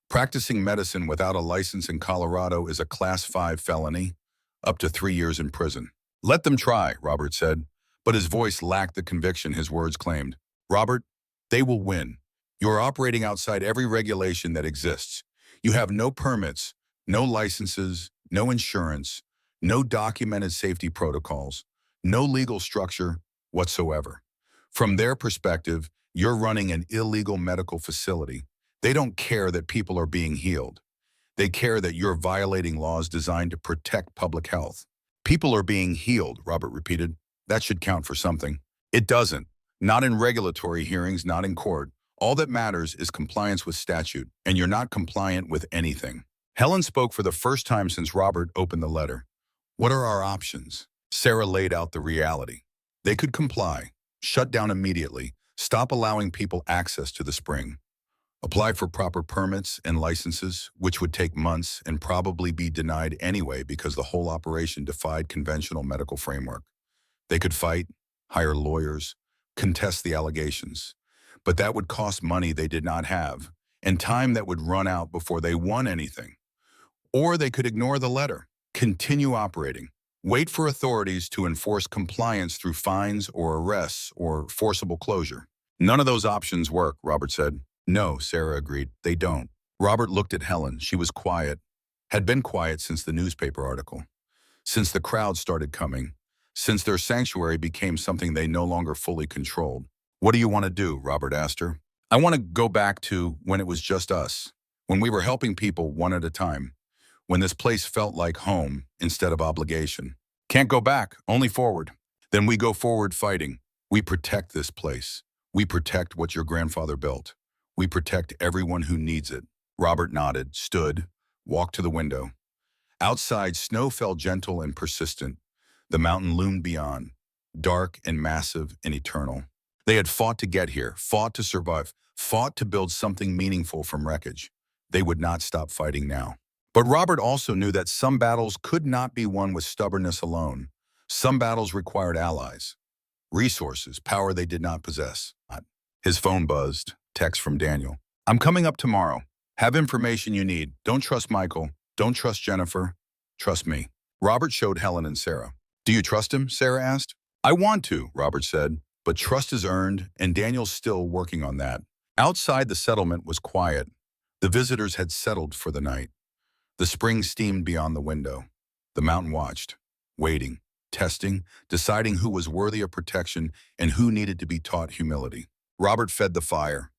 Practicing medicine without a license in Colorado is a Class 5 felony, up to 3 years in prison." "Let them try," Robert said, but his voice lacked the conviction his words claimed. "Robert, they will win. You are operating outside every regulation that exists. You have no permits, no licenses, no insurance, no documented safety protocols, no legal structure whatsoever. From their perspective, you're running an illegal medical facility. They don't care that people are being healed. They care that you're violating laws designed to protect public health." "People are being healed," Robert repeated. "That should count for something." "It doesn't. Not in regulatory hearings, not in court. All that matters is compliance with statute, and you're not compliant with anything." Helen spoke for the first time since Robert opened the letter. "What are our options?" Sarah laid out the reality. They could comply, shut down immediately, stop allowing people access to the spring, apply for proper permits and licenses, which would take months and probably be denied anyway because the whole operation defied conventional medical framework. They could fight, hire lawyers, contest the allegations. But that would cost money they did not have, and time that would run out before they won anything. Or they could ignore the letter, continue operating, wait for authorities to enforce compliance through fines or arrests or forcible closure. "None of those options work," Robert said. "No," Sarah agreed, "they don't." Robert looked at Helen. She was quiet, had been quiet since the newspaper article, since the crowd started coming, since their sanctuary became something they no longer fully controlled. "What do you want to do?" Robert asked her. "I want to go back to when it was just us, when we were helping people one at a time, when this place felt like home instead of obligation." "Can't go back, only forward." "Then we go forward fighting. We protect this place. We protect what your grandfather built. We protect everyone who needs it." Robert nodded, stood, walked to the window. Outside, snow fell gentle and persistent. The mountain loomed beyond, dark and massive and eternal. They had fought to get here, fought to survive, fought to build something meaningful from wreckage. They would not stop fighting now. But Robert also knew that some battles could not be won with stubbornness alone. Some battles required allies, resources, power they did not possess. His phone buzzed, text from Daniel. "I'm coming up tomorrow. Have information you need. Don't trust Michael. Don't trust Jennifer. Trust me." Robert showed Helen and Sarah. "Do you trust him?" Sarah asked. "I want to," Robert said. "But trust is earned, and Daniel's still working on that." Outside, the settlement was quiet. The visitors had settled for the night. The spring steamed beyond the window. The mountain watched, waiting, testing, deciding who was worthy of protection and who needed to be taught humility. Robert fed the fire,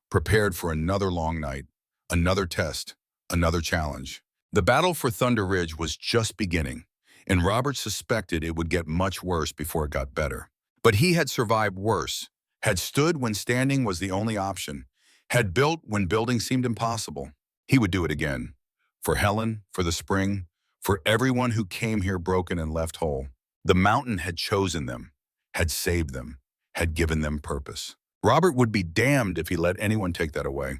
prepared for another long night, another test, another challenge. The battle for Thunder Ridge was just beginning, and Robert suspected it would get much worse before it got better. But he had survived worse, had stood when standing was the only option, had built when building seemed impossible. He would do it again. For Helen, for the spring, for everyone who came here broken and left whole. The mountain had chosen them, had saved them, had given them purpose. Robert would be damned if he let anyone take that away.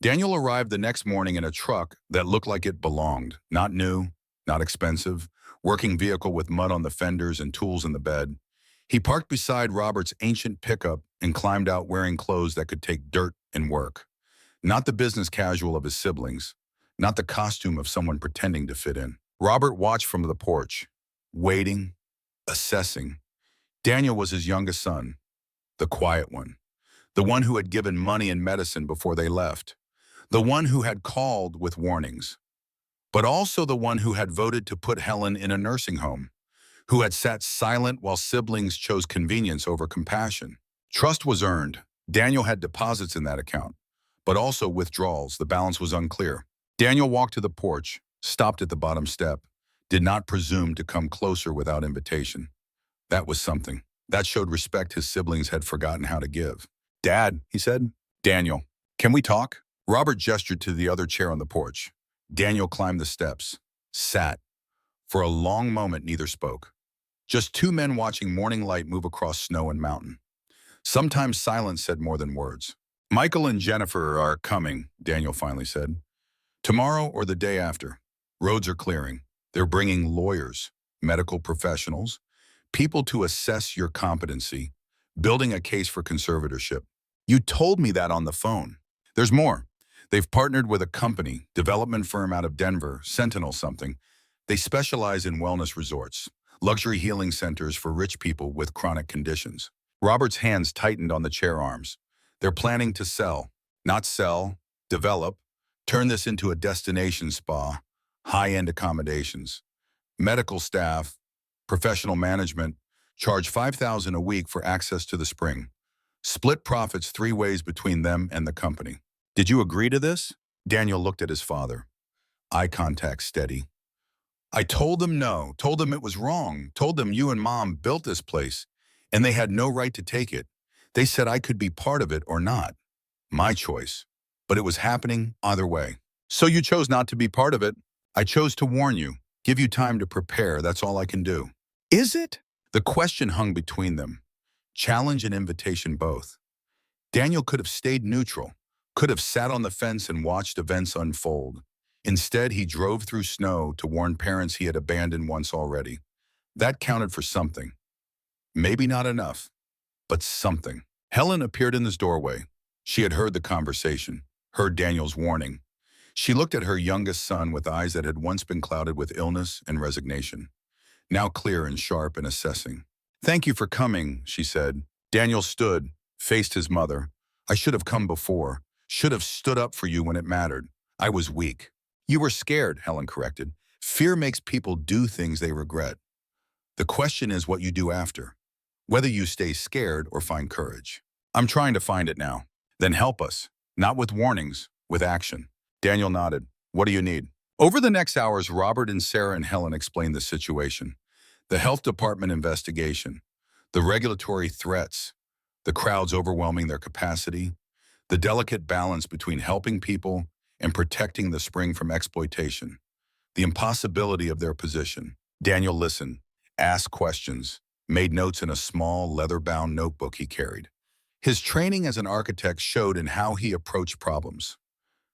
Daniel arrived the next morning in a truck that looked like it belonged. Not new, not expensive, working vehicle with mud on the fenders and tools in the bed. He parked beside Robert's ancient pickup and climbed out wearing clothes that could take dirt and work. not the business casual of his siblings, not the costume of someone pretending to fit in. Robert watched from the porch, waiting, assessing. Daniel was his youngest son, the quiet one, the one who had given money and medicine before they left, the one who had called with warnings, but also the one who had voted to put Helen in a nursing home, who had sat silent while siblings chose convenience over compassion. Trust was earned. Daniel had deposits in that account, but also withdrawals. The balance was unclear. Daniel walked to the porch, stopped at the bottom step, did not presume to come closer without invitation. That was something. That showed respect his siblings had forgotten how to give. "Dad," he said. "Daniel, can we talk?" Robert gestured to the other chair on the porch. Daniel climbed the steps, sat. For a long moment, neither spoke. Just two men watching morning light move across snow and mountain. Sometimes silence said more than words. "Michael and Jennifer are coming," Daniel finally said. "Tomorrow or the day after. Roads are clearing. They're bringing lawyers, medical professionals, people to assess your competency, building a case for conservatorship. You told me that on the phone. There's more. They've partnered with a company, development firm out of Denver, Sentinel something. They specialize in wellness resorts, luxury healing centers for rich people with chronic conditions." Robert's hands tightened on the chair arms. "They're planning to sell, not sell, develop, turn this into a destination spa, high-end accommodations, medical staff, professional management, charge $5,000 a week for access to the spring. Split profits 3 ways between them and the company. Did you agree to this?" Daniel looked at his father. Eye contact steady. "I told them no, told them it was wrong, told them you and Mom built this place, and they had no right to take it. They said I could be part of it or not. My choice. But it was happening either way. So you chose not to be part of it. I chose to warn you, give you time to prepare, that's all I can do." "Is it?" The question hung between them. Challenge and invitation both. Daniel could have stayed neutral, could have sat on the fence and watched events unfold. Instead, he drove through snow to warn parents he had abandoned once already. That counted for something. Maybe not enough, but something. Helen appeared in his doorway. She had heard the conversation, heard Daniel's warning. She looked at her youngest son with eyes that had once been clouded with illness and resignation, now clear and sharp and assessing. "Thank you for coming," she said. Daniel stood, faced his mother. "I should have come before, should have stood up for you when it mattered. I was weak." "You were scared," Helen corrected. "Fear makes people do things they regret. The question is what you do after, whether you stay scared or find courage." "I'm trying to find it now." "Then help us, not with warnings, with action." Daniel nodded. "What do you need?" Over the next hours, Robert and Sarah and Helen explained the situation. The health department investigation, the regulatory threats, the crowds overwhelming their capacity, the delicate balance between helping people and protecting the spring from exploitation, the impossibility of their position. Daniel listened, asked questions, made notes in a small, leather-bound notebook he carried. His training as an architect showed in how he approached problems.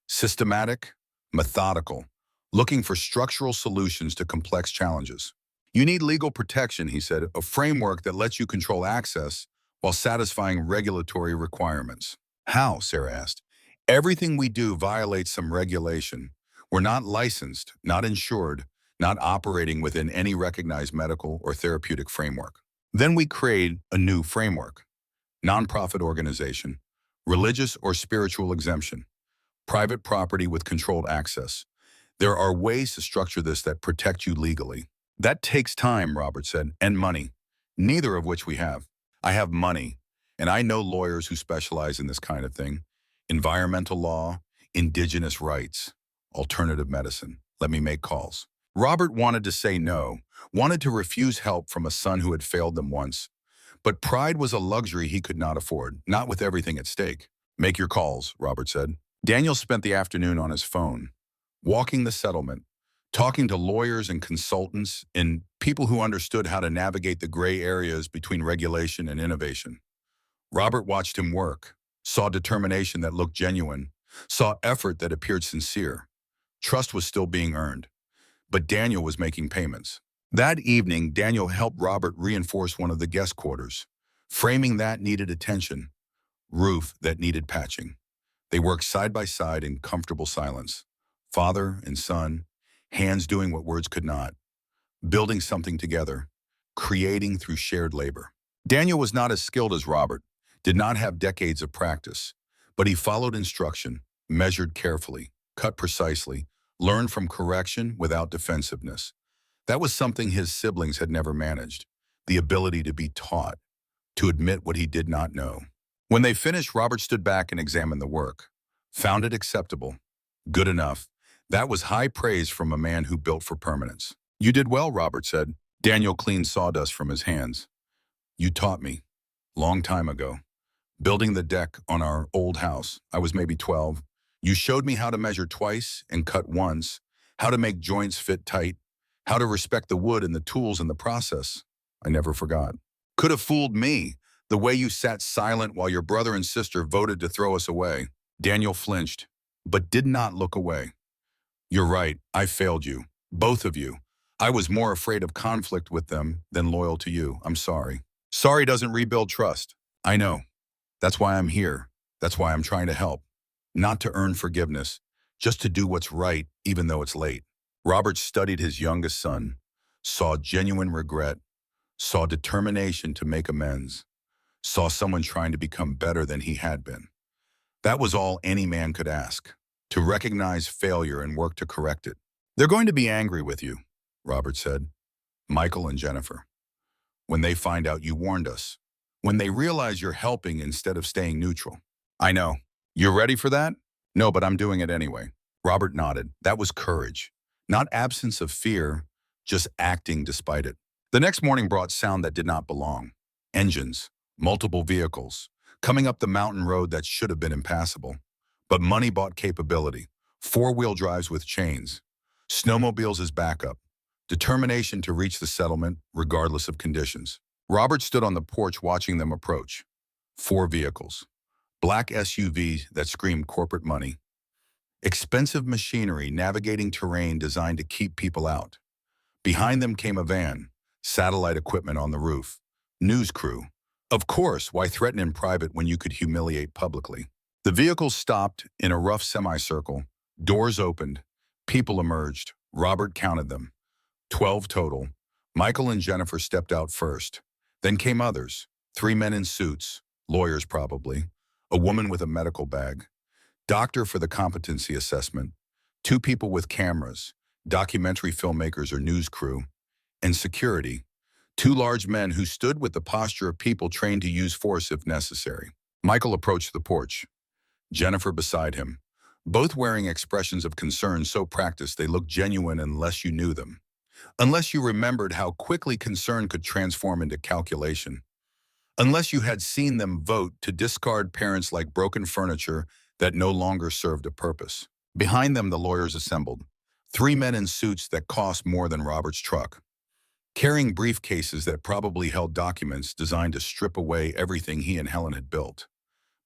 Systematic, methodical, looking for structural solutions to complex challenges. "You need legal protection," he said, "a framework that lets you control access while satisfying regulatory requirements." "How?" Sarah asked. "Everything we do violates some regulation. We're not licensed, not insured, not operating within any recognized medical or therapeutic framework. Then we create a new framework. Nonprofit organization, religious or spiritual exemption, private property with controlled access. There are ways to structure this that protect you legally." "That takes time," Robert said, "and money, neither of which we have." "I have money, and I know lawyers who specialize in this kind of thing. Environmental law, indigenous rights, alternative medicine. Let me make calls." Robert wanted to say no, wanted to refuse help from a son who had failed them once. But pride was a luxury he could not afford, not with everything at stake. "Make your calls," Robert said. Daniel spent the afternoon on his phone, walking the settlement, talking to lawyers and consultants and people who understood how to navigate the gray areas between regulation and innovation. Robert watched him work, saw determination that looked genuine, saw effort that appeared sincere. Trust was still being earned, but Daniel was making payments. That evening, Daniel helped Robert reinforce one of the guest quarters. Framing that needed attention, roof that needed patching. They worked side by side in comfortable silence. Father and son, hands doing what words could not, building something together, creating through shared labor. Daniel was not as skilled as Robert, did not have decades of practice, but he followed instruction, measured carefully, cut precisely, learned from correction without defensiveness. That was something his siblings had never managed, the ability to be taught, to admit what he did not know. When they finished, Robert stood back and examined the work. Found it acceptable. Good enough. That was high praise from a man who built for permanence. You did well, Robert said. Daniel cleaned sawdust from his hands. You taught me. Long time ago. Building the deck on our old house. I was maybe 12. You showed me how to measure twice and cut once, how to make joints fit tight, how to respect the wood and the tools in the process. I never forgot. Could have fooled me, the way you sat silent while your brother and sister voted to throw us away. Daniel flinched, but did not look away. You're right, I failed you. Both of you. I was more afraid of conflict with them than loyal to you. I'm sorry. Sorry doesn't rebuild trust. I know. That's why I'm here. That's why I'm trying to help. Not to earn forgiveness, just to do what's right, even though it's late. Robert studied his youngest son, saw genuine regret, saw determination to make amends, saw someone trying to become better than he had been. That was all any man could ask, to recognize failure and work to correct it. They're going to be angry with you, Robert said. Michael and Jennifer. When they find out you warned us. When they realize you're helping instead of staying neutral. I know. You're ready for that? No, but I'm doing it anyway. Robert nodded. That was courage. Not absence of fear, just acting despite it. The next morning brought sound that did not belong. Engines, multiple vehicles, coming up the mountain road that should have been impassable. But money bought capability. Four-wheel drives with chains. Snowmobiles as backup. Determination to reach the settlement, regardless of conditions. Robert stood on the porch watching them approach. 4 vehicles. Black SUVs that screamed corporate money. Expensive machinery navigating terrain designed to keep people out. Behind them came a van, satellite equipment on the roof. News crew. Of course, why threaten in private when you could humiliate publicly? The vehicles stopped in a rough semicircle. Doors opened. People emerged. Robert counted them. 12 total. Michael and Jennifer stepped out first. Then came others. 3 men in suits, lawyers probably. A woman with a medical bag. Doctor for the competency assessment. 2 people with cameras, documentary filmmakers or news crew. And security. 2 large men who stood with the posture of people trained to use force if necessary. Michael approached the porch. Jennifer beside him. Both wearing expressions of concern so practiced they looked genuine unless you knew them. Unless you remembered how quickly concern could transform into calculation. Unless you had seen them vote to discard parents like broken furniture that no longer served a purpose. Behind them, the lawyers assembled. 3 men in suits that cost more than Robert's truck. Carrying briefcases that probably held documents designed to strip away everything he and Helen had built.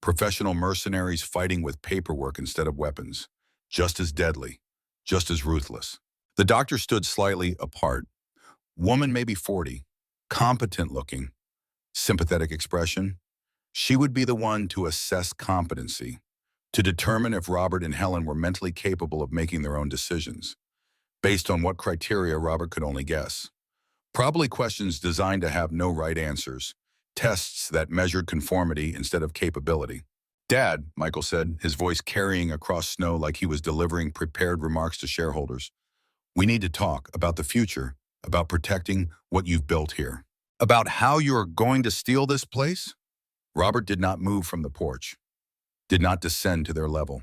Professional mercenaries fighting with paperwork instead of weapons. Just as deadly. Just as ruthless. The doctor stood slightly apart. Woman maybe 40. Competent looking. Sympathetic expression. She would be the one to assess competency. To determine if Robert and Helen were mentally capable of making their own decisions. Based on what criteria Robert could only guess. Probably questions designed to have no right answers. Tests that measured conformity instead of capability. Dad, Michael said, his voice carrying across snow like he was delivering prepared remarks to shareholders. We need to talk about the future, about protecting what you've built here. About how you're going to steal this place? Robert did not move from the porch. Did not descend to their level.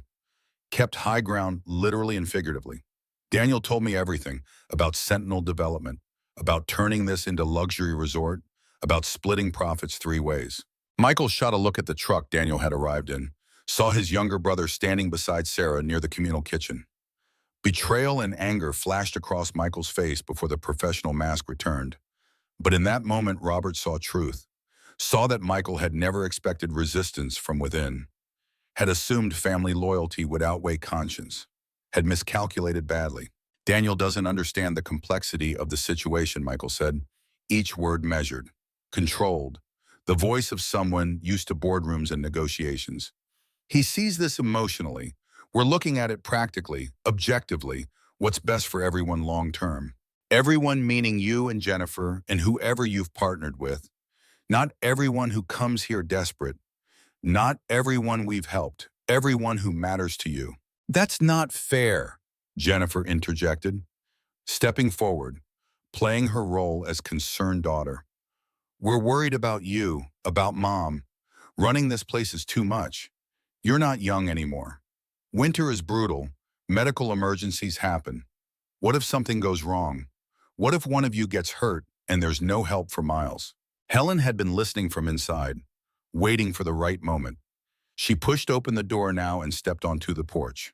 Kept high ground literally and figuratively. Daniel told me everything about Sentinel development, about turning this into luxury resort, about splitting profits 3 ways. Michael shot a look at the truck Daniel had arrived in, saw his younger brother standing beside Sarah near the communal kitchen. Betrayal and anger flashed across Michael's face before the professional mask returned. But in that moment, Robert saw truth, saw that Michael had never expected resistance from within, had assumed family loyalty would outweigh conscience, had miscalculated badly. Daniel doesn't understand the complexity of the situation, Michael said. Each word measured, controlled, the voice of someone used to boardrooms and negotiations. He sees this emotionally. We're looking at it practically, objectively, what's best for everyone long term. Everyone meaning you and Jennifer and whoever you've partnered with. Not everyone who comes here desperate. Not everyone we've helped. Everyone who matters to you. That's not fair, Jennifer interjected, stepping forward, playing her role as concerned daughter. We're worried about you, about Mom. Running this place is too much. You're not young anymore. Winter is brutal. Medical emergencies happen. What if something goes wrong? What if one of you gets hurt and there's no help for miles? Helen had been listening from inside, waiting for the right moment. She pushed open the door now and stepped onto the porch,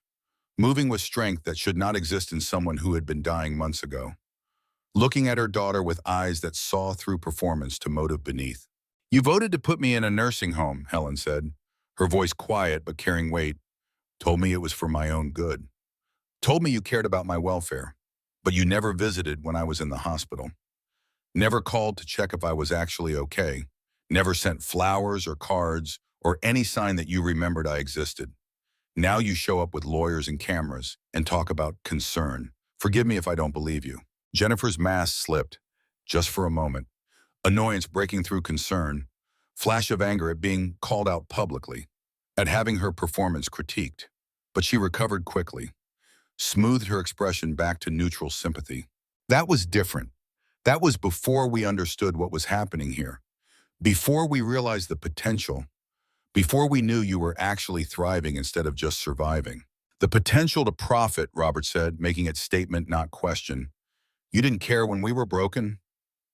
moving with strength that should not exist in someone who had been dying months ago. Looking at her daughter with eyes that saw through performance to motive beneath. You voted to put me in a nursing home, Helen said, her voice quiet but carrying weight. Told me it was for my own good. Told me you cared about my welfare, but you never visited when I was in the hospital. Never called to check if I was actually okay. Never sent flowers or cards or any sign that you remembered I existed. Now you show up with lawyers and cameras and talk about concern. Forgive me if I don't believe you. Jennifer's mask slipped, just for a moment. Annoyance breaking through concern. Flash of anger at being called out publicly. At having her performance critiqued. But she recovered quickly. Smoothed her expression back to neutral sympathy. That was different. That was before we understood what was happening here. Before we realized the potential. Before we knew you were actually thriving instead of just surviving. The potential to profit, Robert said, making it statement, not question. You didn't care when we were broken.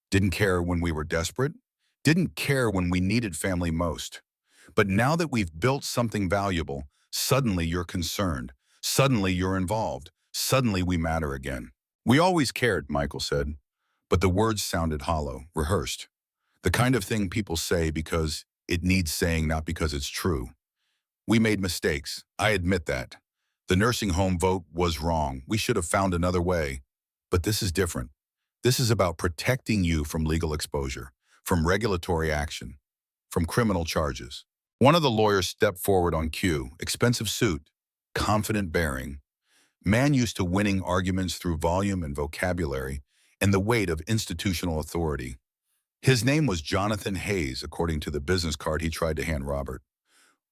Didn't care when we were desperate. Didn't care when we needed family most. But now that we've built something valuable, suddenly you're concerned. Suddenly you're involved. Suddenly we matter again. We always cared, Michael said. But the words sounded hollow, rehearsed. The kind of thing people say because it needs saying, not because it's true. We made mistakes. I admit that. The nursing home vote was wrong. We should have found another way. But this is different. This is about protecting you from legal exposure, from regulatory action, from criminal charges. One of the lawyers stepped forward on cue, expensive suit, confident bearing. Man used to winning arguments through volume and vocabulary and the weight of institutional authority. His name was Jonathan Hayes, according to the business card he tried to hand Robert.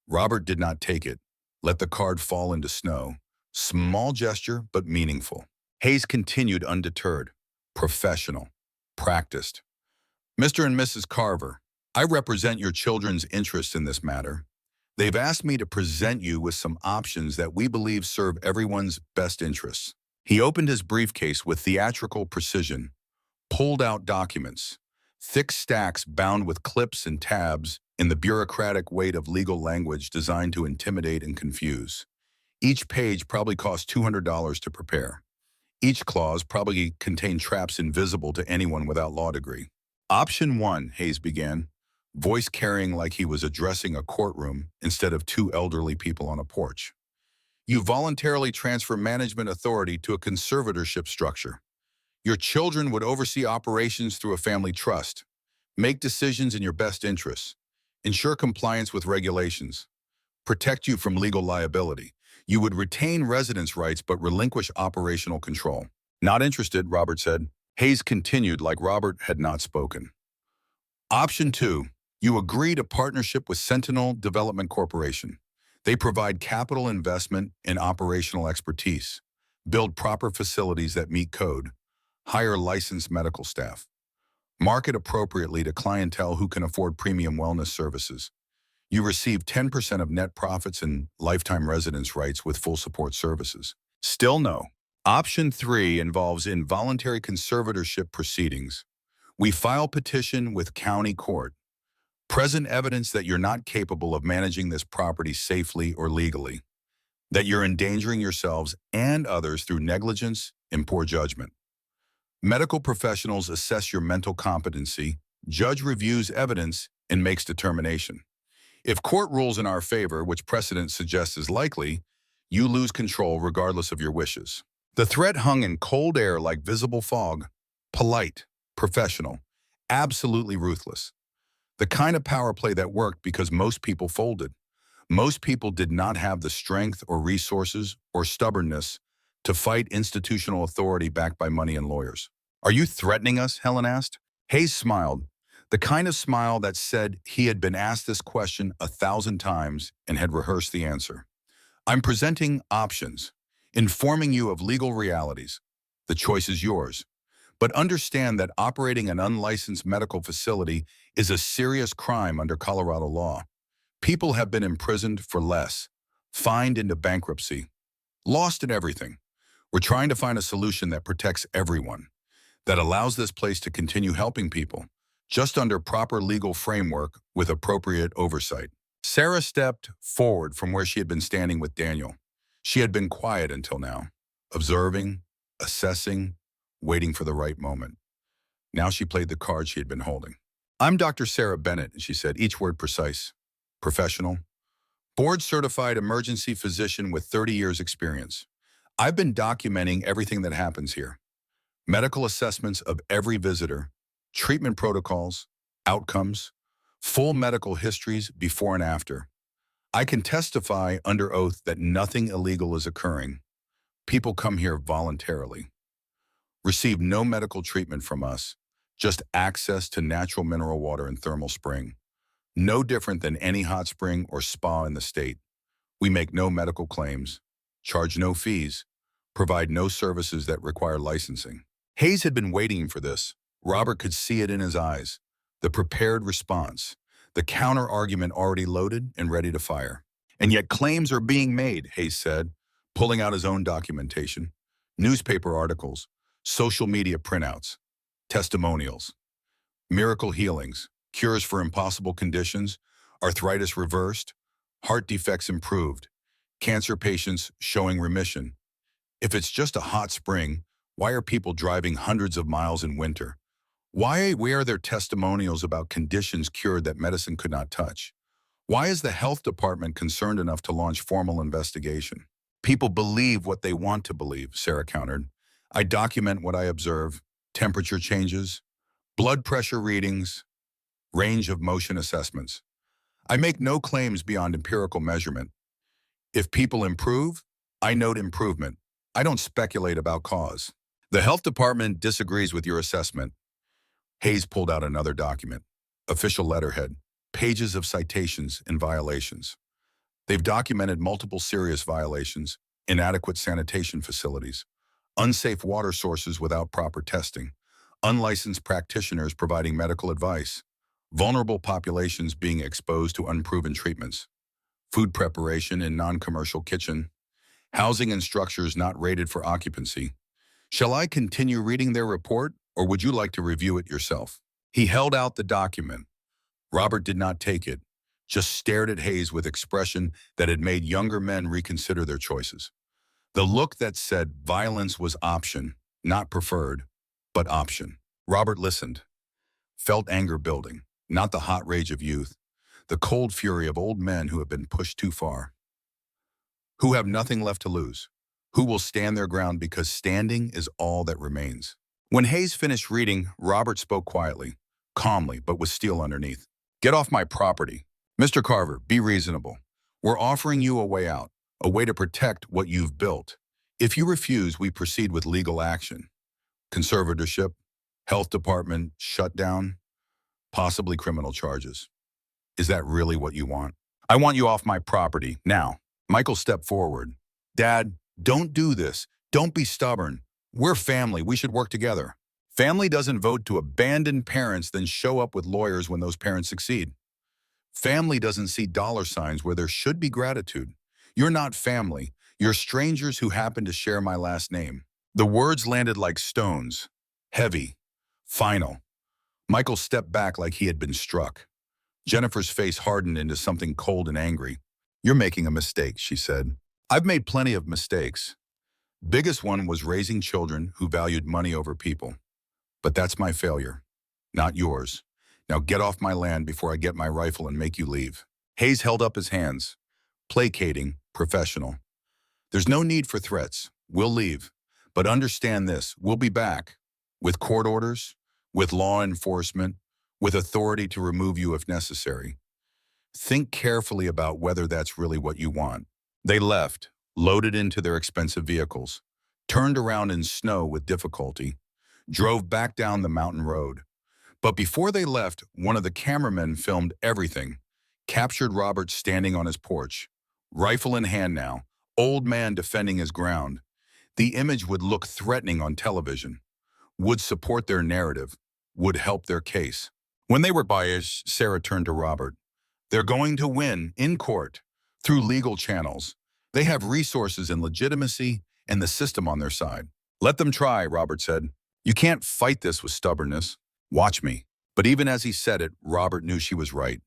Robert did not take it, let the card fall into snow. Small gesture, but meaningful. Hayes continued undeterred, professional, practiced. Mr. and Mrs. Carver, I represent your children's interests in this matter. They've asked me to present you with some options that we believe serve everyone's best interests. He opened his briefcase with theatrical precision, pulled out documents, thick stacks bound with clips and tabs in the bureaucratic weight of legal language designed to intimidate and confuse. Each page probably cost $200 to prepare. Each clause probably contained traps invisible to anyone without law degree. Option 1, Hayes began, voice carrying like he was addressing a courtroom instead of two elderly people on a porch. You voluntarily transfer management authority to a conservatorship structure. Your children would oversee operations through a family trust, make decisions in your best interests, ensure compliance with regulations, protect you from legal liability. You would retain residence rights but relinquish operational control. Not interested, Robert said. Hayes continued like Robert had not spoken. Option 2, you agree to partnership with Sentinel Development Corporation. They provide capital investment and operational expertise, build proper facilities that meet code, hire licensed medical staff, market appropriately to clientele who can afford premium wellness services. You receive 10% of net profits and lifetime residence rights with full support services. Still no. Option 3 involves involuntary conservatorship proceedings. We file petition with county court. Present evidence that you're not capable of managing this property safely or legally, that you're endangering yourselves and others through negligence and poor judgment. Medical professionals assess your mental competency, judge reviews evidence, and makes determination. If court rules in our favor, which precedent suggests is likely, you lose control regardless of your wishes. The threat hung in cold air like visible fog, polite, professional, absolutely ruthless. The kind of power play that worked because most people folded. Most people did not have the strength or resources or stubbornness to fight institutional authority backed by money and lawyers. Are you threatening us? Helen asked. Hayes smiled, the kind of smile that said he had been asked this question 1,000 times and had rehearsed the answer. I'm presenting options, informing you of legal realities. The choice is yours. But understand that operating an unlicensed medical facility is a serious crime under Colorado law. People have been imprisoned for less, fined into bankruptcy, lost in everything. We're trying to find a solution that protects everyone, that allows this place to continue helping people, just under proper legal framework with appropriate oversight. Sarah stepped forward from where she had been standing with Daniel. She had been quiet until now, observing, assessing, waiting for the right moment. Now she played the card she had been holding. I'm Dr. Sarah Bennett, she said, each word precise, professional, board-certified emergency physician with 30 years experience. I've been documenting everything that happens here. Medical assessments of every visitor, treatment protocols, outcomes, full medical histories before and after. I can testify under oath that nothing illegal is occurring. People come here voluntarily. Receive no medical treatment from us, just access to natural mineral water and thermal spring. No different than any hot spring or spa in the state. We make no medical claims, charge no fees, provide no services that require licensing. Hayes had been waiting for this. Robert could see it in his eyes. The prepared response, the counter-argument already loaded and ready to fire. And yet claims are being made, Hayes said, pulling out his own documentation, newspaper articles, social media printouts, testimonials, miracle healings, cures for impossible conditions, arthritis reversed, heart defects improved, cancer patients showing remission. If it's just a hot spring, why are people driving hundreds of miles in winter? Where are there testimonials about conditions cured that medicine could not touch? Why is the health department concerned enough to launch formal investigation? People believe what they want to believe, Sarah countered. I document what I observe, temperature changes, blood pressure readings, range of motion assessments. I make no claims beyond empirical measurement. If people improve, I note improvement. I don't speculate about cause. The health department disagrees with your assessment. Hayes pulled out another document, official letterhead, pages of citations and violations. They've documented multiple serious violations, inadequate sanitation facilities, unsafe water sources without proper testing, unlicensed practitioners providing medical advice, vulnerable populations being exposed to unproven treatments, food preparation in non-commercial kitchen, housing and structures not rated for occupancy. Shall I continue reading their report, or would you like to review it yourself? He held out the document. Robert did not take it, just stared at Hayes with expression that had made younger men reconsider their choices. The look that said violence was option, not preferred, but option. Robert listened, felt anger building, not the hot rage of youth, the cold fury of old men who have been pushed too far, who have nothing left to lose, who will stand their ground because standing is all that remains. When Hayes finished reading, Robert spoke quietly, calmly, but with steel underneath. Get off my property. Mr. Carver, be reasonable. We're offering you a way out, a way to protect what you've built. If you refuse, we proceed with legal action. Conservatorship, health department, shutdown, possibly criminal charges. Is that really what you want? I want you off my property, now. Michael stepped forward. Dad, don't do this. Don't be stubborn. We're family. We should work together. Family doesn't vote to abandon parents, then show up with lawyers when those parents succeed. Family doesn't see dollar signs where there should be gratitude. You're not family. You're strangers who happen to share my last name. The words landed like stones, heavy, final. Michael stepped back like he had been struck. Jennifer's face hardened into something cold and angry. You're making a mistake, she said. I've made plenty of mistakes. Biggest one was raising children who valued money over people. But that's my failure, not yours. Now get off my land before I get my rifle and make you leave. Hayes held up his hands, placating, professional. There's no need for threats. We'll leave. But understand this, we'll be back. With court orders, with law enforcement, with authority to remove you if necessary. Think carefully about whether that's really what you want. They left, loaded into their expensive vehicles, turned around in snow with difficulty, drove back down the mountain road. But before they left, one of the cameramen filmed everything, captured Robert standing on his porch, rifle in hand now, old man defending his ground. The image would look threatening on television, would support their narrative, would help their case. When they were by-ish, Sarah turned to Robert. They're going to win in court, through legal channels. They have resources and legitimacy and the system on their side. Let them try, Robert said. You can't fight this with stubbornness. Watch me. But even as he said it, Robert knew she was right.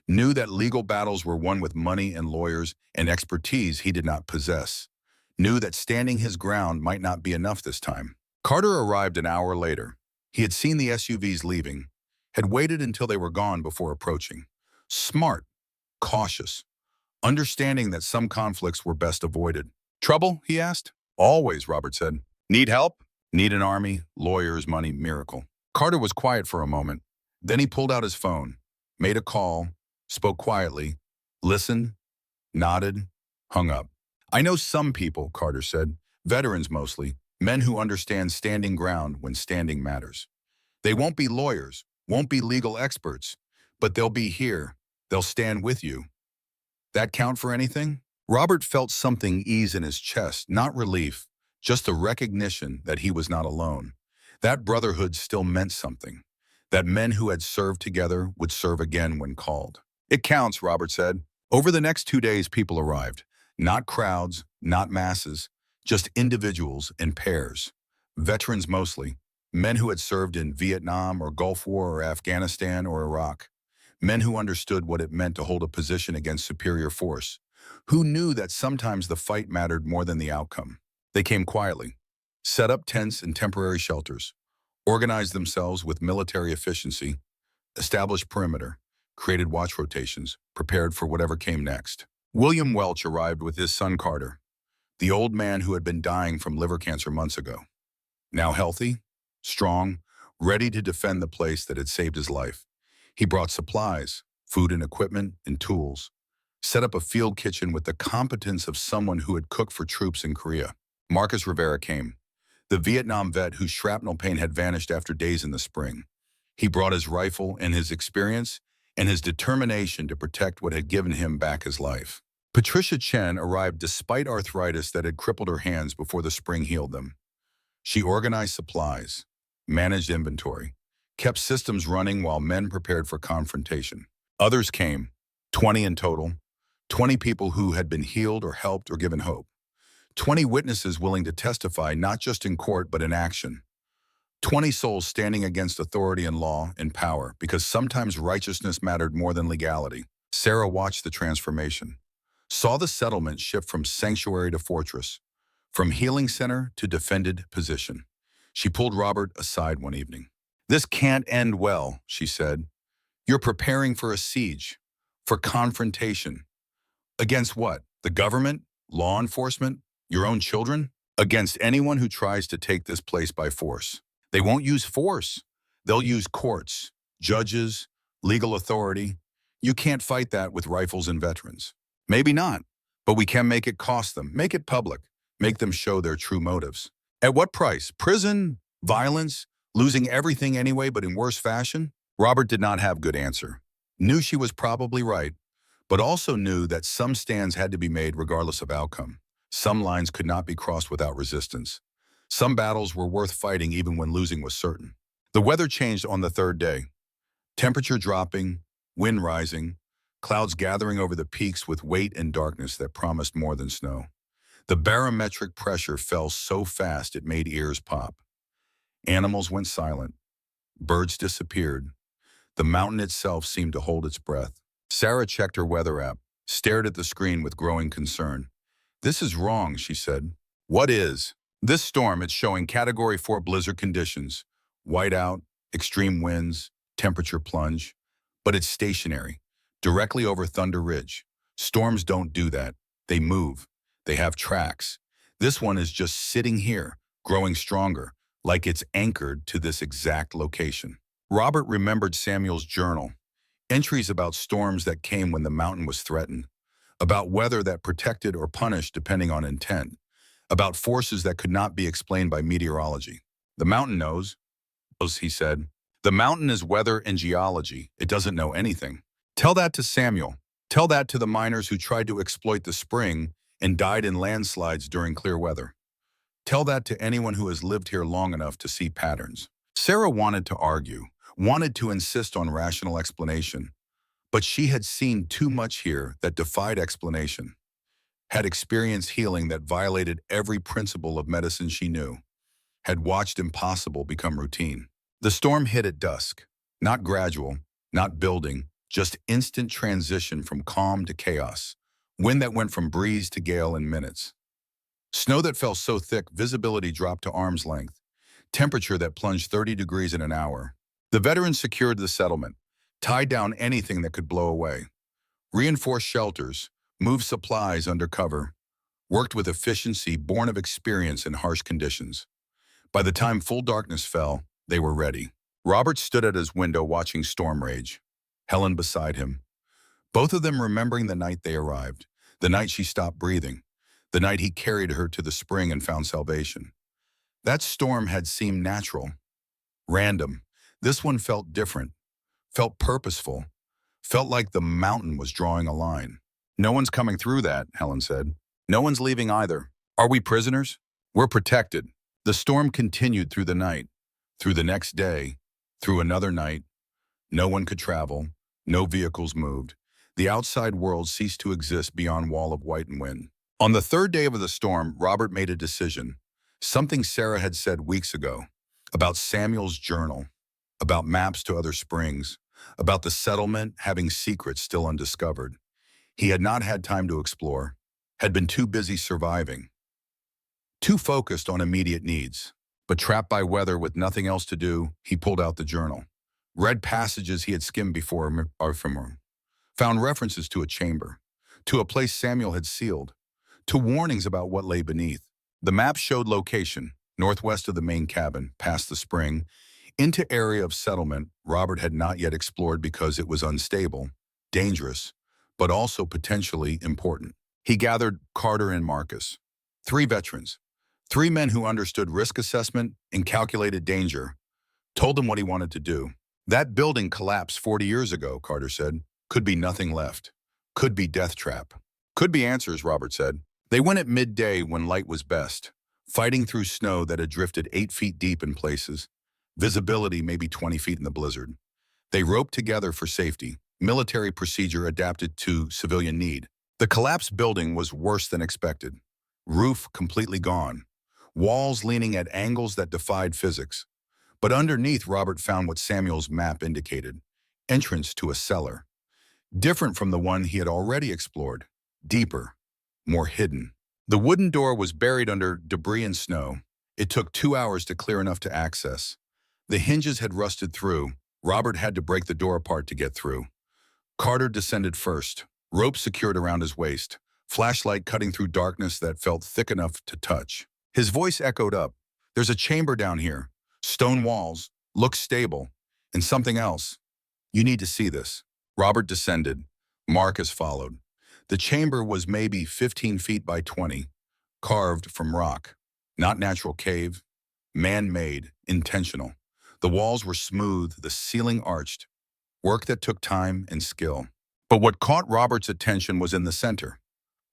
Knew that legal battles were won with money and lawyers and expertise he did not possess. Knew that standing his ground might not be enough this time. Carter arrived an hour later. He had seen the SUVs leaving, had waited until they were gone before approaching. Smart, cautious, understanding that some conflicts were best avoided. Trouble, he asked. Always, Robert said. Need help? Need an army, lawyers, money, miracle. Carter was quiet for a moment. Then he pulled out his phone, made a call, spoke quietly, listened, nodded, hung up. I know some people, Carter said, veterans mostly, men who understand standing ground when standing matters. They won't be lawyers, won't be legal experts, but they'll be here. They'll stand with you. That count for anything? Robert felt something ease in his chest, not relief, just the recognition that he was not alone. That brotherhood still meant something, that men who had served together would serve again when called. It counts, Robert said. Over the next 2 days, people arrived. Not crowds, not masses, just individuals in pairs. Veterans mostly, men who had served in Vietnam or Gulf War or Afghanistan or Iraq. Men who understood what it meant to hold a position against superior force, who knew that sometimes the fight mattered more than the outcome. They came quietly, set up tents and temporary shelters, organized themselves with military efficiency, established perimeter, created watch rotations, prepared for whatever came next. William Welch arrived with his son Carter, the old man who had been dying from liver cancer months ago. Now healthy, strong, ready to defend the place that had saved his life. He brought supplies, food and equipment and tools, set up a field kitchen with the competence of someone who had cooked for troops in Korea. Marcus Rivera came, the Vietnam vet whose shrapnel pain had vanished after days in the spring. He brought his rifle and his experience and his determination to protect what had given him back his life. Patricia Chen arrived despite arthritis that had crippled her hands before the spring healed them. She organized supplies, managed inventory, kept systems running while men prepared for confrontation. Others came, 20 in total, 20 people who had been healed or helped or given hope. 20 witnesses willing to testify not just in court but in action. 20 souls standing against authority and law and power because sometimes righteousness mattered more than legality. Sarah watched the transformation, saw the settlement shift from sanctuary to fortress, from healing center to defended position. She pulled Robert aside one evening. This can't end well, she said. You're preparing for a siege, for confrontation. Against what? The government? Law enforcement? Your own children? Against anyone who tries to take this place by force. They won't use force. They'll use courts, judges, legal authority. You can't fight that with rifles and veterans. Maybe not, but we can make it cost them, make it public, make them show their true motives. At what price? Prison? Violence? Losing everything anyway, but in worse fashion? Robert did not have good answer. Knew she was probably right, but also knew that some stands had to be made regardless of outcome. Some lines could not be crossed without resistance. Some battles were worth fighting even when losing was certain. The weather changed on the third day. Temperature dropping, wind rising, clouds gathering over the peaks with weight and darkness that promised more than snow. The barometric pressure fell so fast it made ears pop. Animals went silent. Birds disappeared. The mountain itself seemed to hold its breath. Sarah checked her weather app, stared at the screen with growing concern. This is wrong, she said. What is? This storm, it's showing Category 4 blizzard conditions. Whiteout, extreme winds, temperature plunge. But it's stationary, directly over Thunder Ridge. Storms don't do that. They move. They have tracks. This one is just sitting here, growing stronger, like it's anchored to this exact location. Robert remembered Samuel's journal. Entries about storms that came when the mountain was threatened, about weather that protected or punished depending on intent, about forces that could not be explained by meteorology. The mountain knows, he said. The mountain is weather and geology. It doesn't know anything. Tell that to Samuel. Tell that to the miners who tried to exploit the spring and died in landslides during clear weather. Tell that to anyone who has lived here long enough to see patterns. Sarah wanted to argue, wanted to insist on rational explanation, but she had seen too much here that defied explanation, had experienced healing that violated every principle of medicine she knew, had watched impossible become routine. The storm hit at dusk, not gradual, not building, just instant transition from calm to chaos, wind that went from breeze to gale in minutes. Snow that fell so thick visibility dropped to arm's length, temperature that plunged 30 degrees in an hour. The veterans secured the settlement, tied down anything that could blow away, reinforced shelters, moved supplies under cover, worked with efficiency born of experience in harsh conditions. By the time full darkness fell, they were ready. Robert stood at his window watching storm rage, Helen beside him, both of them remembering the night they arrived, the night she stopped breathing, the night he carried her to the spring and found salvation. That storm had seemed natural, random. This one felt different, felt purposeful, felt like the mountain was drawing a line. No one's coming through that, Helen said. No one's leaving either. Are we prisoners? We're protected. The storm continued through the night, through the next day, through another night. No one could travel. No vehicles moved. The outside world ceased to exist beyond wall of white and wind. On the third day of the storm, Robert made a decision. Something Sarah had said weeks ago about Samuel's journal, about maps to other springs, about the settlement having secrets still undiscovered. He had not had time to explore, had been too busy surviving, too focused on immediate needs. But trapped by weather with nothing else to do, he pulled out the journal, read passages he had skimmed before from found references to a chamber, to a place Samuel had sealed, to warnings about what lay beneath. The map showed location, northwest of the main cabin, past the spring, into area of settlement Robert had not yet explored because it was unstable, dangerous, but also potentially important. He gathered Carter and Marcus, 3 veterans, 3 men who understood risk assessment and calculated danger, told them what he wanted to do. That building collapsed 40 years ago, Carter said. Could be nothing left. Could be death trap. Could be answers, Robert said. They went at midday when light was best, fighting through snow that had drifted 8 feet deep in places, visibility maybe 20 feet in the blizzard. They roped together for safety, military procedure adapted to civilian need. The collapsed building was worse than expected. Roof completely gone, walls leaning at angles that defied physics. But underneath, Robert found what Samuel's map indicated, entrance to a cellar. Different from the one he had already explored, deeper, more hidden. The wooden door was buried under debris and snow. It took 2 hours to clear enough to access. The hinges had rusted through. Robert had to break the door apart to get through. Carter descended first, rope secured around his waist, flashlight cutting through darkness that felt thick enough to touch. His voice echoed up. There's a chamber down here. Stone walls, looks stable, and something else. You need to see this. Robert descended. Marcus followed. The chamber was maybe 15 feet by 20, carved from rock. Not natural cave, man-made, intentional. The walls were smooth, the ceiling arched, work that took time and skill. But what caught Robert's attention was in the center.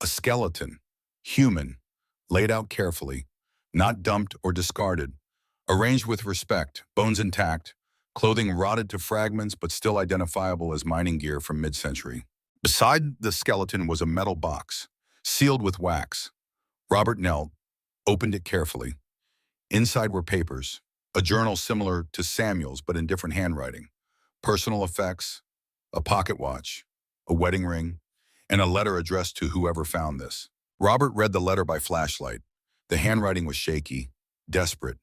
A skeleton, human, laid out carefully, not dumped or discarded, arranged with respect, bones intact, clothing rotted to fragments but still identifiable as mining gear from mid-century. Beside the skeleton was a metal box, sealed with wax. Robert knelt, opened it carefully. Inside were papers, a journal similar to Samuel's but in different handwriting, personal effects, a pocket watch, a wedding ring, and a letter addressed to whoever found this. Robert read the letter by flashlight. The handwriting was shaky, desperate,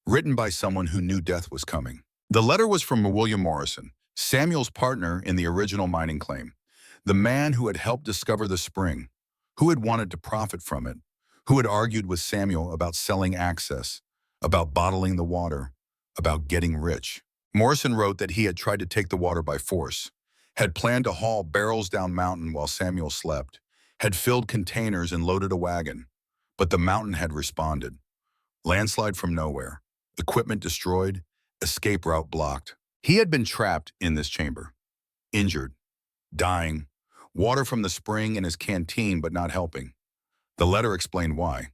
written by someone who knew death was coming. The letter was from William Morrison, Samuel's partner in the original mining claim, the man who had helped discover the spring, who had wanted to profit from it, who had argued with Samuel about selling access, about bottling the water, about getting rich. Morrison wrote that he had tried to take the water by force, had planned to haul barrels down mountain while Samuel slept, had filled containers and loaded a wagon. But the mountain had responded. Landslide from nowhere, equipment destroyed, escape route blocked. He had been trapped in this chamber, injured, dying, water from the spring in his canteen but not helping. The letter explained why.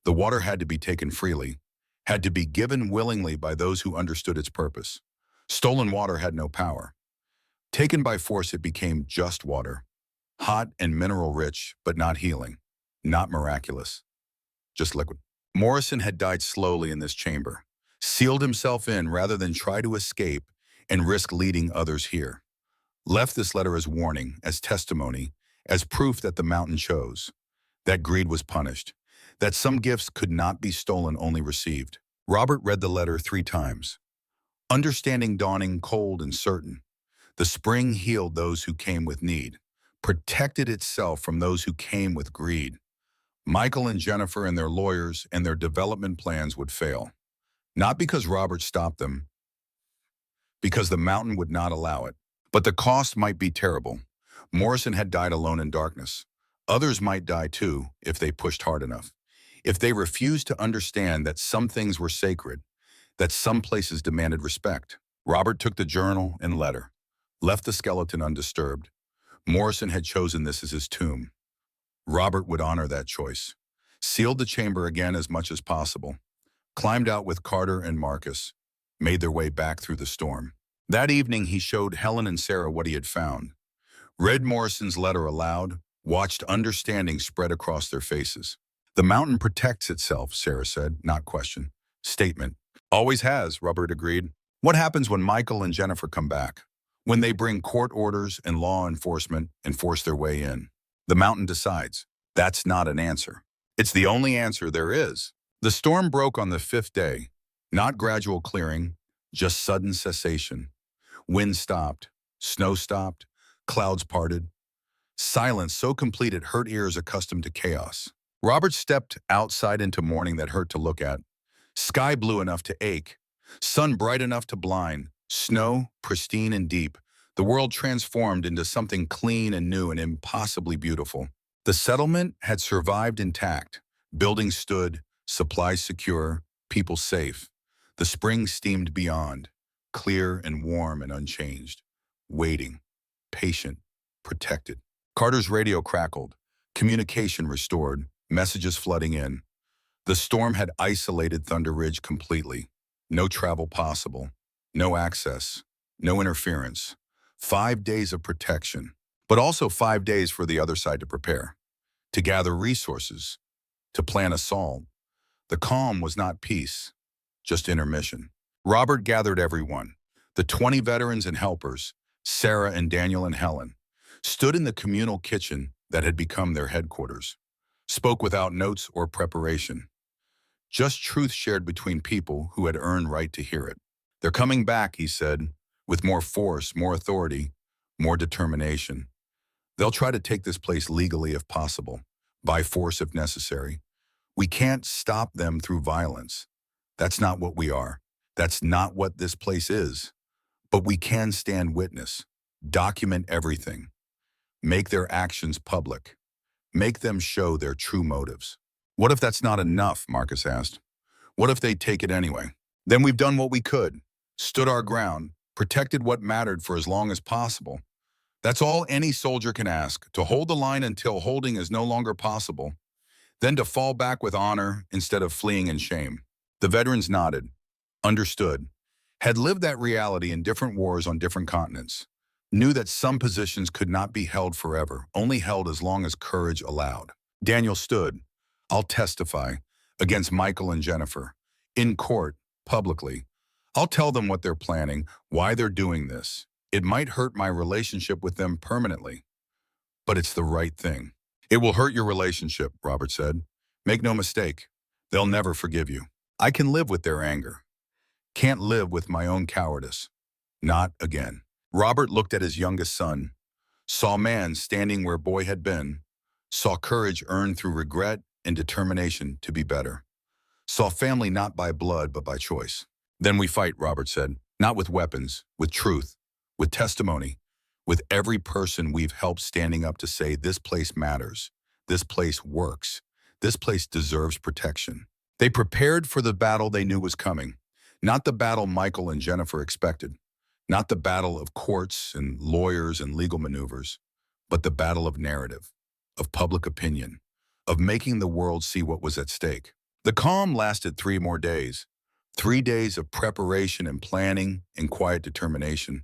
The water had to be taken freely, had to be given willingly by those who understood its purpose. Stolen water had no power. Taken by force, it became just water, hot and mineral-rich, but not healing, not miraculous, just liquid. Morrison had died slowly in this chamber, sealed himself in rather than try to escape and risk leading others here. Left this letter as warning, as testimony, as proof that the mountain chose, that greed was punished, that some gifts could not be stolen, only received. Robert read the letter 3 times. Understanding dawning cold and certain. The spring healed those who came with need, protected itself from those who came with greed. Michael and Jennifer and their lawyers and their development plans would fail. Not because Robert stopped them, because the mountain would not allow it. But the cost might be terrible. Morrison had died alone in darkness. Others might die too if they pushed hard enough. If they refused to understand that some things were sacred, that some places demanded respect. Robert took the journal and letter, left the skeleton undisturbed. Morrison had chosen this as his tomb. Robert would honor that choice, sealed the chamber again as much as possible, climbed out with Carter and Marcus, made their way back through the storm. That evening, he showed Helen and Sarah what he had found, read Morrison's letter aloud, watched understanding spread across their faces. The mountain protects itself, Sarah said, not question. Statement. Always has, Robert agreed. What happens when Michael and Jennifer come back? When they bring court orders and law enforcement and force their way in? The mountain decides. That's not an answer. It's the only answer there is. The storm broke on the 5th day. Not gradual clearing, just sudden cessation. Wind stopped, snow stopped, clouds parted. Silence so complete it hurt ears accustomed to chaos. Robert stepped outside into morning that hurt to look at. Sky blue enough to ache, sun bright enough to blind, snow pristine and deep. The world transformed into something clean and new and impossibly beautiful. The settlement had survived intact. Buildings stood, supplies secure, people safe. The spring steamed beyond, clear and warm and unchanged, waiting, patient, protected. Carter's radio crackled, communication restored, messages flooding in. The storm had isolated Thunder Ridge completely. No travel possible, no access, no interference. 5 days of protection, but also 5 days for the other side to prepare, to gather resources, to plan assault. The calm was not peace, just intermission. Robert gathered everyone, the 20 veterans and helpers, Sarah and Daniel and Helen, stood in the communal kitchen that had become their headquarters, spoke without notes or preparation. Just truth shared between people who had earned right to hear it. They're coming back, he said, with more force, more authority, more determination. They'll try to take this place legally if possible, by force if necessary. We can't stop them through violence. That's not what we are. That's not what this place is. But we can stand witness, document everything, make their actions public, make them show their true motives. What if that's not enough, Marcus asked. What if they take it anyway? Then we've done what we could, stood our ground, protected what mattered for as long as possible. That's all any soldier can ask, to hold the line until holding is no longer possible, then to fall back with honor instead of fleeing in shame. The veterans nodded, understood, had lived that reality in different wars on different continents, knew that some positions could not be held forever, only held as long as courage allowed. Daniel stood, I'll testify, against Michael and Jennifer, in court, publicly. I'll tell them what they're planning, why they're doing this. It might hurt my relationship with them permanently, but it's the right thing. It will hurt your relationship, Robert said. Make no mistake, they'll never forgive you. I can live with their anger. Can't live with my own cowardice. Not again. Robert looked at his youngest son, saw man standing where boy had been, saw courage earned through regret and determination to be better. Saw family not by blood but by choice. Then we fight, Robert said, not with weapons, with truth, with testimony, with every person we've helped standing up to say this place matters, this place works, this place deserves protection. They prepared for the battle they knew was coming, not the battle Michael and Jennifer expected, not the battle of courts and lawyers and legal maneuvers, but the battle of narrative, of public opinion, of making the world see what was at stake. The calm lasted 3 more days, 3 days of preparation and planning and quiet determination,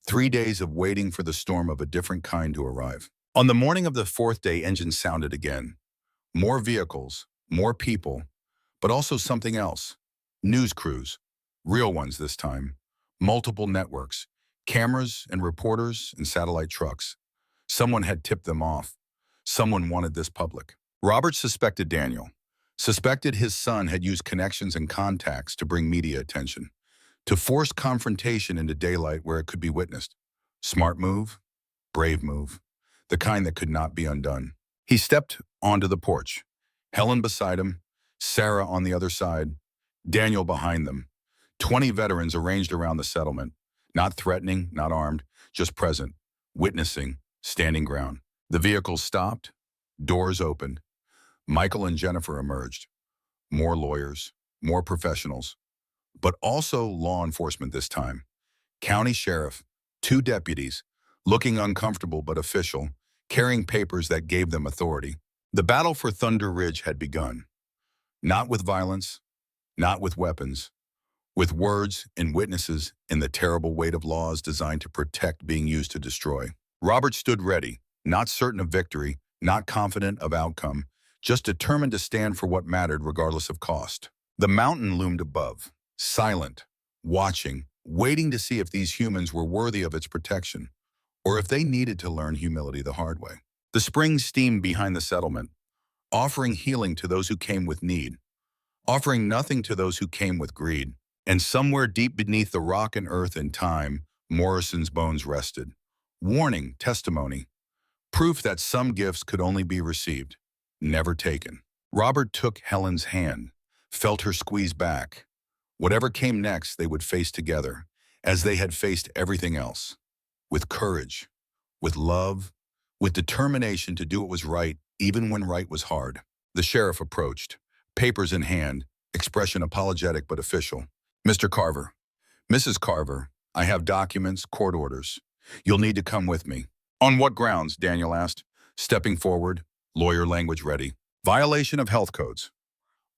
3 days of waiting for the storm of a different kind to arrive. On the morning of the 4th day, engines sounded again. More vehicles, more people, but also something else. News crews, real ones this time, multiple networks, cameras and reporters and satellite trucks. Someone had tipped them off. Someone wanted this public. Robert suspected Daniel, suspected his son had used connections and contacts to bring media attention, to force confrontation into daylight where it could be witnessed. Smart move, brave move, the kind that could not be undone. He stepped onto the porch, Helen beside him, Sarah on the other side, Daniel behind them. 20 veterans arranged around the settlement, not threatening, not armed, just present, witnessing, standing ground. The vehicles stopped, doors opened. Michael and Jennifer emerged. More lawyers, more professionals, but also law enforcement this time. County sheriff, 2 deputies, looking uncomfortable but official, carrying papers that gave them authority. The battle for Thunder Ridge had begun. Not with violence, not with weapons, with words and witnesses and the terrible weight of laws designed to protect being used to destroy. Robert stood ready, not certain of victory, not confident of outcome, just determined to stand for what mattered regardless of cost. The mountain loomed above, silent, watching, waiting to see if these humans were worthy of its protection, or if they needed to learn humility the hard way. The spring steamed behind the settlement, offering healing to those who came with need, offering nothing to those who came with greed. And somewhere deep beneath the rock and earth and time, Morrison's bones rested. Warning, testimony, proof that some gifts could only be received, never taken. Robert took Helen's hand, felt her squeeze back. Whatever came next, they would face together, as they had faced everything else. With courage, with love, with determination to do what was right, even when right was hard. The sheriff approached, papers in hand, expression apologetic but official. Mr. Carver, Mrs. Carver, I have documents, court orders. You'll need to come with me. On what grounds? Daniel asked, stepping forward, lawyer language ready. Violation of health codes.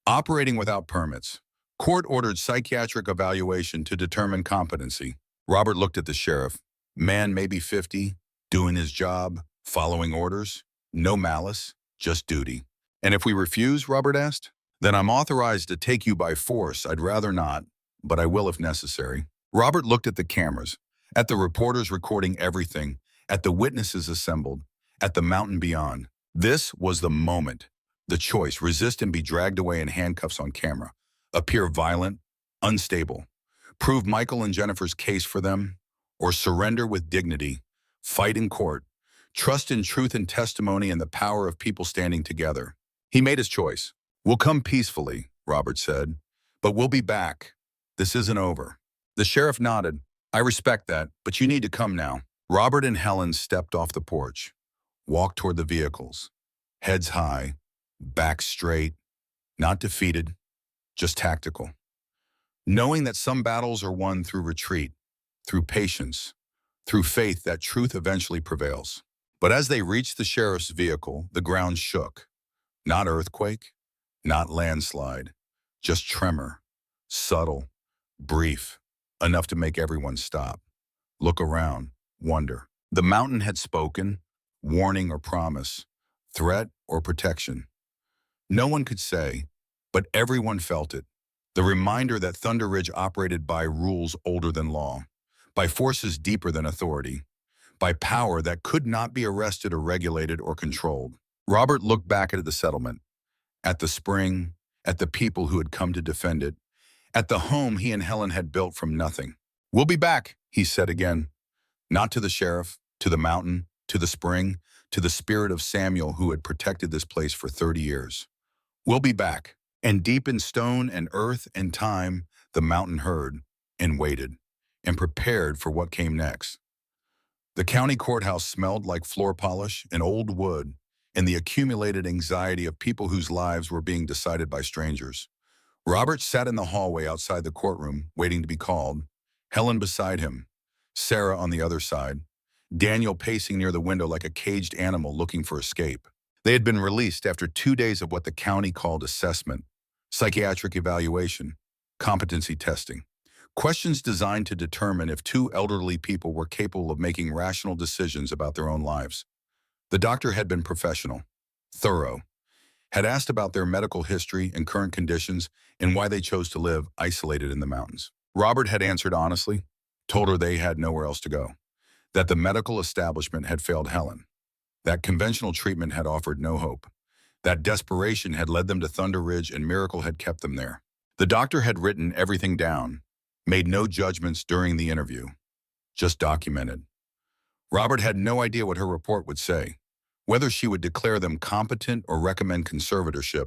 Operating without permits. Court-ordered psychiatric evaluation to determine competency. Robert looked at the sheriff. Man maybe 50, doing his job, following orders. No malice, just duty. And if we refuse, Robert asked, then I'm authorized to take you by force. I'd rather not, but I will if necessary. Robert looked at the cameras, at the reporters recording everything, at the witnesses assembled, at the mountain beyond. This was the moment, the choice: resist and be dragged away in handcuffs on camera, appear violent, unstable, prove Michael and Jennifer's case for them, or surrender with dignity, fight in court, trust in truth and testimony and the power of people standing together. He made his choice. We'll come peacefully, Robert said, but we'll be back. This isn't over. The sheriff nodded. I respect that, but you need to come now. Robert and Helen stepped off the porch, walked toward the vehicles, heads high, backs straight, not defeated, just tactical. Knowing that some battles are won through retreat, through patience, through faith that truth eventually prevails. But as they reached the sheriff's vehicle, the ground shook. Not earthquake, not landslide, just tremor, subtle, brief, enough to make everyone stop, look around, wonder. The mountain had spoken, warning or promise, threat or protection. No one could say, but everyone felt it. The reminder that Thunder Ridge operated by rules older than law, by forces deeper than authority, by power that could not be arrested or regulated or controlled. Robert looked back at the settlement, at the spring, at the people who had come to defend it, at the home he and Helen had built from nothing. We'll be back, he said again, not to the sheriff, to the mountain, to the spring, to the spirit of Samuel who had protected this place for 30 years. We'll be back. And deep in stone and earth and time, the mountain heard and waited and prepared for what came next. The county courthouse smelled like floor polish and old wood and the accumulated anxiety of people whose lives were being decided by strangers. Robert sat in the hallway outside the courtroom, waiting to be called, Helen beside him, Sarah on the other side, Daniel pacing near the window like a caged animal looking for escape. They had been released after 2 days of what the county called assessment, psychiatric evaluation, competency testing. Questions designed to determine if two elderly people were capable of making rational decisions about their own lives. The doctor had been professional, thorough, had asked about their medical history and current conditions and why they chose to live isolated in the mountains. Robert had answered honestly, told her they had nowhere else to go, that the medical establishment had failed Helen, that conventional treatment had offered no hope, that desperation had led them to Thunder Ridge and miracle had kept them there. The doctor had written everything down, made no judgments during the interview, just documented. Robert had no idea what her report would say, whether she would declare them competent or recommend conservatorship,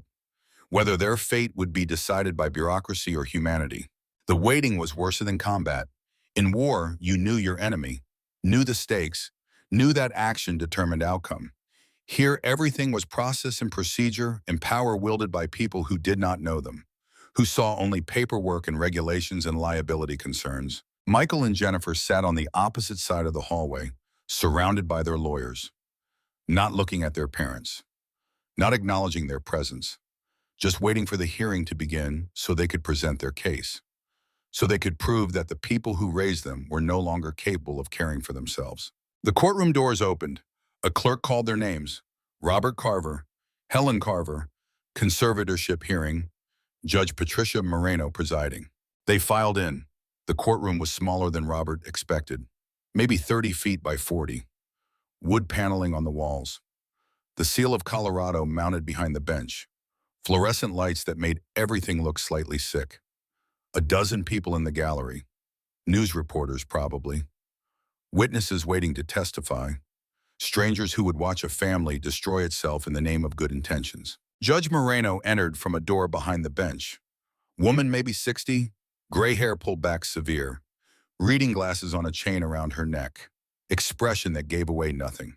whether their fate would be decided by bureaucracy or humanity. The waiting was worse than combat. In war, you knew your enemy, knew the stakes, knew that action determined outcome. Here, everything was process and procedure and power wielded by people who did not know them, who saw only paperwork and regulations and liability concerns. Michael and Jennifer sat on the opposite side of the hallway, surrounded by their lawyers, not looking at their parents, not acknowledging their presence, just waiting for the hearing to begin so they could present their case, so they could prove that the people who raised them were no longer capable of caring for themselves. The courtroom doors opened. A clerk called their names: Robert Carver, Helen Carver, conservatorship hearing, Judge Patricia Moreno presiding. They filed in. The courtroom was smaller than Robert expected, maybe 30 feet by 40. Wood paneling on the walls. The seal of Colorado mounted behind the bench. Fluorescent lights that made everything look slightly sick. A dozen people in the gallery. News reporters, probably. Witnesses waiting to testify. Strangers who would watch a family destroy itself in the name of good intentions. Judge Moreno entered from a door behind the bench. Woman maybe 60, gray hair pulled back severe, reading glasses on a chain around her neck, expression that gave away nothing.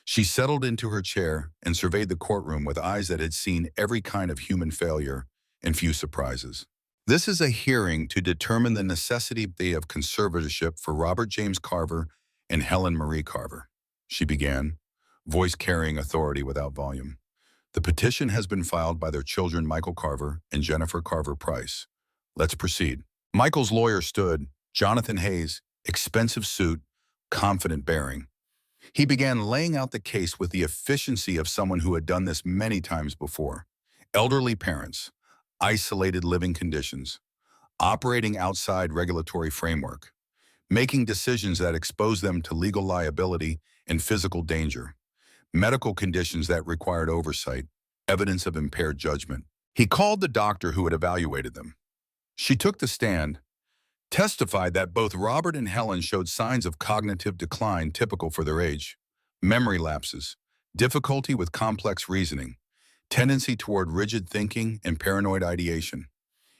She settled into her chair and surveyed the courtroom with eyes that had seen every kind of human failure and few surprises. This is a hearing to determine the necessity of conservatorship for Robert James Carver and Helen Marie Carver, she began, voice carrying authority without volume. The petition has been filed by their children Michael Carver and Jennifer Carver Price. Let's proceed. Michael's lawyer stood, Jonathan Hayes, expensive suit, confident bearing. He began laying out the case with the efficiency of someone who had done this many times before. Elderly parents, isolated living conditions, operating outside regulatory framework, making decisions that expose them to legal liability and physical danger, medical conditions that required oversight, evidence of impaired judgment. He called the doctor who had evaluated them. She took the stand, testified that both Robert and Helen showed signs of cognitive decline typical for their age, memory lapses, difficulty with complex reasoning, tendency toward rigid thinking and paranoid ideation.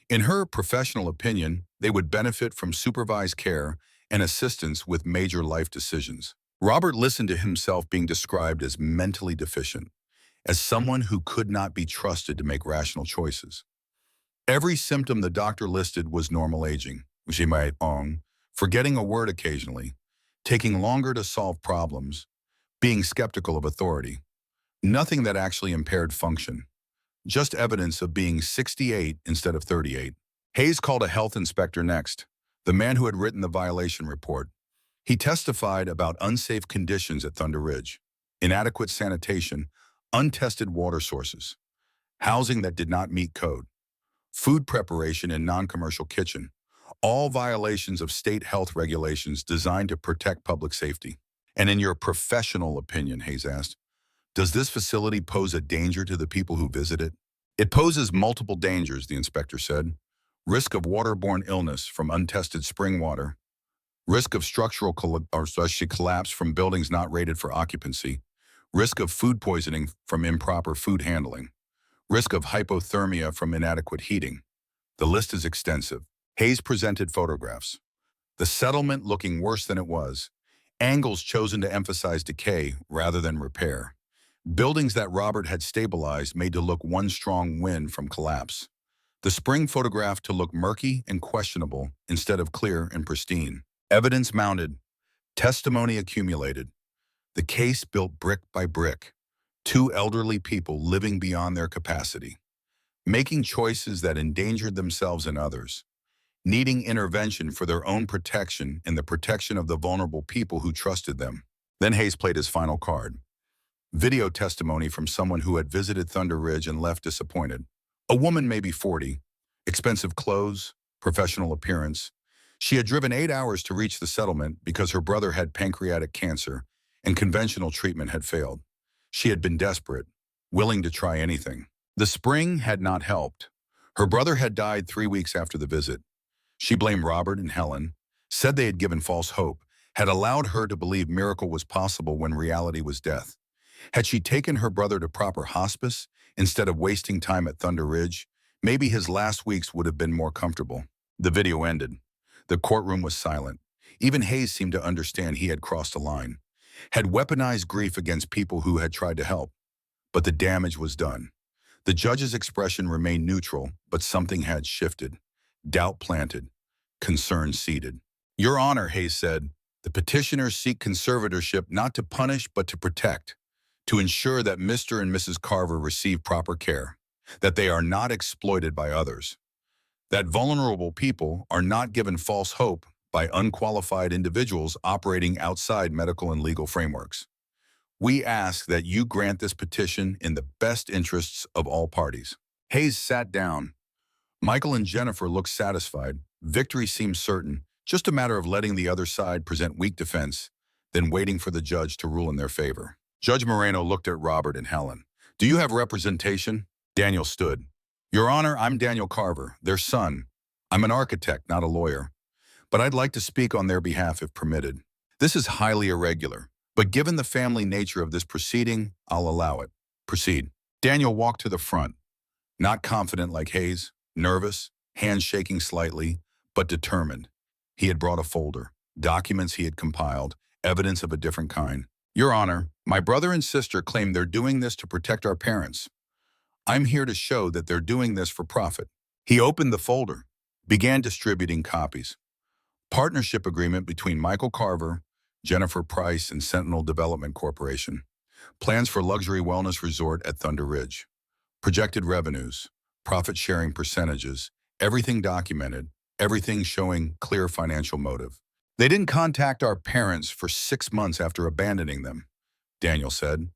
In her professional opinion, they would benefit from supervised care and assistance with major life decisions. Robert listened to himself being described as mentally deficient, as someone who could not be trusted to make rational choices. Every symptom the doctor listed was normal aging, forgetting a word occasionally, taking longer to solve problems, being skeptical of authority. Nothing that actually impaired function, just evidence of being 68 instead of 38. Hayes called a health inspector next, the man who had written the violation report. He testified about unsafe conditions at Thunder Ridge, inadequate sanitation, untested water sources, housing that did not meet code, food preparation in non-commercial kitchen, all violations of state health regulations designed to protect public safety. And in your professional opinion, Hayes asked, does this facility pose a danger to the people who visit it? It poses multiple dangers, the inspector said. Risk of waterborne illness from untested spring water, risk of structural collapse from buildings not rated for occupancy, risk of food poisoning from improper food handling, risk of hypothermia from inadequate heating. The list is extensive. Hayes presented photographs. The settlement looking worse than it was, Angles chosen to emphasize decay rather than repair. Buildings that Robert had stabilized made to look one strong wind from collapse. The spring photographed to look murky and questionable instead of clear and pristine. Evidence mounted. Testimony accumulated. The case built brick by brick. Two elderly people living beyond their capacity, making choices that endangered themselves and others, needing intervention for their own protection and the protection of the vulnerable people who trusted them. Then Hayes played his final card. Video testimony from someone who had visited Thunder Ridge and left disappointed. A woman, maybe 40, expensive clothes, professional appearance. She had driven 8 hours to reach the settlement because her brother had pancreatic cancer and conventional treatment had failed. She had been desperate, willing to try anything. The spring had not helped. Her brother had died 3 weeks after the visit. She blamed Robert and Helen, said they had given false hope, had allowed her to believe miracle was possible when reality was death. Had she taken her brother to proper hospice instead of wasting time at Thunder Ridge, maybe his last weeks would have been more comfortable. The video ended. The courtroom was silent. Even Hayes seemed to understand he had crossed a line, had weaponized grief against people who had tried to help. But the damage was done. The judge's expression remained neutral, but something had shifted. Doubt planted. Concern seeded. Your Honor, Hayes said, the petitioners seek conservatorship not to punish but to protect, to ensure that Mr. and Mrs. Carver receive proper care, that they are not exploited by others, that vulnerable people are not given false hope by unqualified individuals operating outside medical and legal frameworks. We ask that you grant this petition in the best interests of all parties. Hayes sat down. Michael and Jennifer looked satisfied. Victory seemed certain, just a matter of letting the other side present weak defense, then waiting for the judge to rule in their favor. Judge Moreno looked at Robert and Helen. Do you have representation? Daniel stood. Your Honor, I'm Daniel Carver, their son. I'm an architect, not a lawyer, but I'd like to speak on their behalf if permitted. This is highly irregular, but given the family nature of this proceeding, I'll allow it. Proceed. Daniel walked to the front, not confident like Hayes, nervous, hands shaking slightly, but determined. He had brought a folder, documents he had compiled, evidence of a different kind. Your Honor, my brother and sister claim they're doing this to protect our parents. I'm here to show that they're doing this for profit. He opened the folder, began distributing copies. Partnership agreement between Michael Carver, Jennifer Price, and Sentinel Development Corporation. Plans for luxury wellness resort at Thunder Ridge. Projected revenues, profit-sharing percentages, everything documented, everything showing clear financial motive. They didn't contact our parents for 6 months after abandoning them, Daniel said.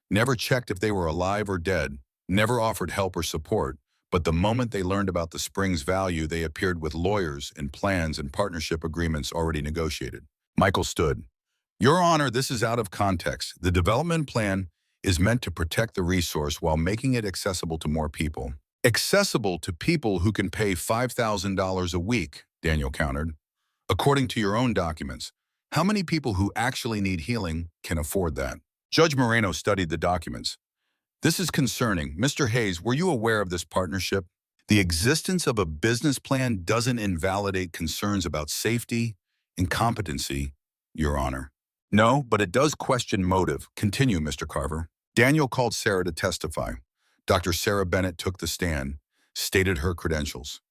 Never checked if they were alive or dead, never offered help or support, but the moment they learned about the spring's value, they appeared with lawyers and plans and partnership agreements already negotiated. Michael stood. Your Honor, this is out of context. The development plan is meant to protect the resource while making it accessible to more people. Accessible to people who can pay $5,000 a week, Daniel countered. According to your own documents, how many people who actually need healing can afford that? Judge Moreno studied the documents. This is concerning. Mr. Hayes, were you aware of this partnership? The existence of a business plan doesn't invalidate concerns about safety and competency, Your Honor. No, but it does question motive. Continue, Mr. Carver. Daniel called Sarah to testify. Dr. Sarah Bennett took the stand, stated her credentials.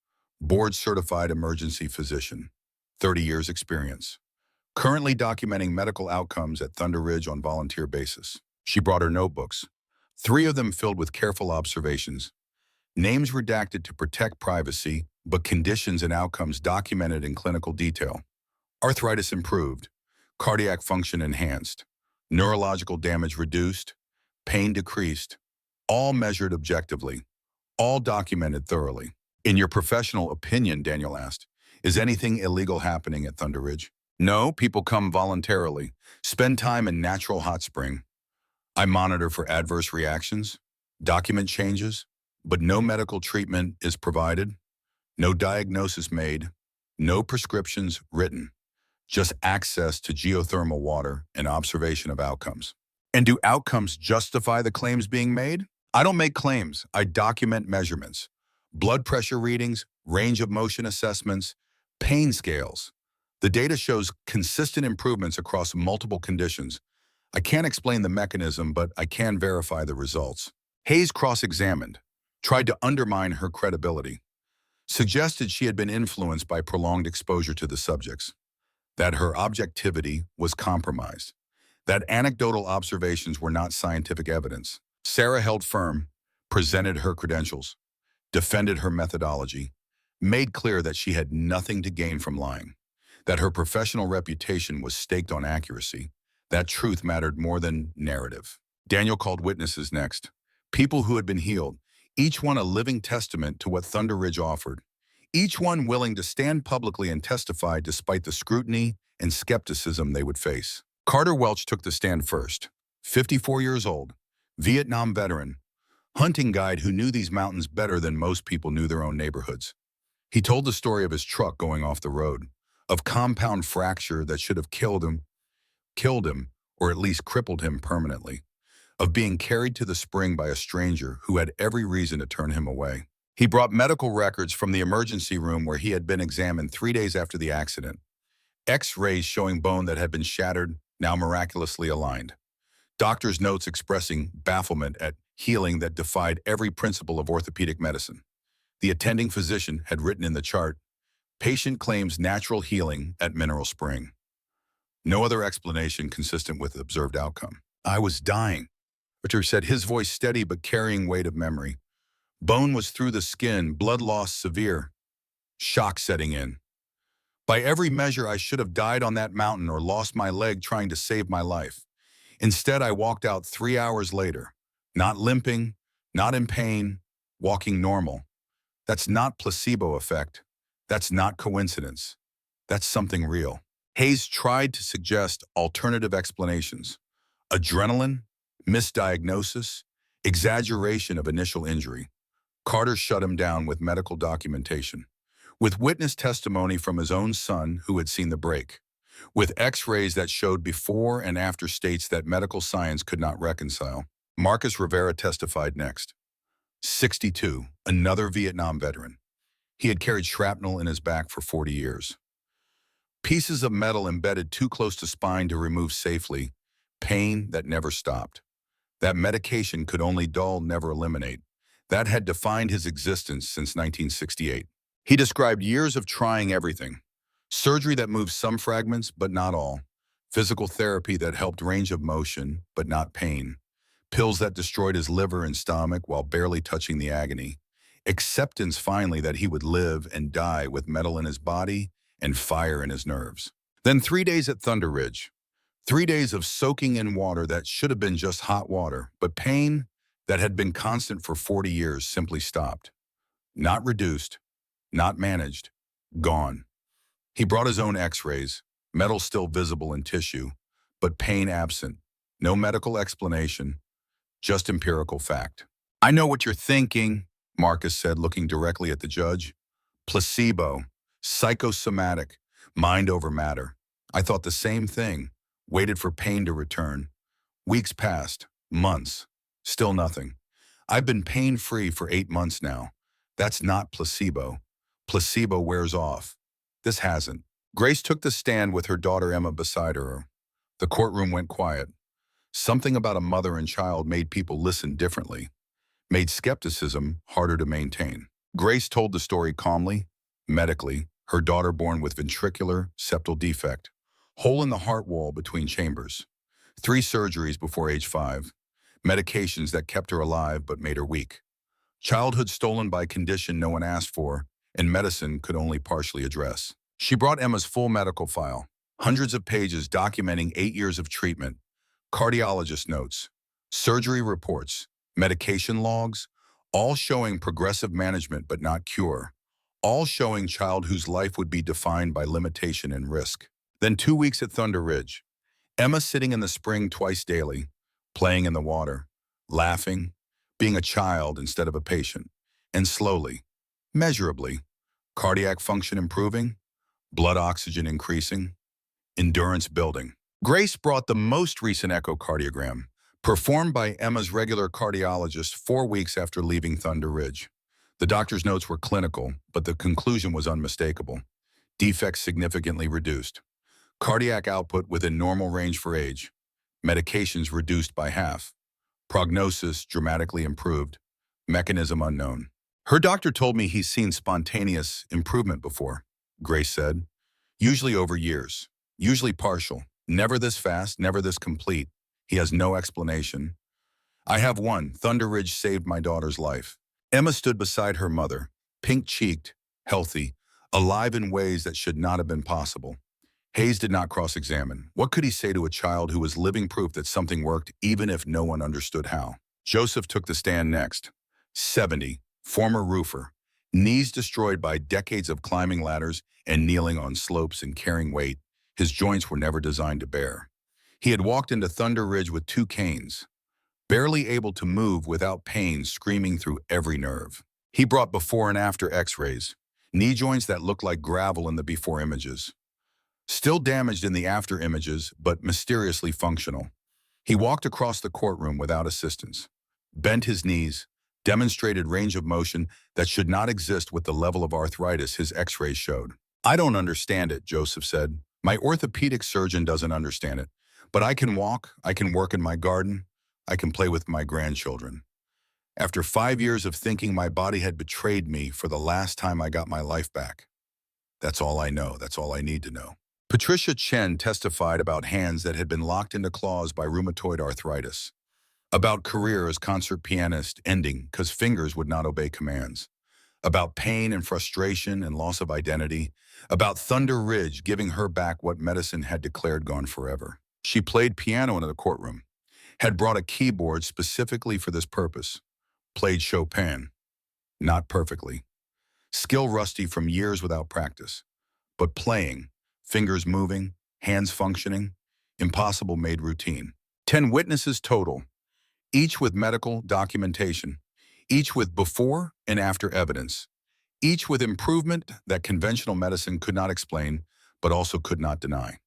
Board-certified emergency physician, 30 years experience. Currently documenting medical outcomes at Thunder Ridge on volunteer basis. She brought her notebooks, 3 of them filled with careful observations. Names redacted to protect privacy, but conditions and outcomes documented in clinical detail. Arthritis improved, cardiac function enhanced, neurological damage reduced, pain decreased, all measured objectively, all documented thoroughly. In your professional opinion, Daniel asked, is anything illegal happening at Thunder Ridge? No, people come voluntarily, spend time in natural hot spring. I monitor for adverse reactions, document changes, but no medical treatment is provided, no diagnosis made, no prescriptions written, just access to geothermal water and observation of outcomes. And do outcomes justify the claims being made? I don't make claims, I document measurements. Blood pressure readings, range of motion assessments, pain scales. The data shows consistent improvements across multiple conditions. I can't explain the mechanism, but I can verify the results. Hayes cross-examined, tried to undermine her credibility, suggested she had been influenced by prolonged exposure to the subjects, that her objectivity was compromised, that anecdotal observations were not scientific evidence. Sarah held firm, presented her credentials, defended her methodology, made clear that she had nothing to gain from lying, that her professional reputation was staked on accuracy, that truth mattered more than narrative. Daniel called witnesses next, people who had been healed, each one a living testament to what Thunder Ridge offered, each one willing to stand publicly and testify despite the scrutiny and skepticism they would face. Carter Welch took the stand first, 54 years old, Vietnam veteran, hunting guide who knew these mountains better than most people knew their own neighborhoods. He told the story of his truck going off the road, of compound fracture that should have killed him, or at least crippled him permanently, of being carried to the spring by a stranger who had every reason to turn him away. He brought medical records from the emergency room where he had been examined 3 days after the accident. X-rays showing bone that had been shattered, now miraculously aligned. Doctor's notes expressing bafflement at healing that defied every principle of orthopedic medicine. The attending physician had written in the chart, patient claims natural healing at Mineral Spring. No other explanation consistent with the observed outcome. I was dying, Richard said, his voice steady but carrying weight of memory. Bone was through the skin, blood loss severe, shock setting in. By every measure, I should have died on that mountain or lost my leg trying to save my life. Instead, I walked out 3 hours later, not limping, not in pain, walking normal. That's not placebo effect. That's not coincidence. That's something real. Hayes tried to suggest alternative explanations. Adrenaline, misdiagnosis, exaggeration of initial injury. Carter shut him down with medical documentation, with witness testimony from his own son who had seen the break, with x-rays that showed before and after states that medical science could not reconcile. Marcus Rivera testified next. 62, another Vietnam veteran. He had carried shrapnel in his back for 40 years. Pieces of metal embedded too close to spine to remove safely, pain that never stopped. That medication could only dull, never eliminate. That had defined his existence since 1968. He described years of trying everything. Surgery that moved some fragments, but not all. Physical therapy that helped range of motion, but not pain. Pills that destroyed his liver and stomach while barely touching the agony. Acceptance finally that he would live and die with metal in his body and fire in his nerves. Then 3 days at Thunder Ridge. 3 days of soaking in water that should have been just hot water, but pain that had been constant for 40 years simply stopped. Not reduced, not managed, gone. He brought his own x-rays, metal still visible in tissue, but pain absent. No medical explanation, just empirical fact. I know what you're thinking, Marcus said, looking directly at the judge. Placebo, psychosomatic, mind over matter. I thought the same thing, waited for pain to return. Weeks passed, months, still nothing. I've been pain-free for 8 months now. That's not placebo. Placebo wears off. This hasn't. Grace took the stand with her daughter Emma beside her. The courtroom went quiet. Something about a mother and child made people listen differently, made skepticism harder to maintain. Grace told the story calmly, medically, her daughter born with ventricular septal defect, hole in the heart wall between chambers, 3 surgeries before age 5, medications that kept her alive but made her weak, childhood stolen by condition no one asked for, and medicine could only partially address. She brought Emma's full medical file, hundreds of pages documenting 8 years of treatment, cardiologist notes, surgery reports, medication logs, all showing progressive management but not cure, all showing child whose life would be defined by limitation and risk. Then 2 weeks at Thunder Ridge, Emma sitting in the spring twice daily, playing in the water, laughing, being a child instead of a patient, and slowly, measurably, cardiac function improving, blood oxygen increasing, endurance building. Grace brought the most recent echocardiogram, performed by Emma's regular cardiologist 4 weeks after leaving Thunder Ridge. The doctor's notes were clinical, but the conclusion was unmistakable. Defects significantly reduced. Cardiac output within normal range for age. Medications reduced by half. Prognosis dramatically improved. Mechanism unknown. Her doctor told me he's seen spontaneous improvement before, Grace said. Usually over years. Usually partial. Never this fast, never this complete. He has no explanation. I have one. Thunder Ridge saved my daughter's life. Emma stood beside her mother, pink-cheeked, healthy, alive in ways that should not have been possible. Hayes did not cross-examine. What could he say to a child who was living proof that something worked even if no one understood how? Joseph took the stand next. 70, former roofer, knees destroyed by decades of climbing ladders and kneeling on slopes and carrying weight his joints were never designed to bear. He had walked into Thunder Ridge with 2 canes, barely able to move without pain screaming through every nerve. He brought before and after x-rays, knee joints that looked like gravel in the before images. Still damaged in the after images, but mysteriously functional. He walked across the courtroom without assistance, bent his knees, demonstrated range of motion that should not exist with the level of arthritis his x-rays showed. I don't understand it, Joseph said. My orthopedic surgeon doesn't understand it. But I can walk, I can work in my garden, I can play with my grandchildren. After 5 years of thinking my body had betrayed me for the last time I got my life back. That's all I know, that's all I need to know. Patricia Chen testified about hands that had been locked into claws by rheumatoid arthritis. About career as concert pianist ending because fingers would not obey commands. About pain and frustration and loss of identity. About Thunder Ridge giving her back what medicine had declared gone forever. She played piano in the courtroom, had brought a keyboard specifically for this purpose, played Chopin, not perfectly. Skill rusty from years without practice, but playing, fingers moving, hands functioning, impossible made routine. 10 witnesses total, each with medical documentation, each with before and after evidence, each with improvement that conventional medicine could not explain, but also could not deny.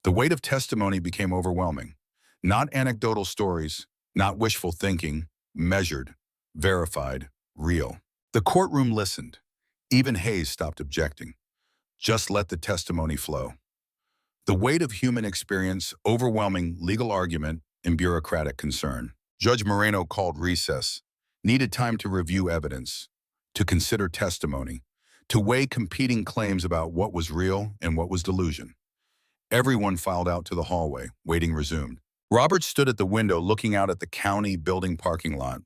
The weight of testimony became overwhelming. Not anecdotal stories, not wishful thinking, measured, verified, real. The courtroom listened. Even Hayes stopped objecting. Just let the testimony flow. The weight of human experience, overwhelming legal argument, and bureaucratic concern. Judge Moreno called recess, needed time to review evidence, to consider testimony, to weigh competing claims about what was real and what was delusion. Everyone filed out to the hallway, waiting resumed. Robert stood at the window looking out at the county building parking lot.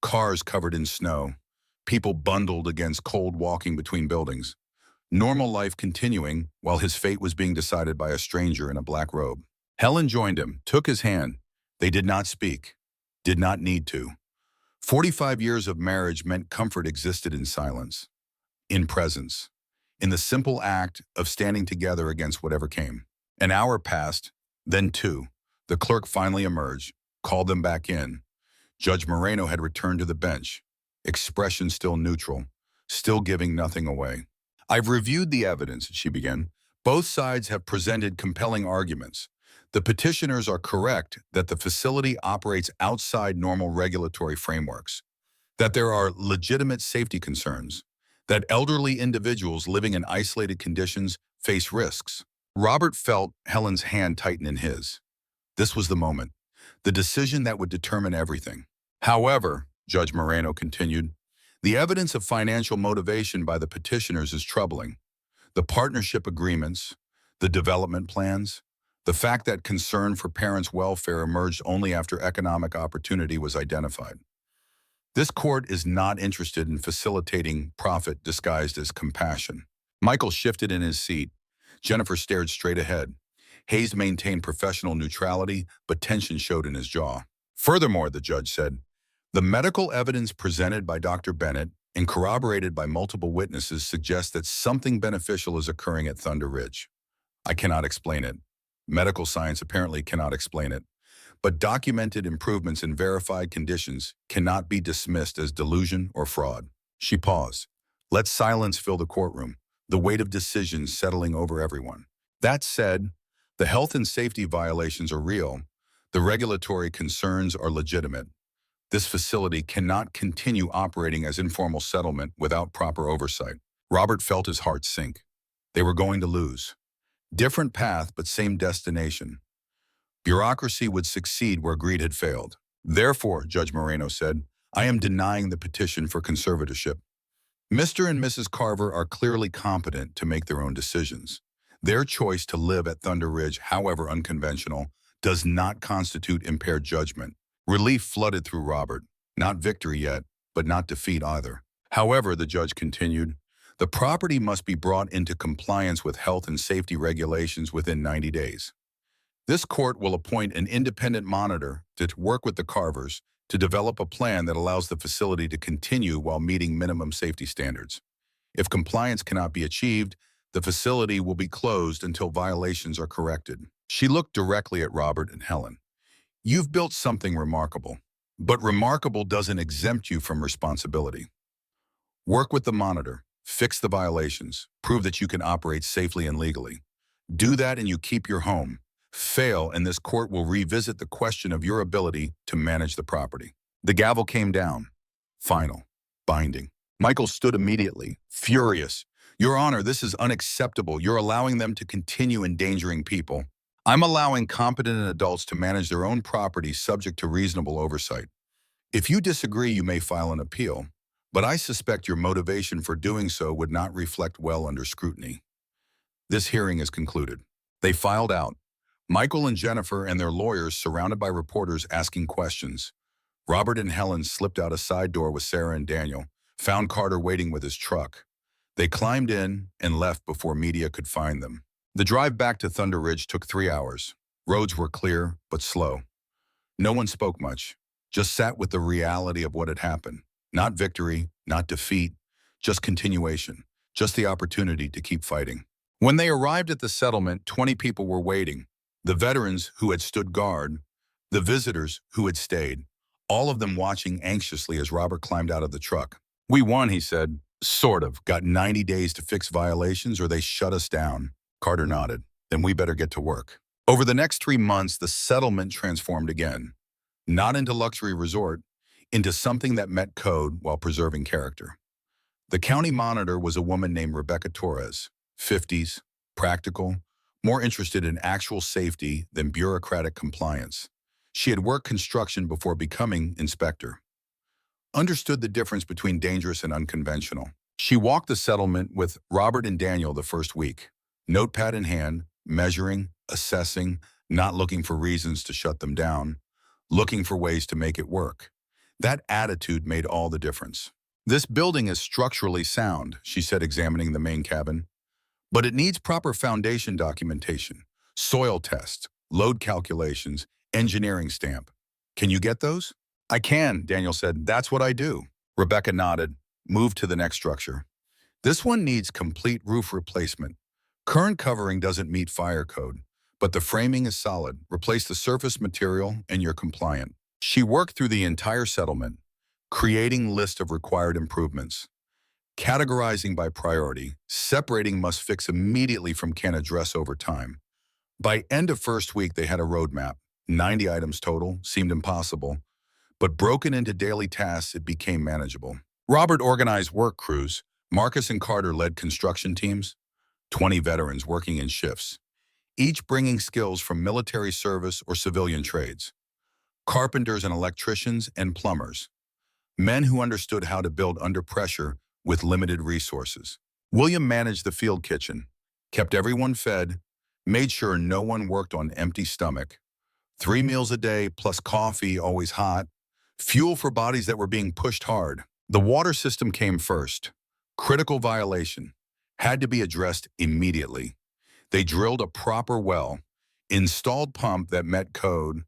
Cars covered in snow, people bundled against cold walking between buildings. Normal life continuing while his fate was being decided by a stranger in a black robe. Helen joined him, took his hand. They did not speak, did not need to. 45 years of marriage meant comfort existed in silence, in presence, in the simple act of standing together against whatever came. An hour passed, then 2. The clerk finally emerged, called them back in. Judge Moreno had returned to the bench, expression still neutral, still giving nothing away. I've reviewed the evidence, she began. Both sides have presented compelling arguments. The petitioners are correct that the facility operates outside normal regulatory frameworks, that there are legitimate safety concerns, that elderly individuals living in isolated conditions face risks. Robert felt Helen's hand tighten in his. This was the moment, the decision that would determine everything. However, Judge Moreno continued, the evidence of financial motivation by the petitioners is troubling. The partnership agreements, the development plans, the fact that concern for parents' welfare emerged only after economic opportunity was identified. This court is not interested in facilitating profit disguised as compassion. Michael shifted in his seat. Jennifer stared straight ahead. Hayes maintained professional neutrality, but tension showed in his jaw. Furthermore, the judge said, the medical evidence presented by Dr. Bennett and corroborated by multiple witnesses suggests that something beneficial is occurring at Thunder Ridge. I cannot explain it. Medical science apparently cannot explain it. But documented improvements in verified conditions cannot be dismissed as delusion or fraud. She paused. Let silence fill the courtroom, the weight of decisions settling over everyone. That said, the health and safety violations are real. The regulatory concerns are legitimate. This facility cannot continue operating as informal settlement without proper oversight. Robert felt his heart sink. They were going to lose. Different path, but same destination. Bureaucracy would succeed where greed had failed. Therefore, Judge Moreno said, I am denying the petition for conservatorship. Mr. and Mrs. Carver are clearly competent to make their own decisions. Their choice to live at Thunder Ridge, however unconventional, does not constitute impaired judgment. Relief flooded through Robert. Not victory yet, but not defeat either. However, the judge continued, the property must be brought into compliance with health and safety regulations within 90 days. This court will appoint an independent monitor to work with the Carvers to develop a plan that allows the facility to continue while meeting minimum safety standards. If compliance cannot be achieved, the facility will be closed until violations are corrected. She looked directly at Robert and Helen. You've built something remarkable, but remarkable doesn't exempt you from responsibility. Work with the monitor, fix the violations, prove that you can operate safely and legally. Do that and you keep your home. Fail, and this court will revisit the question of your ability to manage the property. The gavel came down. Final. Binding. Michael stood immediately, furious. Your Honor, this is unacceptable. You're allowing them to continue endangering people. I'm allowing competent adults to manage their own property subject to reasonable oversight. If you disagree, you may file an appeal, but I suspect your motivation for doing so would not reflect well under scrutiny. This hearing is concluded. They filed out. Michael and Jennifer and their lawyers surrounded by reporters asking questions. Robert and Helen slipped out a side door with Sarah and Daniel, found Carter waiting with his truck. They climbed in and left before media could find them. The drive back to Thunder Ridge took 3 hours. Roads were clear, but slow. No one spoke much, just sat with the reality of what had happened. Not victory, not defeat, just continuation, just the opportunity to keep fighting. When they arrived at the settlement, 20 people were waiting. The veterans who had stood guard, the visitors who had stayed, all of them watching anxiously as Robert climbed out of the truck. We won, he said. Sort of. Got 90 days to fix violations or they shut us down. Carter nodded. Then we better get to work. Over the next 3 months, the settlement transformed again. Not into luxury resort, into something that met code while preserving character. The county monitor was a woman named Rebecca Torres, 50s, practical, more interested in actual safety than bureaucratic compliance. She had worked construction before becoming inspector. Understood the difference between dangerous and unconventional. She walked the settlement with Robert and Daniel the first week, notepad in hand, measuring, assessing, not looking for reasons to shut them down, looking for ways to make it work. That attitude made all the difference. This building is structurally sound, she said, examining the main cabin. But it needs proper foundation documentation, soil tests, load calculations, engineering stamp. Can you get those? I can, Daniel said. That's what I do. Rebecca nodded, moved to the next structure. This one needs complete roof replacement. Current covering doesn't meet fire code, but the framing is solid. Replace the surface material and you're compliant. She worked through the entire settlement, creating list of required improvements. Categorizing by priority, separating must fix immediately from can address over time. By end of first week, they had a roadmap. 90 items total, seemed impossible. But broken into daily tasks, it became manageable. Robert organized work crews. Marcus and Carter led construction teams. 20 veterans working in shifts, each bringing skills from military service or civilian trades. Carpenters and electricians and plumbers. Men who understood how to build under pressure with limited resources. William managed the field kitchen, kept everyone fed, made sure no one worked on empty stomach. 3 meals a day plus coffee, always hot. Fuel for bodies that were being pushed hard. The water system came first. Critical violation. Had to be addressed immediately. They drilled a proper well, installed pump that met code,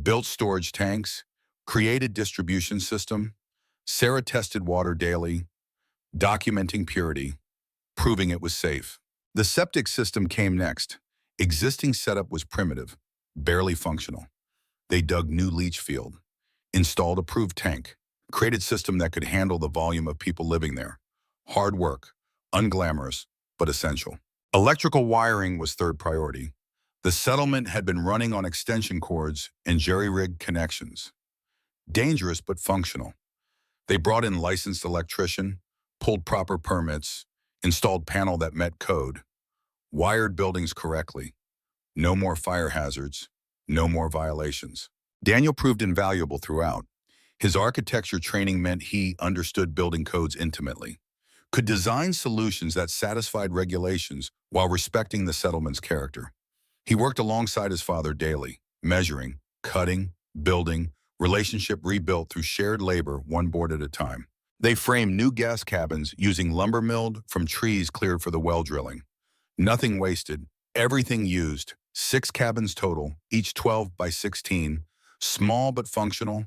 built storage tanks, created distribution system. Sarah tested water daily, documenting purity, proving it was safe. The septic system came next. Existing setup was primitive, barely functional. They dug new leach field, installed approved tank, created system that could handle the volume of people living there. Hard work, unglamorous, but essential. Electrical wiring was third priority. The settlement had been running on extension cords and jerry-rigged connections. Dangerous but functional. They brought in licensed electrician, pulled proper permits, installed panel that met code. wired buildings correctly, no more fire hazards, no more violations. Daniel proved invaluable throughout. His architecture training meant he understood building codes intimately, could design solutions that satisfied regulations while respecting the settlement's character. He worked alongside his father daily, measuring, cutting, building, relationship rebuilt through shared labor one board at a time. They framed new gas cabins using lumber milled from trees cleared for the well drilling. Nothing wasted, everything used. 6 cabins total, each 12 by 16, small but functional,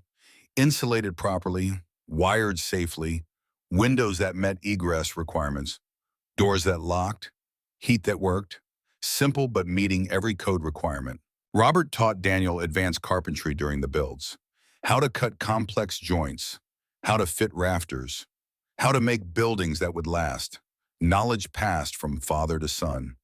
insulated properly, wired safely, windows that met egress requirements, doors that locked, heat that worked, simple but meeting every code requirement. Robert taught Daniel advanced carpentry during the builds, how to cut complex joints, how to fit rafters, how to make buildings that would last, knowledge passed from father to son,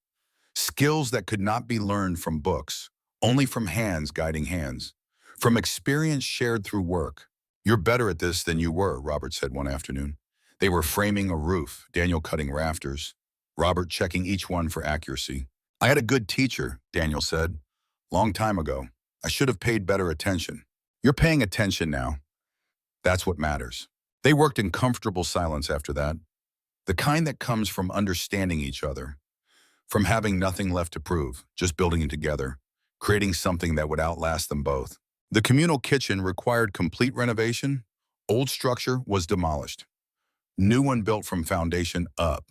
skills that could not be learned from books, only from hands guiding hands, from experience shared through work. You're better at this than you were, Robert said one afternoon. They were framing a roof, Daniel cutting rafters, Robert checking each one for accuracy. I had a good teacher, Daniel said. Long time ago. I should have paid better attention. You're paying attention now. That's what matters. They worked in comfortable silence after that, the kind that comes from understanding each other, from having nothing left to prove, just building it together, creating something that would outlast them both. The communal kitchen required complete renovation. Old structure was demolished. New one built from foundation up.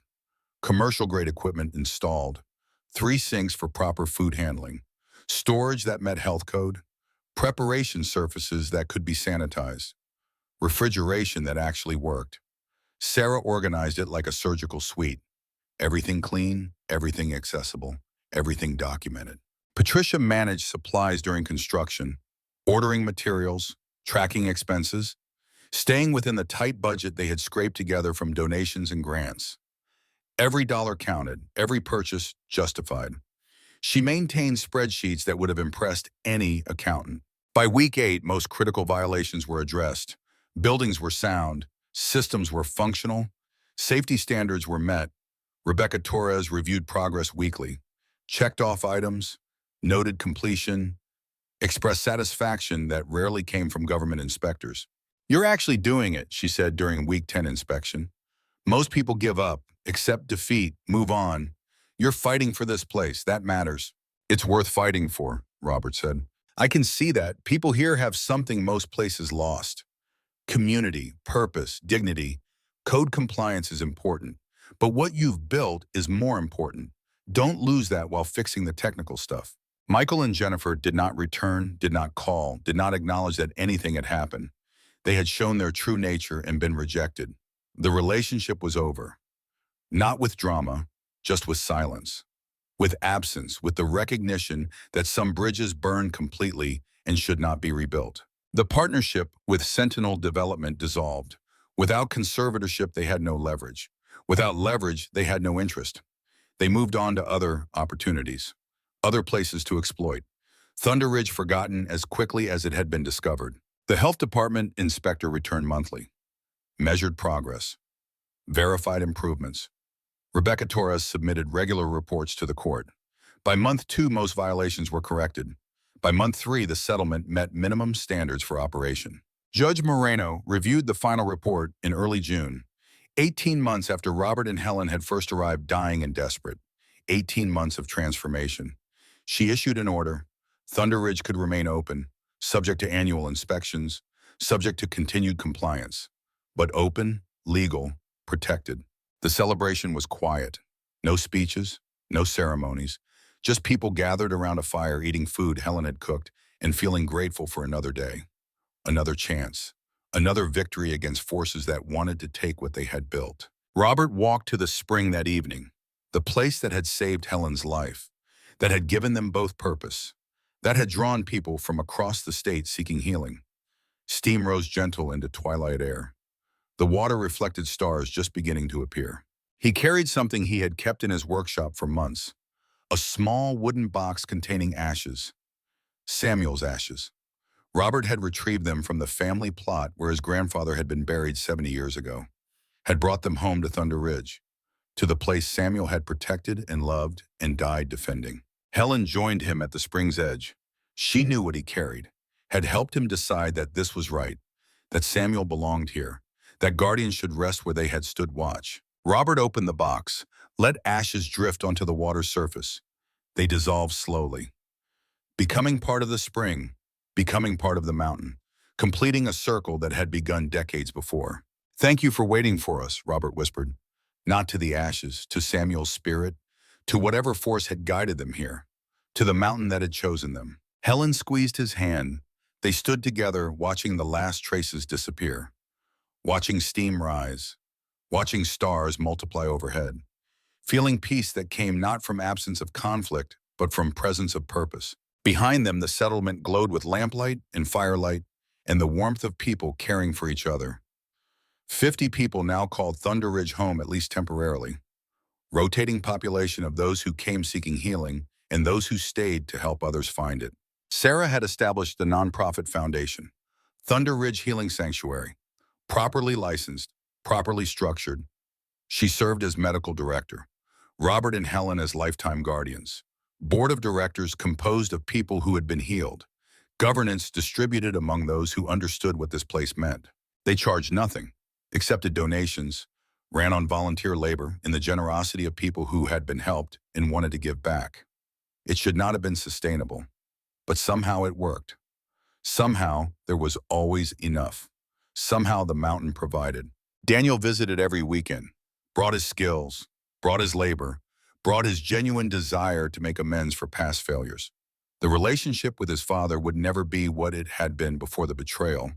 Commercial-grade equipment installed. 3 sinks for proper food handling. Storage that met health code. Preparation surfaces that could be sanitized. Refrigeration that actually worked. Sarah organized it like a surgical suite. Everything clean, everything accessible, everything documented. Patricia managed supplies during construction, ordering materials, tracking expenses, staying within the tight budget they had scraped together from donations and grants. Every dollar counted, every purchase justified. She maintained spreadsheets that would have impressed any accountant. By week 8, most critical violations were addressed. Buildings were sound, systems were functional, safety standards were met. Rebecca Torres reviewed progress weekly, checked off items, noted completion, expressed satisfaction that rarely came from government inspectors. You're actually doing it, she said during week 10 inspection. Most people give up, accept defeat, move on. You're fighting for this place, that matters. It's worth fighting for, Robert said. I can see that. People here have something most places lost. Community, purpose, dignity. Code compliance is important, but what you've built is more important. Don't lose that while fixing the technical stuff. Michael and Jennifer did not return, did not call, did not acknowledge that anything had happened. They had shown their true nature and been rejected. The relationship was over. Not with drama, just with silence. With absence, with the recognition that some bridges burned completely and should not be rebuilt. The partnership with Sentinel Development dissolved. Without conservatorship, they had no leverage. Without leverage, they had no interest. They moved on to other opportunities, other places to exploit. Thunder Ridge forgotten as quickly as it had been discovered. The health department inspector returned monthly, measured progress, verified improvements. Rebecca Torres submitted regular reports to the court. By month 2, most violations were corrected. By month 3, the settlement met minimum standards for operation. Judge Moreno reviewed the final report in early June, 18 months after Robert and Helen had first arrived dying and desperate. 18 months of transformation. She issued an order. Thunder Ridge could remain open, subject to annual inspections, subject to continued compliance, but open, legal, protected. The celebration was quiet. No speeches, no ceremonies, just people gathered around a fire eating food Helen had cooked and feeling grateful for another day, another chance, another victory against forces that wanted to take what they had built. Robert walked to the spring that evening, the place that had saved Helen's life, that had given them both purpose, that had drawn people from across the state seeking healing. Steam rose gentle into twilight air. The water reflected stars just beginning to appear. He carried something he had kept in his workshop for months, a small wooden box containing ashes, Samuel's ashes. Robert had retrieved them from the family plot where his grandfather had been buried 70 years ago, had brought them home to Thunder Ridge. to the place Samuel had protected and loved and died defending. Helen joined him at the spring's edge. She knew what he carried, had helped him decide that this was right, that Samuel belonged here, that guardians should rest where they had stood watch. Robert opened the box, let ashes drift onto the water's surface. They dissolved slowly, becoming part of the spring, becoming part of the mountain, completing a circle that had begun decades before. "Thank you for waiting for us," Robert whispered, not to the ashes, to Samuel's spirit, to whatever force had guided them here, to the mountain that had chosen them. Helen squeezed his hand. They stood together, watching the last traces disappear, watching steam rise, watching stars multiply overhead, feeling peace that came not from absence of conflict, but from presence of purpose. Behind them, the settlement glowed with lamplight and firelight and the warmth of people caring for each other. 50 people now called Thunder Ridge home, at least temporarily. Rotating population of those who came seeking healing and those who stayed to help others find it. Sarah had established the nonprofit foundation, Thunder Ridge Healing Sanctuary, properly licensed, properly structured. She served as medical director, Robert and Helen as lifetime guardians, board of directors composed of people who had been healed, governance distributed among those who understood what this place meant. They charged nothing, accepted donations, ran on volunteer labor and the generosity of people who had been helped and wanted to give back. It should not have been sustainable, but somehow it worked. Somehow there was always enough. Somehow the mountain provided. Daniel visited every weekend, brought his skills, brought his labor, brought his genuine desire to make amends for past failures. The relationship with his father would never be what it had been before the betrayal,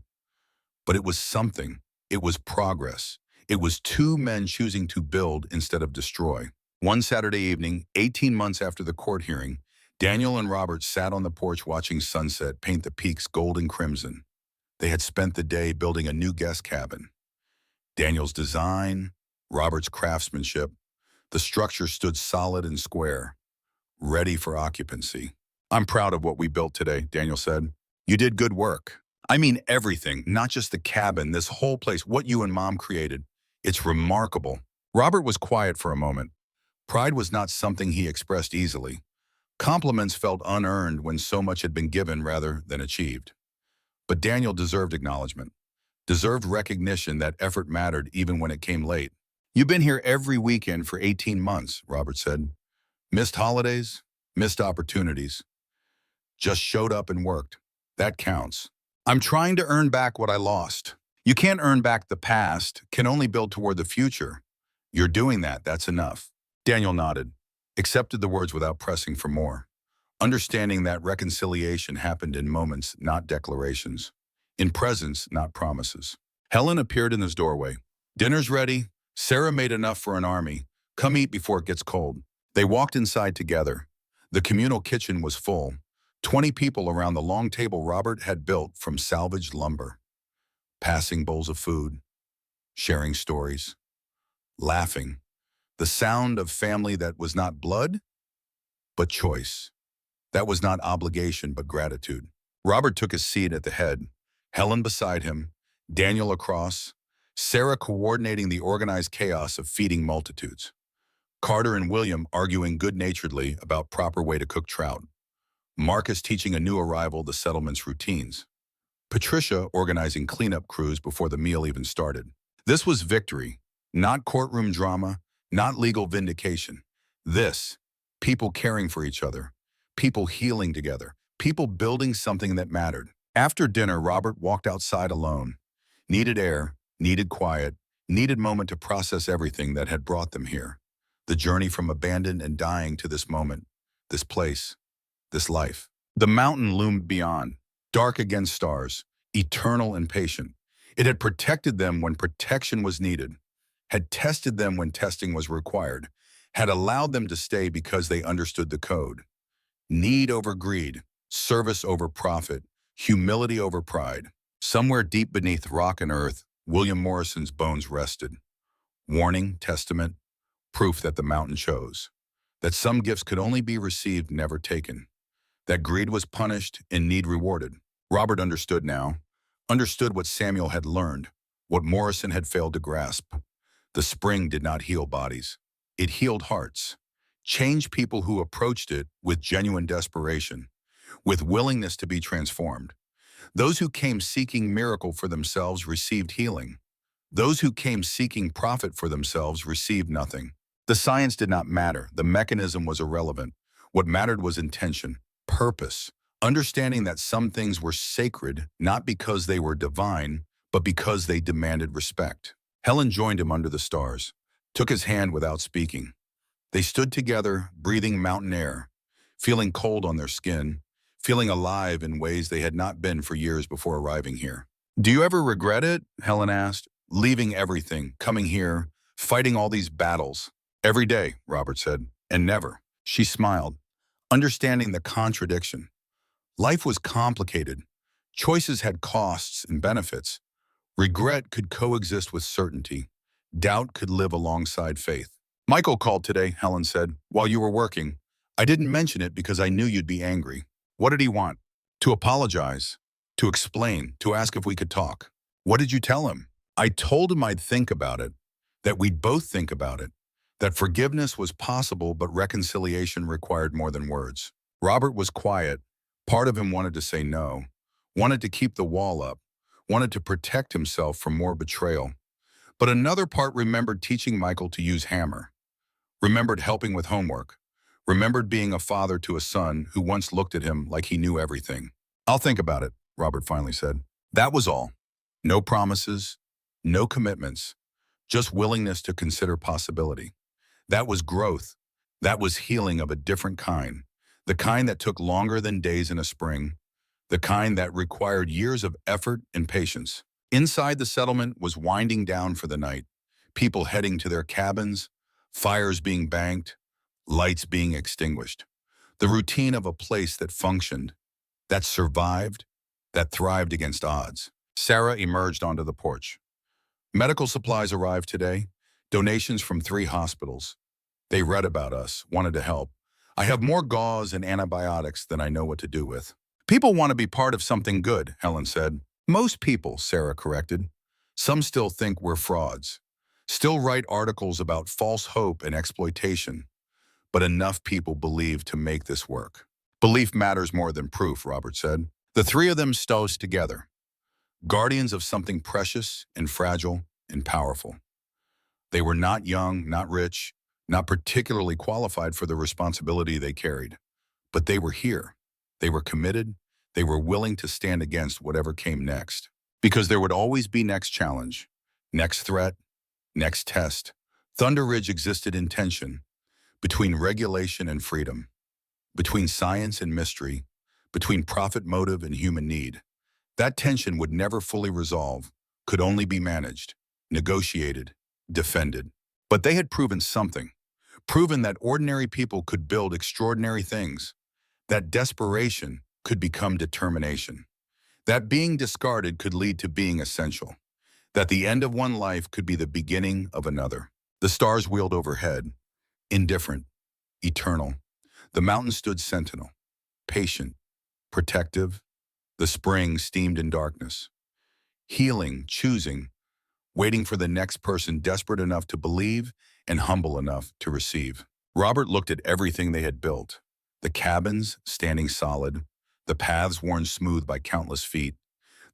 but it was something. It was progress. It was two men choosing to build instead of destroy. One Saturday evening, 18 months after the court hearing, Daniel and Robert sat on the porch watching sunset paint the peaks gold and crimson. They had spent the day building a new guest cabin. Daniel's design, Robert's craftsmanship, the structure stood solid and square, ready for occupancy. "I'm proud of what we built today," Daniel said. "You did good work. I mean everything, not just the cabin, this whole place, what you and Mom created. It's remarkable." Robert was quiet for a moment. Pride was not something he expressed easily. Compliments felt unearned when so much had been given rather than achieved. But Daniel deserved acknowledgement, deserved recognition that effort mattered even when it came late. "You've been here every weekend for 18 months, Robert said. "Missed holidays, missed opportunities. Just showed up and worked. That counts. I'm trying to earn back what I lost. You can't earn back the past, can only build toward the future. You're doing that, that's enough." Daniel nodded, accepted the words without pressing for more, understanding that reconciliation happened in moments, not declarations, in presence, not promises. Helen appeared in his doorway. "Dinner's ready. Sarah made enough for an army. Come eat before it gets cold." They walked inside together. The communal kitchen was full. 20 people around the long table Robert had built from salvaged lumber, passing bowls of food, sharing stories, laughing. The sound of family that was not blood, but choice. That was not obligation, but gratitude. Robert took his seat at the head, Helen beside him, Daniel across, Sarah coordinating the organized chaos of feeding multitudes. Carter and William arguing good-naturedly about proper way to cook trout. Marcus teaching a new arrival the settlement's routines. Patricia organizing cleanup crews before the meal even started. This was victory, not courtroom drama, not legal vindication. This, people caring for each other, people healing together, people building something that mattered. After dinner, Robert walked outside alone. Needed air, needed quiet, needed moment to process everything that had brought them here. The journey from abandoned and dying to this moment, this place, this life. The mountain loomed beyond, dark against stars, eternal and patient. It had protected them when protection was needed, had tested them when testing was required, had allowed them to stay because they understood the code. Need over greed, service over profit, humility over pride. Somewhere deep beneath rock and earth, William Morrison's bones rested. Warning, testament, proof that the mountain chose. That some gifts could only be received, never taken. That greed was punished and need rewarded. Robert understood now, understood what Samuel had learned, what Morrison had failed to grasp. The spring did not heal bodies. It healed hearts, changed people who approached it with genuine desperation, with willingness to be transformed. Those who came seeking miracle for themselves received healing. Those who came seeking profit for themselves received nothing. The science did not matter. The mechanism was irrelevant. What mattered was intention, purpose, understanding that some things were sacred not because they were divine, but because they demanded respect. Helen joined him under the stars, took his hand without speaking. They stood together, breathing mountain air, feeling cold on their skin, feeling alive in ways they had not been for years before arriving here. "Do you ever regret it?" Helen asked. "Leaving everything, coming here, fighting all these battles." "Every day," Robert said, "and never." She smiled, understanding the contradiction. Life was complicated. Choices had costs and benefits. Regret could coexist with certainty. Doubt could live alongside faith. "Michael called today," Helen said, "while you were working. I didn't mention it because I knew you'd be angry." "What did he want?" "To apologize, to explain, to ask if we could talk." "What did you tell him?" "I told him I'd think about it, that we'd both think about it, that forgiveness was possible but reconciliation required more than words." Robert was quiet. Part of him wanted to say no, wanted to keep the wall up, wanted to protect himself from more betrayal. But another part remembered teaching Michael to use hammer, remembered helping with homework, remembered being a father to a son who once looked at him like he knew everything. "I'll think about it," Robert finally said. That was all. No promises, no commitments, just willingness to consider possibility. That was growth. That was healing of a different kind. The kind that took longer than days in a spring. The kind that required years of effort and patience. Inside the settlement was winding down for the night. People heading to their cabins, fires being banked, lights being extinguished. The routine of a place that functioned, that survived, that thrived against odds. Sarah emerged onto the porch. "Medical supplies arrived today. Donations from 3 hospitals. They read about us, wanted to help. I have more gauze and antibiotics than I know what to do with." "People want to be part of something good," Helen said. "Most people," Sarah corrected. "Some still think we're frauds. Still write articles about false hope and exploitation. But enough people believe to make this work." "Belief matters more than proof," Robert said. The 3 of them stood together, guardians of something precious and fragile and powerful. They were not young, not rich, not particularly qualified for the responsibility they carried. But they were here. They were committed. They were willing to stand against whatever came next. Because there would always be next challenge, next threat, next test. Thunder Ridge existed in tension, between regulation and freedom, between science and mystery, between profit motive and human need. That tension would never fully resolve, could only be managed, negotiated, defended. But they had proven something, proven that ordinary people could build extraordinary things, that desperation could become determination, that being discarded could lead to being essential, that the end of one life could be the beginning of another. The stars wheeled overhead, indifferent, eternal. The mountain stood sentinel, patient, protective. The spring steamed in darkness, healing, choosing, waiting for the next person desperate enough to believe and humble enough to receive. Robert looked at everything they had built, the cabins standing solid, the paths worn smooth by countless feet,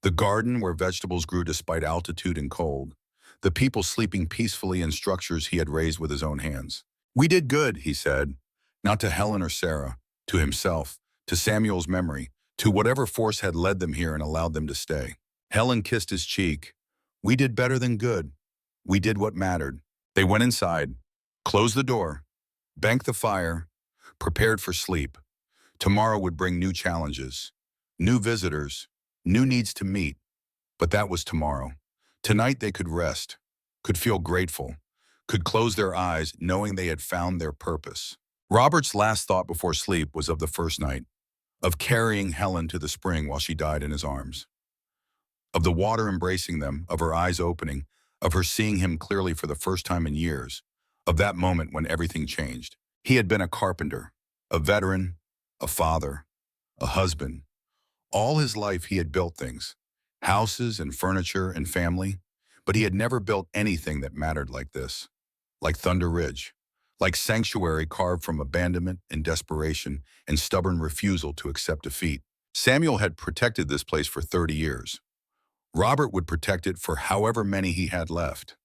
the garden where vegetables grew despite altitude and cold, the people sleeping peacefully in structures he had raised with his own hands. "We did good," he said, not to Helen or Sarah, to himself, to Samuel's memory, to whatever force had led them here and allowed them to stay. Helen kissed his cheek. "We did better than good. We did what mattered." They went inside, closed the door, banked the fire, prepared for sleep. Tomorrow would bring new challenges, new visitors, new needs to meet. But that was tomorrow. Tonight they could rest, could feel grateful, could close their eyes knowing they had found their purpose. Robert's last thought before sleep was of the first night, of carrying Helen to the spring while she died in his arms, of the water embracing them, of her eyes opening, of her seeing him clearly for the first time in years, of that moment when everything changed. He had been a carpenter, a veteran, a father, a husband. All his life he had built things, houses and furniture and family, but he had never built anything that mattered like this, like Thunder Ridge, like sanctuary carved from abandonment and desperation and stubborn refusal to accept defeat. Samuel had protected this place for 30 years. Robert would protect it for however many he had left.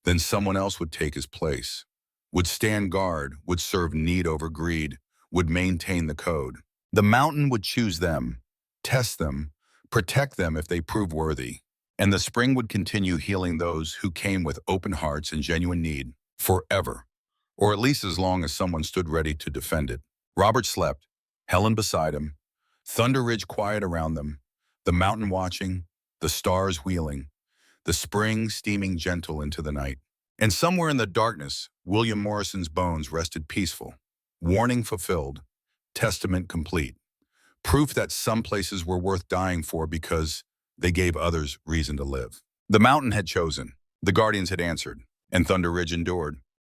Then someone else would take his place, would stand guard, would serve need over greed, would maintain the code. The mountain would choose them, test them, protect them if they prove worthy. And the spring would continue healing those who came with open hearts and genuine need, forever, or at least as long as someone stood ready to defend it. Robert slept, Helen beside him, Thunder Ridge quiet around them, the mountain watching, the stars wheeling, the spring steaming gentle into the night. And somewhere in the darkness, William Morrison's bones rested peaceful, warning fulfilled, testament complete, proof that some places were worth dying for because they gave others reason to live. The mountain had chosen, the guardians had answered, and Thunder Ridge endured.